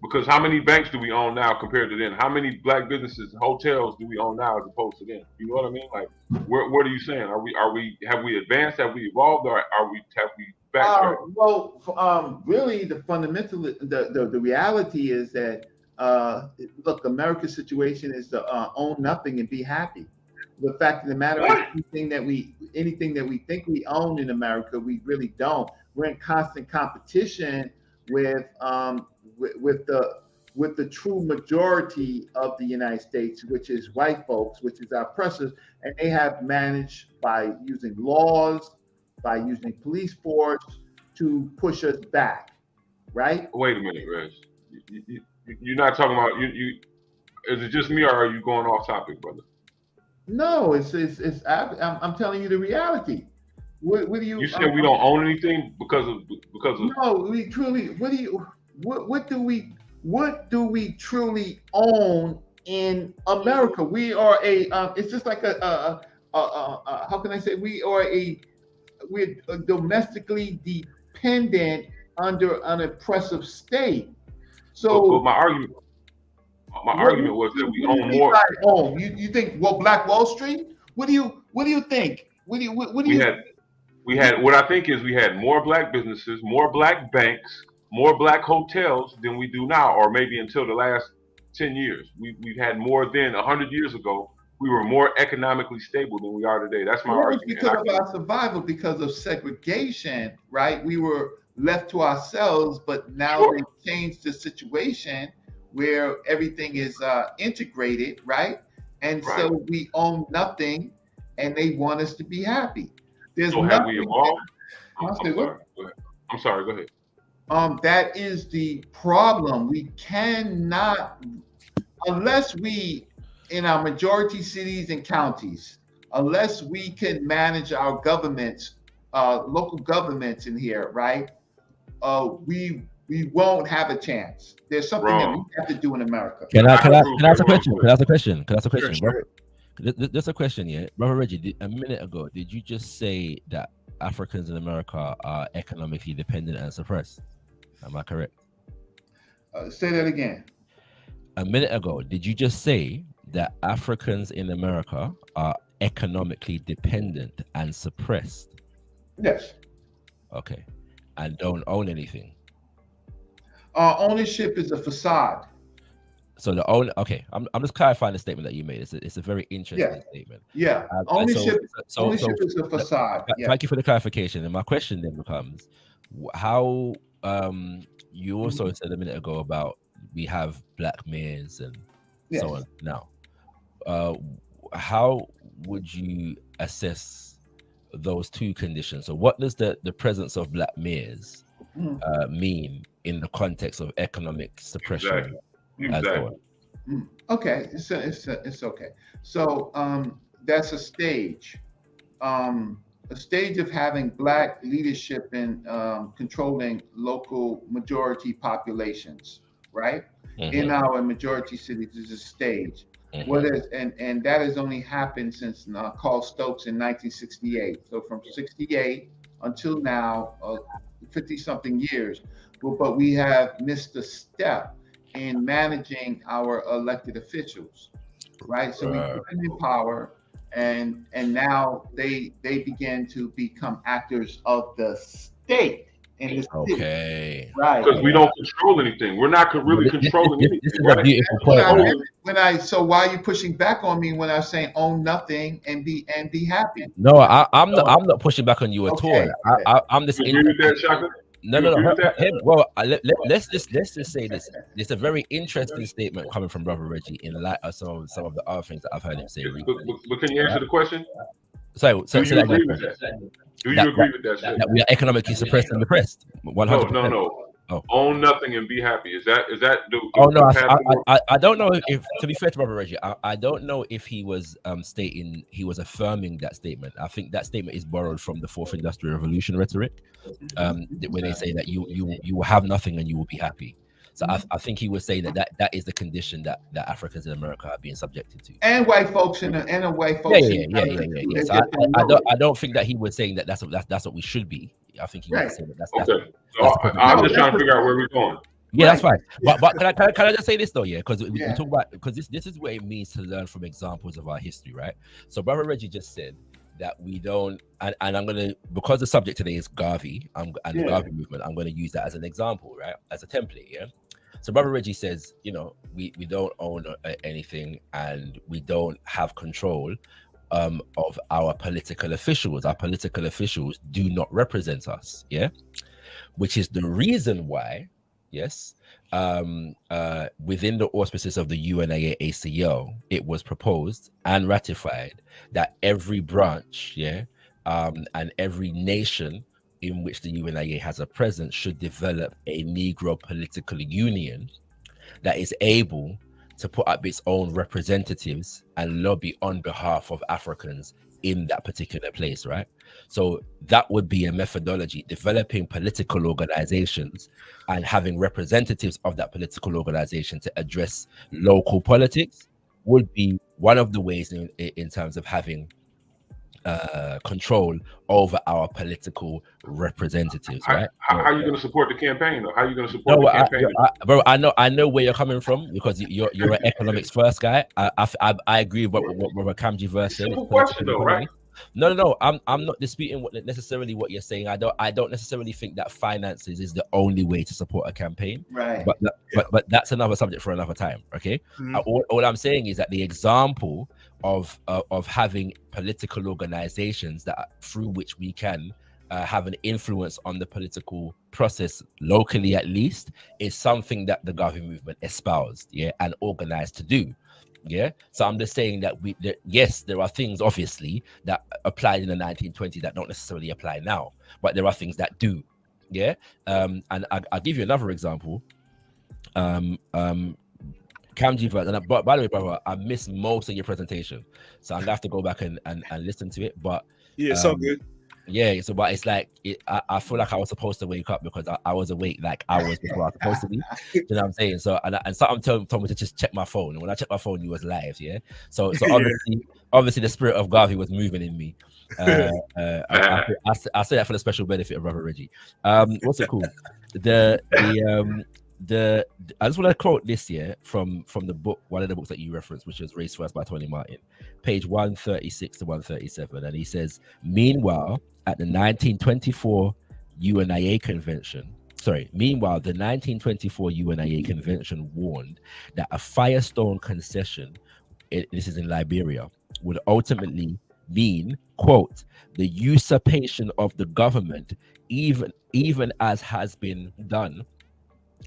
Because how many banks do we own now compared to then? How many black businesses, hotels do we own now as opposed to then? You know what I mean? Like, what are you saying? Have we advanced? Have we evolved? Or have we backtracked? Really, the reality is that look, America's situation is to own nothing and be happy. The fact of the matter is, anything that we think we own in America, we really don't. We're in constant competition with the true majority of the United States, which is white folks, which is our oppressors, and they have managed by using laws, by using police force to push us back, right? Wait a minute, Reg. You're not talking about you. Is it just me, or are you going off topic, brother? No, I'm telling you the reality. What do you? You said we don't own anything because of. No, we truly. What do we truly own in America? We are a. It's just like how can I say? We're domestically dependent under an oppressive state. So but my argument was that we own more. You think Black Wall Street? What do you think? We had what I think is we had more black businesses, more black banks, more black hotels than we do now, or maybe until the last 10 years. We've had more than 100 years ago. We were more economically stable than we are today. That's my argument. Because of our survival, because of segregation, right? We were left to ourselves, but now they've changed the situation where everything is integrated, right? And so we own nothing, and they want us to be happy. So have we evolved? I'm sorry. Go ahead. That is the problem. We cannot, unless we, in our majority cities and counties, unless we can manage our governments, local governments in here, right? We won't have a chance. There's something that we have to do in America. Can I ask a question? Can I ask a question? Sure. There's a question, yeah. Brother Reggie, a minute ago, did you just say that Africans in America are economically dependent and suppressed? Am I correct? Say that again. A minute ago, did you just say that Africans in America are economically dependent and suppressed? Yes. Okay. And don't own anything? Ownership is a facade. So okay, I'm just clarifying the statement that you made. It's a very interesting statement. Yeah, ownership is a facade. Thank you for the clarification. And my question then becomes, how you also said a minute ago about we have black mayors and so on. Now, how would you assess those two conditions? So, what does the presence of black mayors mean in the context of economic suppression as Exactly. well. Okay, it's okay. So that's a stage of having black leadership in controlling local majority populations, right? In our majority cities is a stage. What is and that has only happened since Carl Stokes in 1968. So from 68 until now, 50 something years. But we have missed a step in managing our elected officials, right? So we put them in power, and now they begin to become actors of the state in the city. Okay. Right. Because we don't control anything. We're not really controlling anything. This is a beautiful point. So why are you pushing back on me when I'm saying own nothing and be happy? No, I'm not pushing back on you at all. I'm just You agree with that, Shaka? No. Well, let's just say this. It's a very interesting statement coming from Brother Reggie in light of some of the other things that I've heard him say recently. But can you answer the question? So do you agree with that? Do you agree with that statement? That we are economically suppressed and repressed. 100%. No. Oh. Own nothing and be happy. Is that I don't know if, to be fair to Brother Reggie, I don't know if he was affirming that statement. I think that statement is borrowed from the Fourth Industrial Revolution rhetoric, when they say that you will have nothing and you will be happy. So I think he was saying that is the condition that Africans in America are being subjected to, and white folks Yeah. So I don't think that he was saying that that's what we should be. I think he was saying that that's okay. I'm just trying to figure out where we're going. Yeah, that's fine. But can I just say this though? Yeah, because we talk about, because this is what it means to learn from examples of our history, right? So Brother Reggie just said that we don't, and I'm gonna, because the subject today is Garvey and the Garvey movement, I'm gonna use that as an example, right? As a template, yeah. So Brother Reggie says, we don't own anything and we don't have control of our political officials. Our political officials do not represent us, yeah? Which is the reason why, yes, within the auspices of the UNIA ACL, it was proposed and ratified that every branch, and every nation in which the UNIA has a presence should develop a Negro political union that is able to put up its own representatives and lobby on behalf of Africans in that particular place, right? So that would be a methodology. Developing political organizations and having representatives of that political organization to address local politics would be one of the ways in terms of having control over our political representatives, right? How are you going to support the campaign? Or how are you going to support the campaign? Bro, I know where you're coming from, because you're an economics first guy. I agree with what Kamji verse said. Simple question though, right? No. I'm not disputing necessarily what you're saying. I don't necessarily think that finances is the only way to support a campaign. Right. But that's another subject for another time. Okay. All I'm saying is that the example of having political organizations through which we can have an influence on the political process locally, at least, is something that the Garvey movement espoused, and organized to do. So I'm just saying that yes, there are things obviously that applied in the 1920s that don't necessarily apply now, but there are things that do. And I'll give you another example. Kamji verse, and by the way, brother, I missed most of your presentation, so I'm gonna have to go back and listen to it. But so good. So but it's like I feel like I was supposed to wake up, because I was awake like hours before I was supposed to be. You know what I'm saying? So and something told me to just check my phone, and when I checked my phone, you was live. So obviously the spirit of Garvey was moving in me. I say that for the special benefit of Brother Reggie. What's it called? I just want to quote this from the book, one of the books that you referenced, which was Race First by Tony Martin, page 136 to 137, and he says, meanwhile, at the 1924 UNIA convention, warned that a Firestone concession, this is in Liberia, would ultimately mean, quote, the usurpation of the government, even as has been done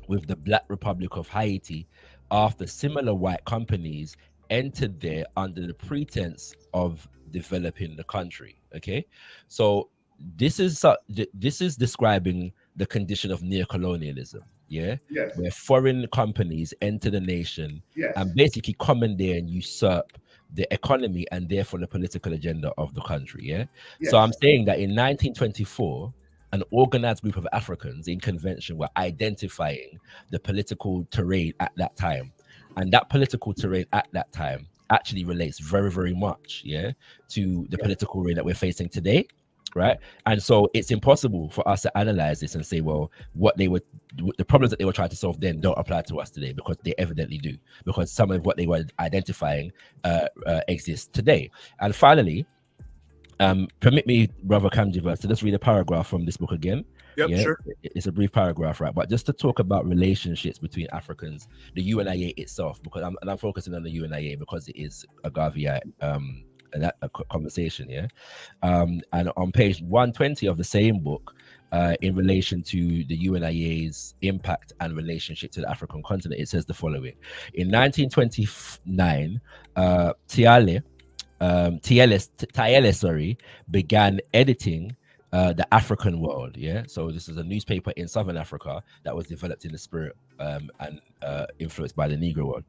with the Black Republic of Haiti, after similar white companies entered there under the pretense of developing the country. Okay, so this is describing the condition of neocolonialism, yeah, Yes. where foreign companies enter the nation Yes. and basically commandeer and usurp the economy and therefore the political agenda of the country, yeah. Yes. So I'm saying that in 1924, an organized group of Africans in convention were identifying the political terrain at that time, and that political terrain at that time actually relates very, very much, yeah, to the political terrain that we're facing today, right? And so it's impossible for us to analyze this and say, well, the problems that they were trying to solve then don't apply to us today, because they evidently do, because some of what they were identifying exists today. And finally, permit me, Brother Kamjiva, to just read a paragraph from this book again. Yep, yeah, sure. It's a brief paragraph, right? But just to talk about relationships between Africans, the UNIA itself, because I'm focusing on the UNIA because it is a Garveyite a conversation, yeah. And on page 120 of the same book, in relation to the UNIA's impact and relationship to the African continent, it says the following: in 1929, Tiele began editing the African World, yeah. So this is a newspaper in Southern Africa that was developed in the spirit and influenced by the Negro world,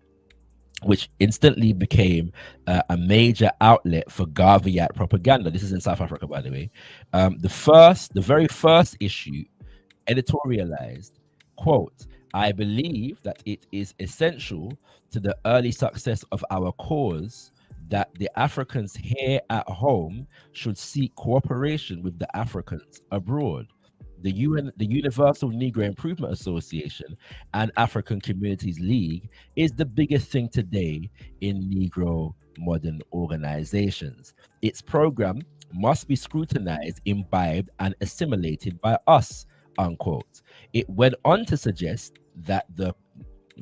which instantly became a major outlet for Garveyite propaganda. This is in South Africa, by the way. The very first issue editorialized, quote, "I believe that it is essential to the early success of our cause that the Africans here at home should seek cooperation with the Africans abroad. The Universal Negro Improvement Association and African Communities League is the biggest thing today in Negro modern organizations. Its program must be scrutinized, imbibed, and assimilated by us," unquote. It went on to suggest that the,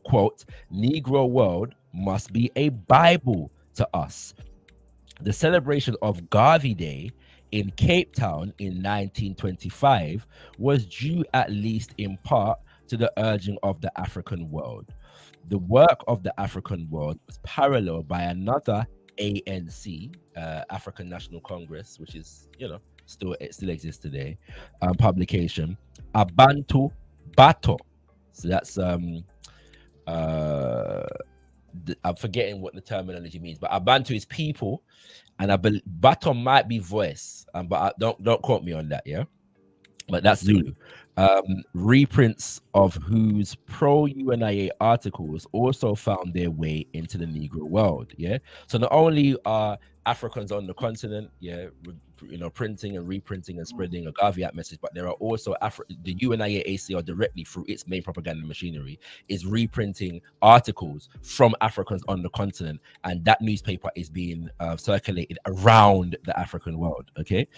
quote, "Negro world must be a Bible to us." The celebration of Garvey Day in Cape Town in 1925 was due, at least in part, to the urging of the African world. The work of the African world was paralleled by another ANC, African National Congress, which is, it still exists today, publication, Abantu Bato. So that's I'm forgetting what the terminology means, but Abantu is people, and Bato might be voice, but don't quote me on that, yeah. But that's Zulu. Reprints of whose pro-UNIA articles also found their way into the Negro world, yeah. So not only are Africans on the continent, yeah, printing and reprinting and spreading a Garveyite message, but there are also the UNIA ACR directly through its main propaganda machinery is reprinting articles from Africans on the continent, and that newspaper is being circulated around the African world, okay,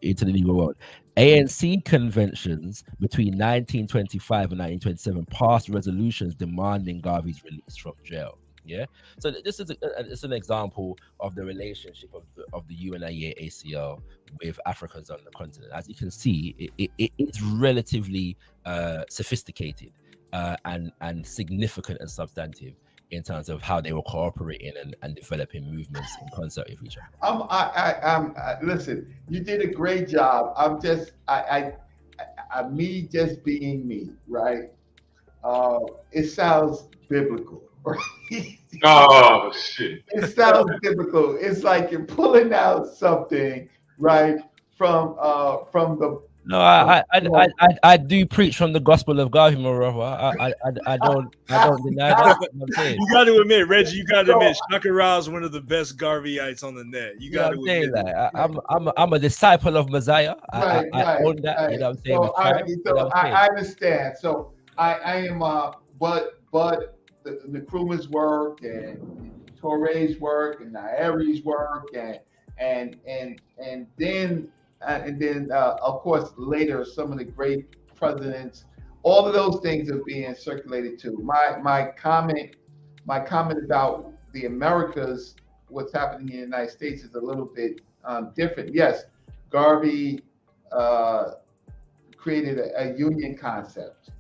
into the Negro world. ANC conventions between 1925 and 1927 passed resolutions demanding Garvey's release from jail. Yeah, so this is it's an example of the relationship of the UNIA ACL with Africans on the continent. As you can see, it's relatively sophisticated and significant and substantive in terms of how they were cooperating and developing movements in concert with each other. Listen, you did a great job. I'm just, me just being me, right? It sounds biblical, right? Oh shit! It sounds biblical. It's like you're pulling out something, right, from the. No, I do preach from the gospel of Garvey, moreover. I don't deny that. You got to admit, Reggie. You got to admit, Shaka Ra is one of the best Garveyites on the net. You got to admit that. I'm a disciple of Messiah. I own that. Right. You know what I'm saying? I understand. So I am. But the Nkrumah's work and Touré's work and Nyere's work and then of course later some of the great presidents, all of those things are being circulated too. My comment about the Americas, what's happening in the United States, is a little bit different. Yes, Garvey created a union concept.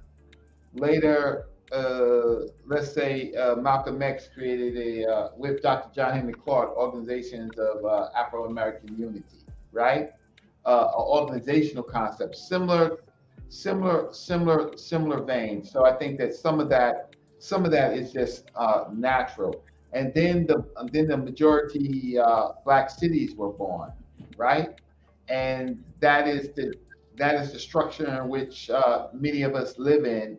Later, let's say Malcolm X created with Dr. John Henry Clark, organizations of Afro-American unity, right? An organizational concept similar similar vein. So I think that some of that is just natural. And then the majority black cities were born, right? And that is the structure in which many of us live in.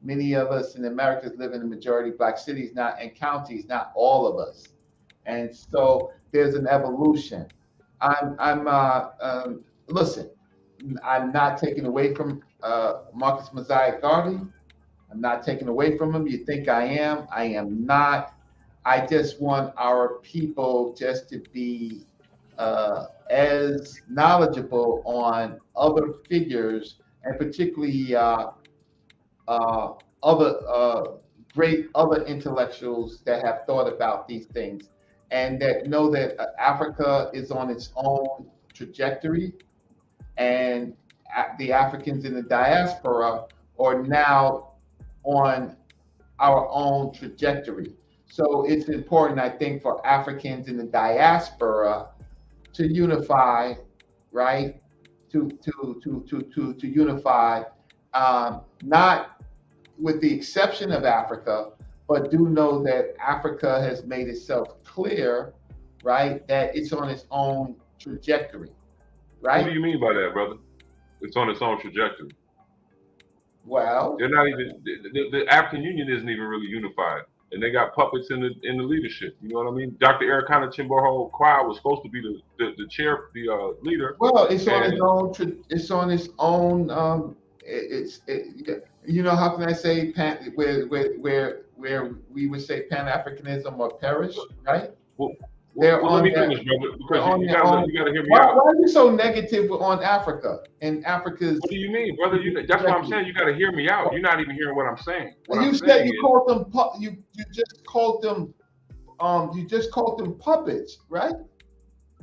Many of us in America live in the majority black cities, not in counties, not all of us. And so there's an evolution. Listen, I'm not taking away from Marcus Mosiah Garvey. I'm not taking away from him. You think I am? I am not. I just want our people just to be as knowledgeable on other figures, and particularly other great other intellectuals that have thought about these things, and that know that Africa is on its own trajectory, and the Africans in the diaspora are now on our own trajectory. So it's important, I think, for Africans in the diaspora to unify, right? To unify, not with the exception of Africa, but do know that Africa has made itself clear, right, that it's on its own trajectory, right? What do you mean by that, brother? It's on its own trajectory. Well, They're not even the African Union isn't even really unified, and they got puppets in the leadership. You know what I mean? Dr. Erikana Chimboho Kwai was supposed to be the chair, the leader. Well, it's on its own. It's on its own. You know, how can I say where we would say Pan-Africanism or perish, right? Well, let me finish, brother, because you gotta hear me out. Why are you so negative on Africa and Africa's? What do you mean, brother? That's what I'm saying. You gotta hear me out. You're not even hearing what I'm saying. You said you called them you just called them puppets, right?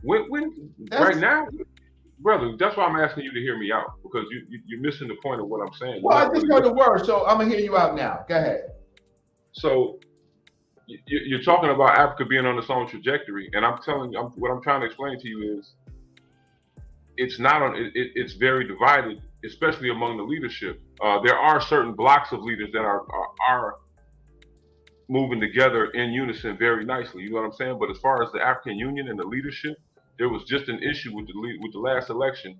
Right now, brother, that's why I'm asking you to hear me out, because you're missing the point of what I'm saying. Well, I just heard the word, so I'm gonna hear you out now. Go ahead. So you're talking about Africa being on its own trajectory, and I'm telling you, what I'm trying to explain to you is it's not on. It's very divided, especially among the leadership. There are certain blocks of leaders that are moving together in unison very nicely. You know what I'm saying? But as far as the African Union and the leadership, there was just an issue with the last election,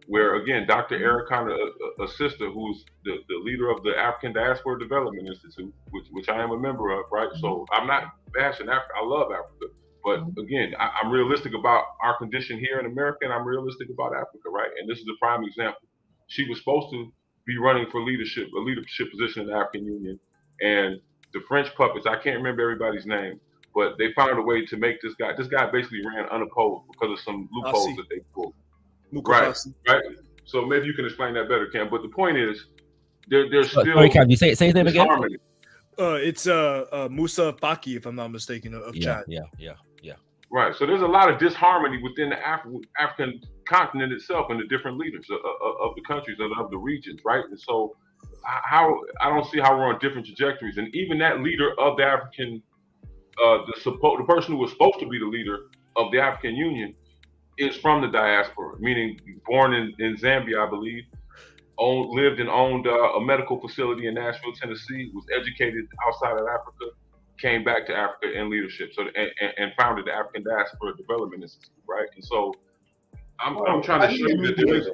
where again, Dr. Erikana, a sister who's the leader of the African Diaspora Development Institute, which I am a member of, right? So I'm not bashing Africa. I love Africa, but again, I'm realistic about our condition here in America, and I'm realistic about Africa, right? And this is a prime example. She was supposed to be running for a leadership position in the African Union, and the French puppets, I can't remember everybody's name, but they found a way to make this guy basically ran unopposed because of some loopholes that they pulled. Right. So maybe you can explain that better, Cam. But the point is, there's still. Sorry, Cam, you say his name again? It's Musa Faki, if I'm not mistaken, of Chad. Yeah. Right. So there's a lot of disharmony within the African continent itself and the different leaders of the countries of the regions, right? And so, I don't see how we're on different trajectories. And even that leader of the African, the person who was supposed to be the leader of the African Union, is from the diaspora, meaning born in Zambia, I believe, lived and owned a medical facility in Nashville, Tennessee, was educated outside of Africa, came back to Africa in leadership, and founded the African Diaspora Development Institute, right? And so I'm trying to show you that there is.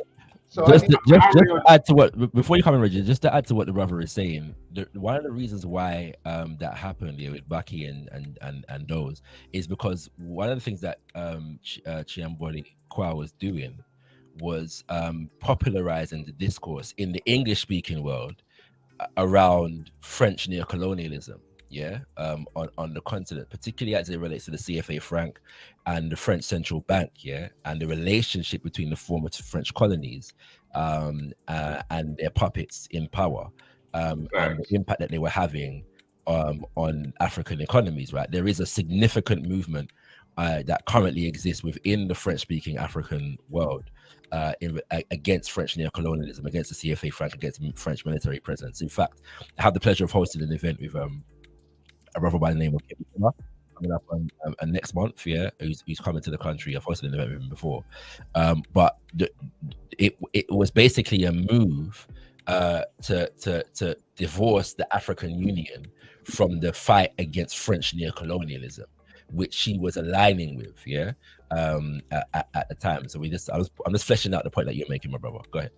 So just to add to what, before you come in, Richard, just to add to what the brother is saying, one of the reasons why that happened here with Baki and those is because one of the things that Chiamboli Kwa was doing was popularizing the discourse in the English-speaking world around French neocolonialism. On the continent, particularly as it relates to the CFA franc and the French central bank, and the relationship between the former French colonies and their puppets in power, and the impact that they were having on African economies, right? There is a significant movement that currently exists within the French-speaking African world against French neocolonialism, against the CFA franc, against French military presence. In fact, I had the pleasure of hosting an event with a brother by the name of Capitalism coming up on next month, who's coming to the country. I've hosted an event with him before, but it was basically a move to divorce the African Union from the fight against French neocolonialism, which she was aligning with, at the time. So I'm just fleshing out the point that you're making, my brother. Go ahead.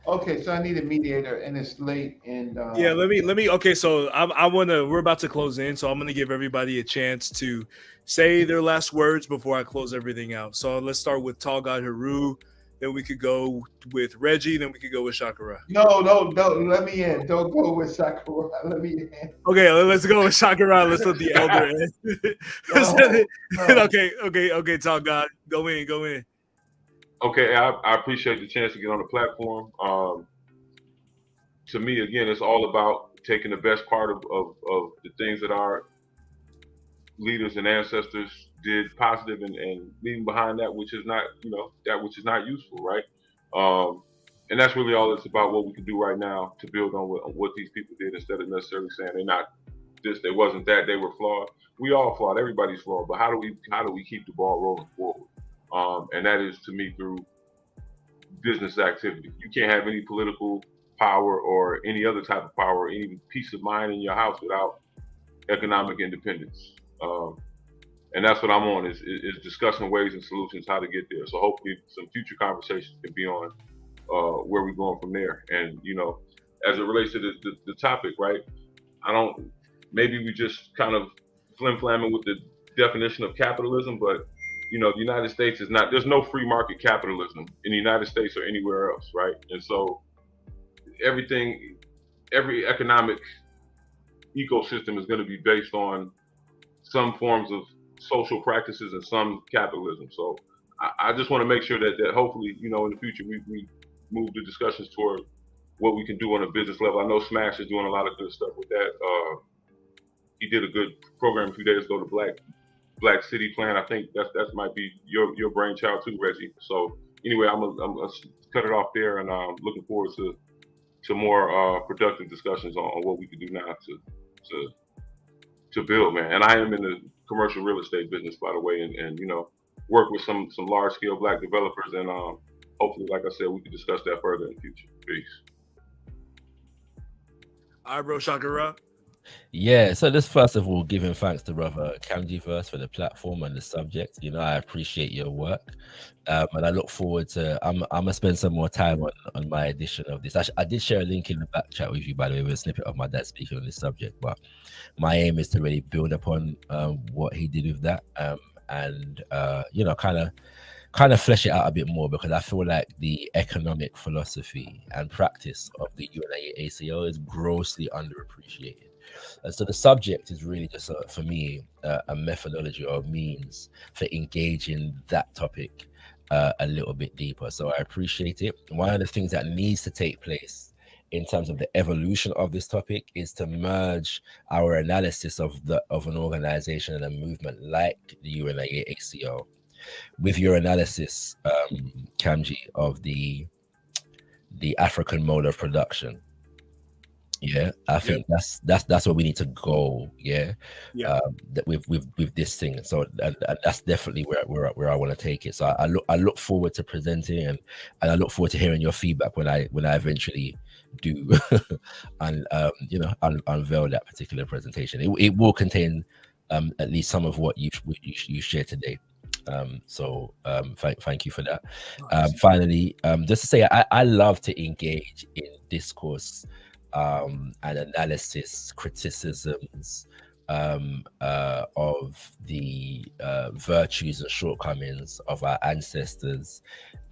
Okay, so I need a mediator, and it's late. And yeah, let me. Okay, so we're about to close in, so I'm gonna give everybody a chance to say their last words before I close everything out. So let's start with Tall God Haru. Then we could go with Reggie. Then we could go with Shakara. No. Let me in. Don't go with Shakara. Let me in. Okay, let's go with Shakara. Let's let the elder in. Okay. Tall God, go in. Okay, I appreciate the chance to get on the platform. To me, again, it's all about taking the best part of the things that our leaders and ancestors did positive and leaving behind that which is not, that which is not useful, right? And that's really all it's about, what we can do right now to build on what these people did, instead of necessarily saying they're not this, they wasn't that, they were flawed. We all flawed, everybody's flawed, but how do we keep the ball rolling forward? And that is, to me, through business activity. You can't have any political power or any other type of power or any peace of mind in your house without economic independence. And that's what I'm on, is discussing ways and solutions how to get there. So hopefully some future conversations can be on where we're going from there. And, as it relates to the topic, right? Maybe we just kind of flim-flamming with the definition of capitalism, but the United States is not, there's no free market capitalism in the United States or anywhere else, right? And so every economic ecosystem is going to be based on some forms of social practices and some capitalism. So I just want to make sure that hopefully, in the future, we move the discussions toward what we can do on a business level. I know Smash is doing a lot of good stuff with that. He did a good program a few days ago, the Black City Plan. I think that might be your brainchild too, Reggie. So anyway, I'm gonna cut it off there, and I'm looking forward to more productive discussions on what we can do now to build, man. And I am in the commercial real estate business, by the way, and work with some large scale Black developers, and hopefully, like I said, we can discuss that further in the future. Peace. All right, bro, Shakara. Yeah, so just first of all, giving thanks to brother Kamjiverse for the platform and the subject. I appreciate your work, and I look forward to. I'm gonna spend some more time on my edition of this. I did share a link in the back chat with you, by the way, with a snippet of my dad speaking on this subject. But my aim is to really build upon what he did with that, and kind of flesh it out a bit more, because I feel like the economic philosophy and practice of the UNACO is grossly underappreciated. And so the subject is really just, for me, a methodology or means for engaging that topic a little bit deeper. So I appreciate it. One of the things that needs to take place in terms of the evolution of this topic is to merge our analysis of an organization and a movement like the UNACO with your analysis, Kamji, of the African mode of production. Yeah, I think that's where we need to go. With this thing. So and that's definitely where I want to take it. So I look forward to presenting, and I look forward to hearing your feedback when I eventually do and unveil that particular presentation. It will contain at least some of what you shared today. Thank you for that. Finally, just to say, I love to engage in discourse and analysis, criticisms of the virtues and shortcomings of our ancestors,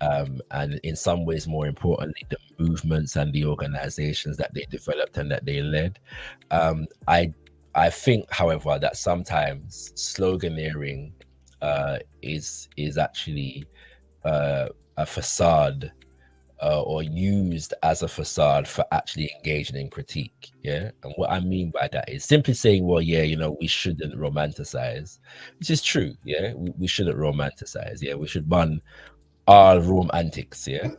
and in some ways, more importantly, the movements and the organizations that they developed and that they led. I think, however, that sometimes sloganeering is actually a facade, or used as a facade for actually engaging in critique. And what I mean by that is simply saying, well, we shouldn't romanticize, which is true. We shouldn't romanticize. We should ban all Rome antics. In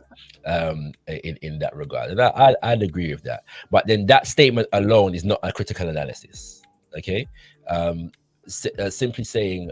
that regard, and I'd agree with that. But then that statement alone is not a critical analysis. Simply saying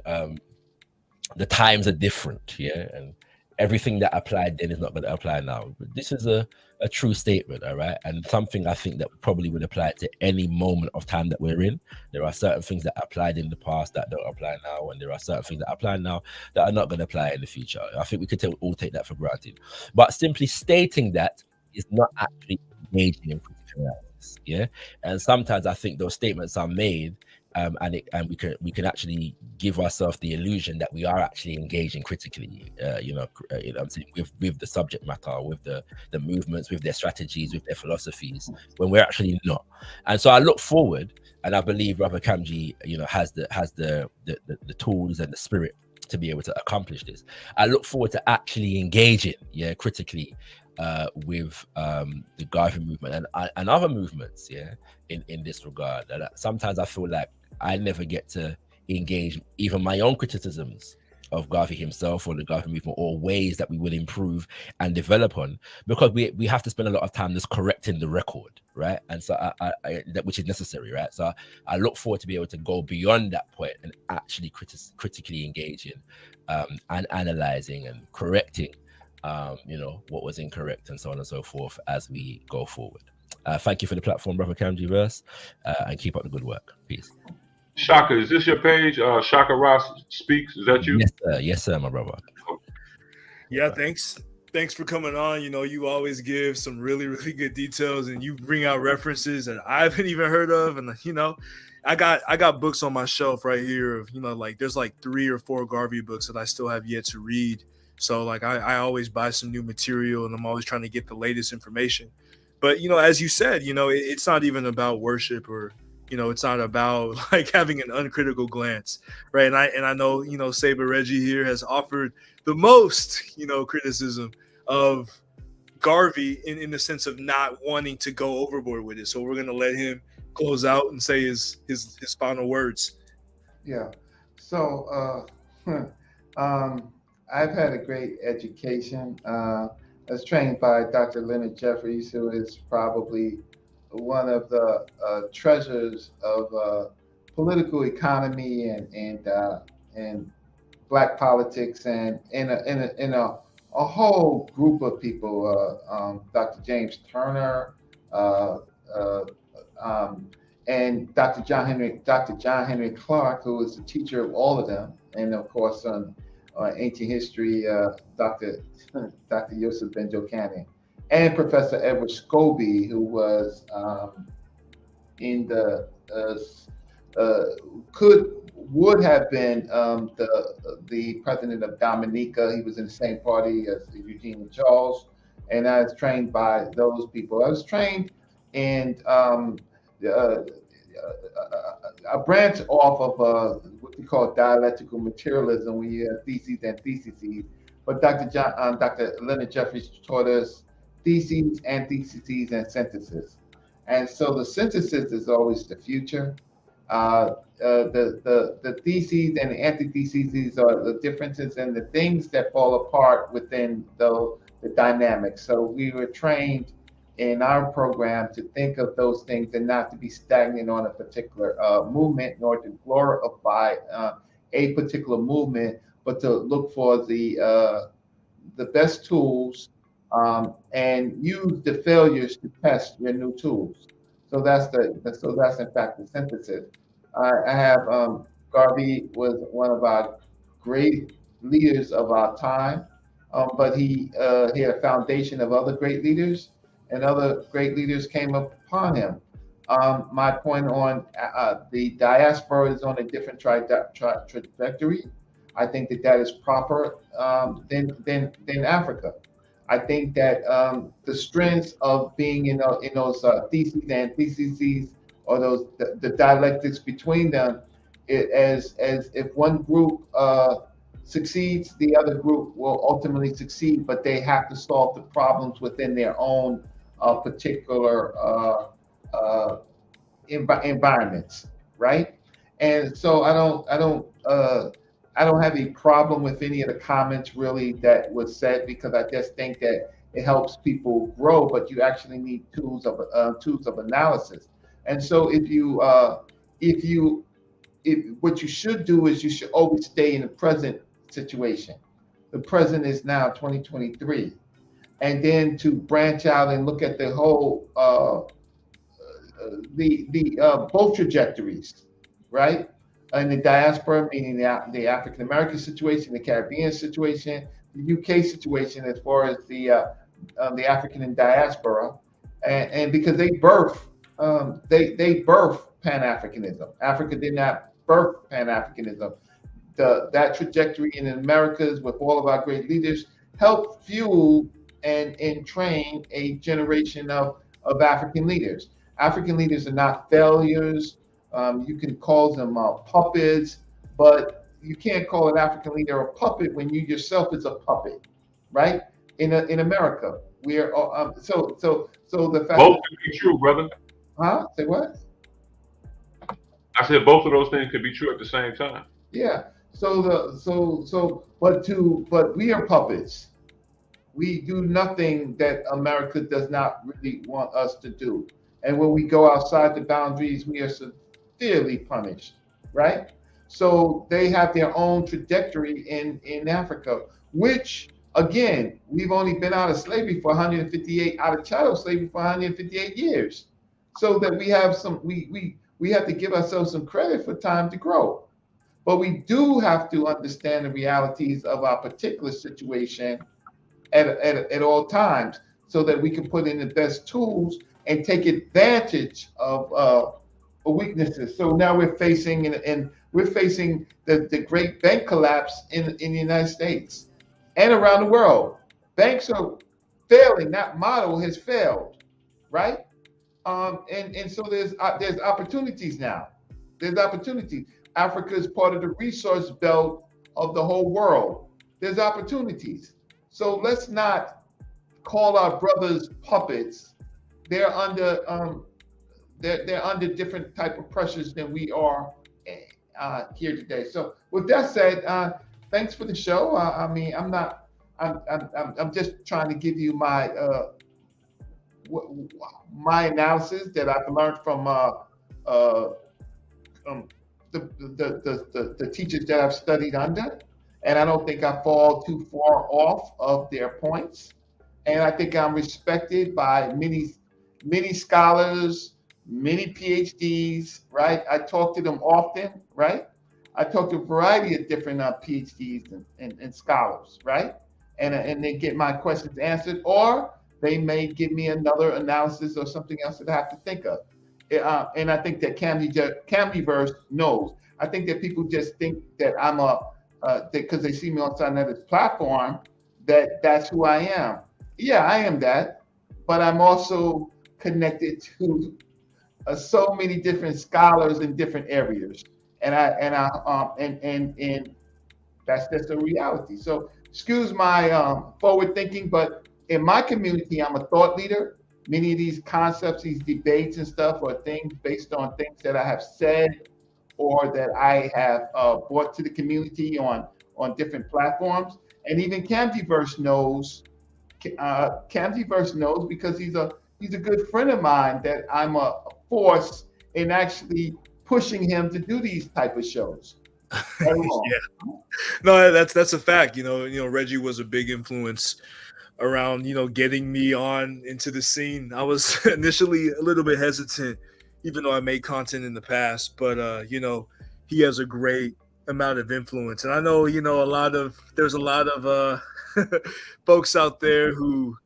the times are different, and everything that applied then is not going to apply now. But this is a true statement, all right? And something I think that probably would apply to any moment of time that we're in. There are certain things that applied in the past that don't apply now, and there are certain things that apply now that are not going to apply in the future. I think we could all take that for granted. But simply stating that is not actually engaging in critical analysis, yeah? And sometimes I think those statements are made and we can actually give ourselves the illusion that we are actually engaging critically, you know what I'm saying, with the subject matter, with the movements, with their strategies, with their philosophies, when we're actually not. And so I look forward, and I believe Brother Kamji, you know, has the tools and the spirit to be able to accomplish this. I look forward to actually engaging, critically with the Garvey movement and other movements, in this regard. And sometimes I feel like I never get to engage even my own criticisms of Garvey himself or the Garvey movement, or ways that we would improve and develop on, because we have to spend a lot of time just correcting the record, right? And so that, which is necessary, right? So I look forward to be able to go beyond that point and actually critically engaging and analyzing and correcting you know, what was incorrect and so on and so forth as we go forward. Thank you for the platform, Brother Kamji Verse, and keep up the good work. Peace. Shaka, is this your page? Shaka Ross Speaks, is that you? Yes, sir, my brother. Yeah, thanks for coming on. You know, you always give some really, really good details, and you bring out references that I haven't even heard of. And you know, I got books on my shelf right here of, you know, like there's like 3 or 4 Garvey books that I still have yet to read. So like I always buy some new material, and I'm always trying to get the latest information. But you know, as you said, you know, it's not even about worship, or you know, it's not about like having an uncritical glance, right? And I know, you know, Saber Reggie here has offered the most, you know, criticism of Garvey in the sense of not wanting to go overboard with it. So we're gonna let him close out and say his final words. Yeah. So I've had a great education. I was trained by Dr. Leonard Jeffries, who is probably one of the treasures of political economy and Black politics, and in a whole group of people. Dr. James Turner, and Dr. John Henry Clark, who was the teacher of all of them, and of course on ancient history, Dr. Yosef Ben-Jochannan, and Professor Edward Scobie, who was in the would have been the president of Dominica. He was in the same party as Eugene and Charles, and I was trained by those people. I was trained in a branch off of what we call dialectical materialism, where you have theses and theses. But Dr. Leonard Jeffries taught us theses, antitheses, and synthesis. And so the synthesis is always the future. The theses and the antitheses are the differences and the things that fall apart within the dynamics. So we were trained in our program to think of those things and not to be stagnant on a particular movement, nor to glorify a particular movement, but to look for the best tools and use the failures to test your new tools. So that's in fact the synthesis. I have Garvey was one of our great leaders of our time, but he had a foundation of other great leaders, and other great leaders came upon him. My point on the diaspora is on a different trajectory. I think that is proper than Africa. I think that the strengths of being in those theses and antitheses, or the dialectics between them, as if one group succeeds, the other group will ultimately succeed, but they have to solve the problems within their own particular environments, right? And so I don't have a problem with any of the comments really that was said, because I just think that it helps people grow, but you actually need tools of analysis. And so if what you should do is you should always stay in the present situation. the present is now 2023, and then to branch out and look at the whole both trajectories, right? In the diaspora, meaning the African American situation, the Caribbean situation, the UK situation, as far as the African in diaspora, and because they birth Pan-Africanism. Africa did not birth Pan-Africanism. That trajectory in the Americas with all of our great leaders helped fuel and train a generation of African leaders. African leaders are not failures. You can call them puppets, but you can't call an African leader a puppet when you yourself is a puppet, right? In America, we are so the fact. Both can be true, brother. Huh? Say what? I said both of those things could be true at the same time. Yeah. But we are puppets. We do nothing that America does not really want us to do. And when we go outside the boundaries, we are severely punished, right? So they have their own trajectory in Africa, which again, we've only been out of slavery for 158, out of chattel slavery for 158 years. So that we have we have to give ourselves some credit for time to grow. But we do have to understand the realities of our particular situation at all times, so that we can put in the best tools and take advantage of weaknesses. So now we're facing the great bank collapse in the United States and around the world. Banks are failing. That model has failed, right? And so there's opportunities now. There's opportunities. Africa is part of the resource belt of the whole world. There's opportunities. So let's not call our brothers puppets. They're under different type of pressures than we are here today. So with that said, thanks for the show. I'm just trying to give you my analysis that I've learned from the teachers that I've studied under, and I don't think I fall too far off of their points. And I think I'm respected by many scholars, many PhDs, right? I talk to them often, right? I talk to a variety of different PhDs and scholars, right? And they get my questions answered, or they may give me another analysis or something else that I have to think of. And I think that Camdyverse knows. I think that people just think that I'm because they see me on another platform, that's who I am. Yeah, I am that, but I'm also connected to so many different scholars in different areas, and that's just a reality. So excuse my forward thinking, but in my community, I'm a thought leader. Many of these concepts, these debates and stuff are things based on things that I have said or that I have brought to the community on different platforms. And even Camdyverse knows. Camdyverse knows because he's a good friend of mine that I'm a force in actually pushing him to do these type of shows. Yeah, no, that's a fact. You know, Reggie was a big influence around, getting me on into the scene. I was initially a little bit hesitant, even though I made content in the past, but he has a great amount of influence. And I know, there's a lot of folks out there who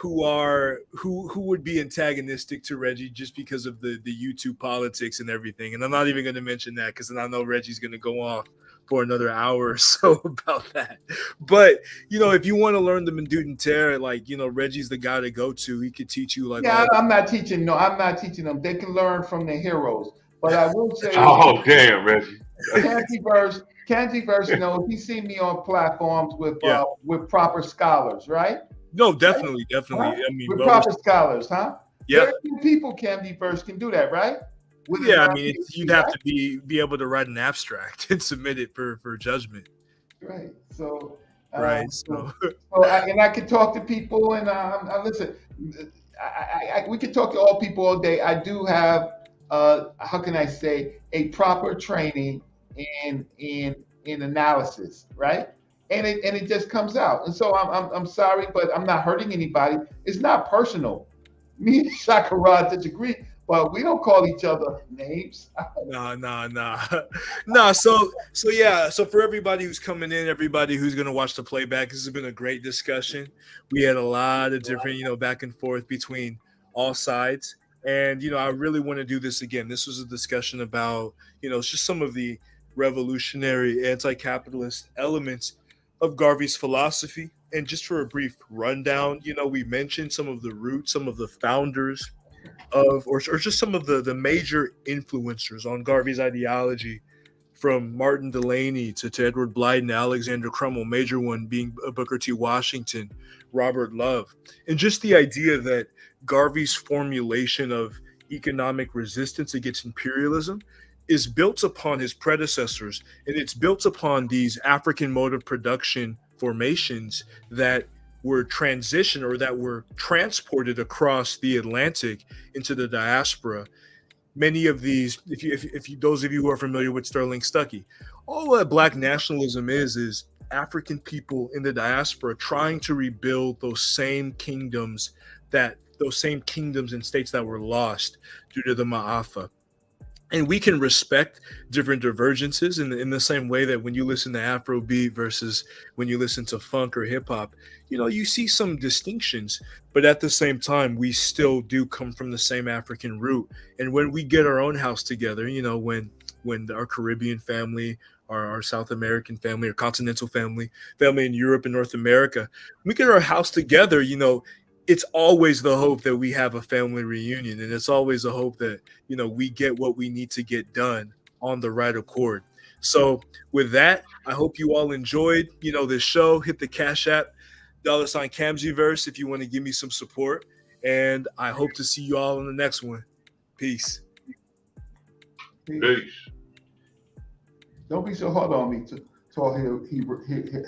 would be antagonistic to Reggie just because of the YouTube politics and everything. And I'm not even going to mention that, because then I know Reggie's going to go off for another hour or so about that. But if you want to learn the Menduten Terror, Reggie's the guy to go to. He could teach you I'm not teaching them. They can learn from the heroes. But I will say, oh damn, Reggie. Camdyverse knows. He's seen me on platforms with proper scholars, right? No, definitely. Huh? I mean, with proper scholars, huh? Yeah. Very few people Camdyverse can do that, right? You'd have to be able to write an abstract and submit it for judgment. Right. So. Right. So I could talk to people, and listen. We could talk to all people all day. I do have, how can I say, a proper training in analysis, right? and it just comes out. And so I'm sorry, but I'm not hurting anybody. It's not personal. Me and Shakarad disagree, but we don't call each other names. Nah. So yeah. So for everybody who's coming in, everybody who's gonna watch the playback, this has been a great discussion. We had a lot of different, back and forth between all sides. And I really want to do this again. This was a discussion about, just some of the revolutionary anti-capitalist elements of Garvey's philosophy. And just for a brief rundown, we mentioned some of the roots, some of the founders of, or just some of the major influencers on Garvey's ideology, from Martin Delany to Edward Blyden, Alexander Crummell, major one being Booker T. Washington, Robert Love, and just the idea that Garvey's formulation of economic resistance against imperialism is built upon his predecessors, and it's built upon these African mode of production formations that were transitioned or that were transported across the Atlantic into the diaspora. Many of these, if you those of you who are familiar with Sterling Stuckey, all that Black nationalism is African people in the diaspora trying to rebuild those same kingdoms and states that were lost due to the Ma'afa. And we can respect different divergences in the same way that when you listen to Afrobeat versus when you listen to funk or hip hop, you see some distinctions, but at the same time, we still do come from the same African root. And when we get our own house together, when our Caribbean family, our South American family, or continental family in Europe and North America, we get our house together, it's always the hope that we have a family reunion, and it's always a hope that we get what we need to get done on the right accord. So with that, I hope you all enjoyed this show. Hit the Cash App $Camsyverse if you want to give me some support, and I hope to see you all in the next one. Peace. Peace. Don't be so hard on me, Tall Hill.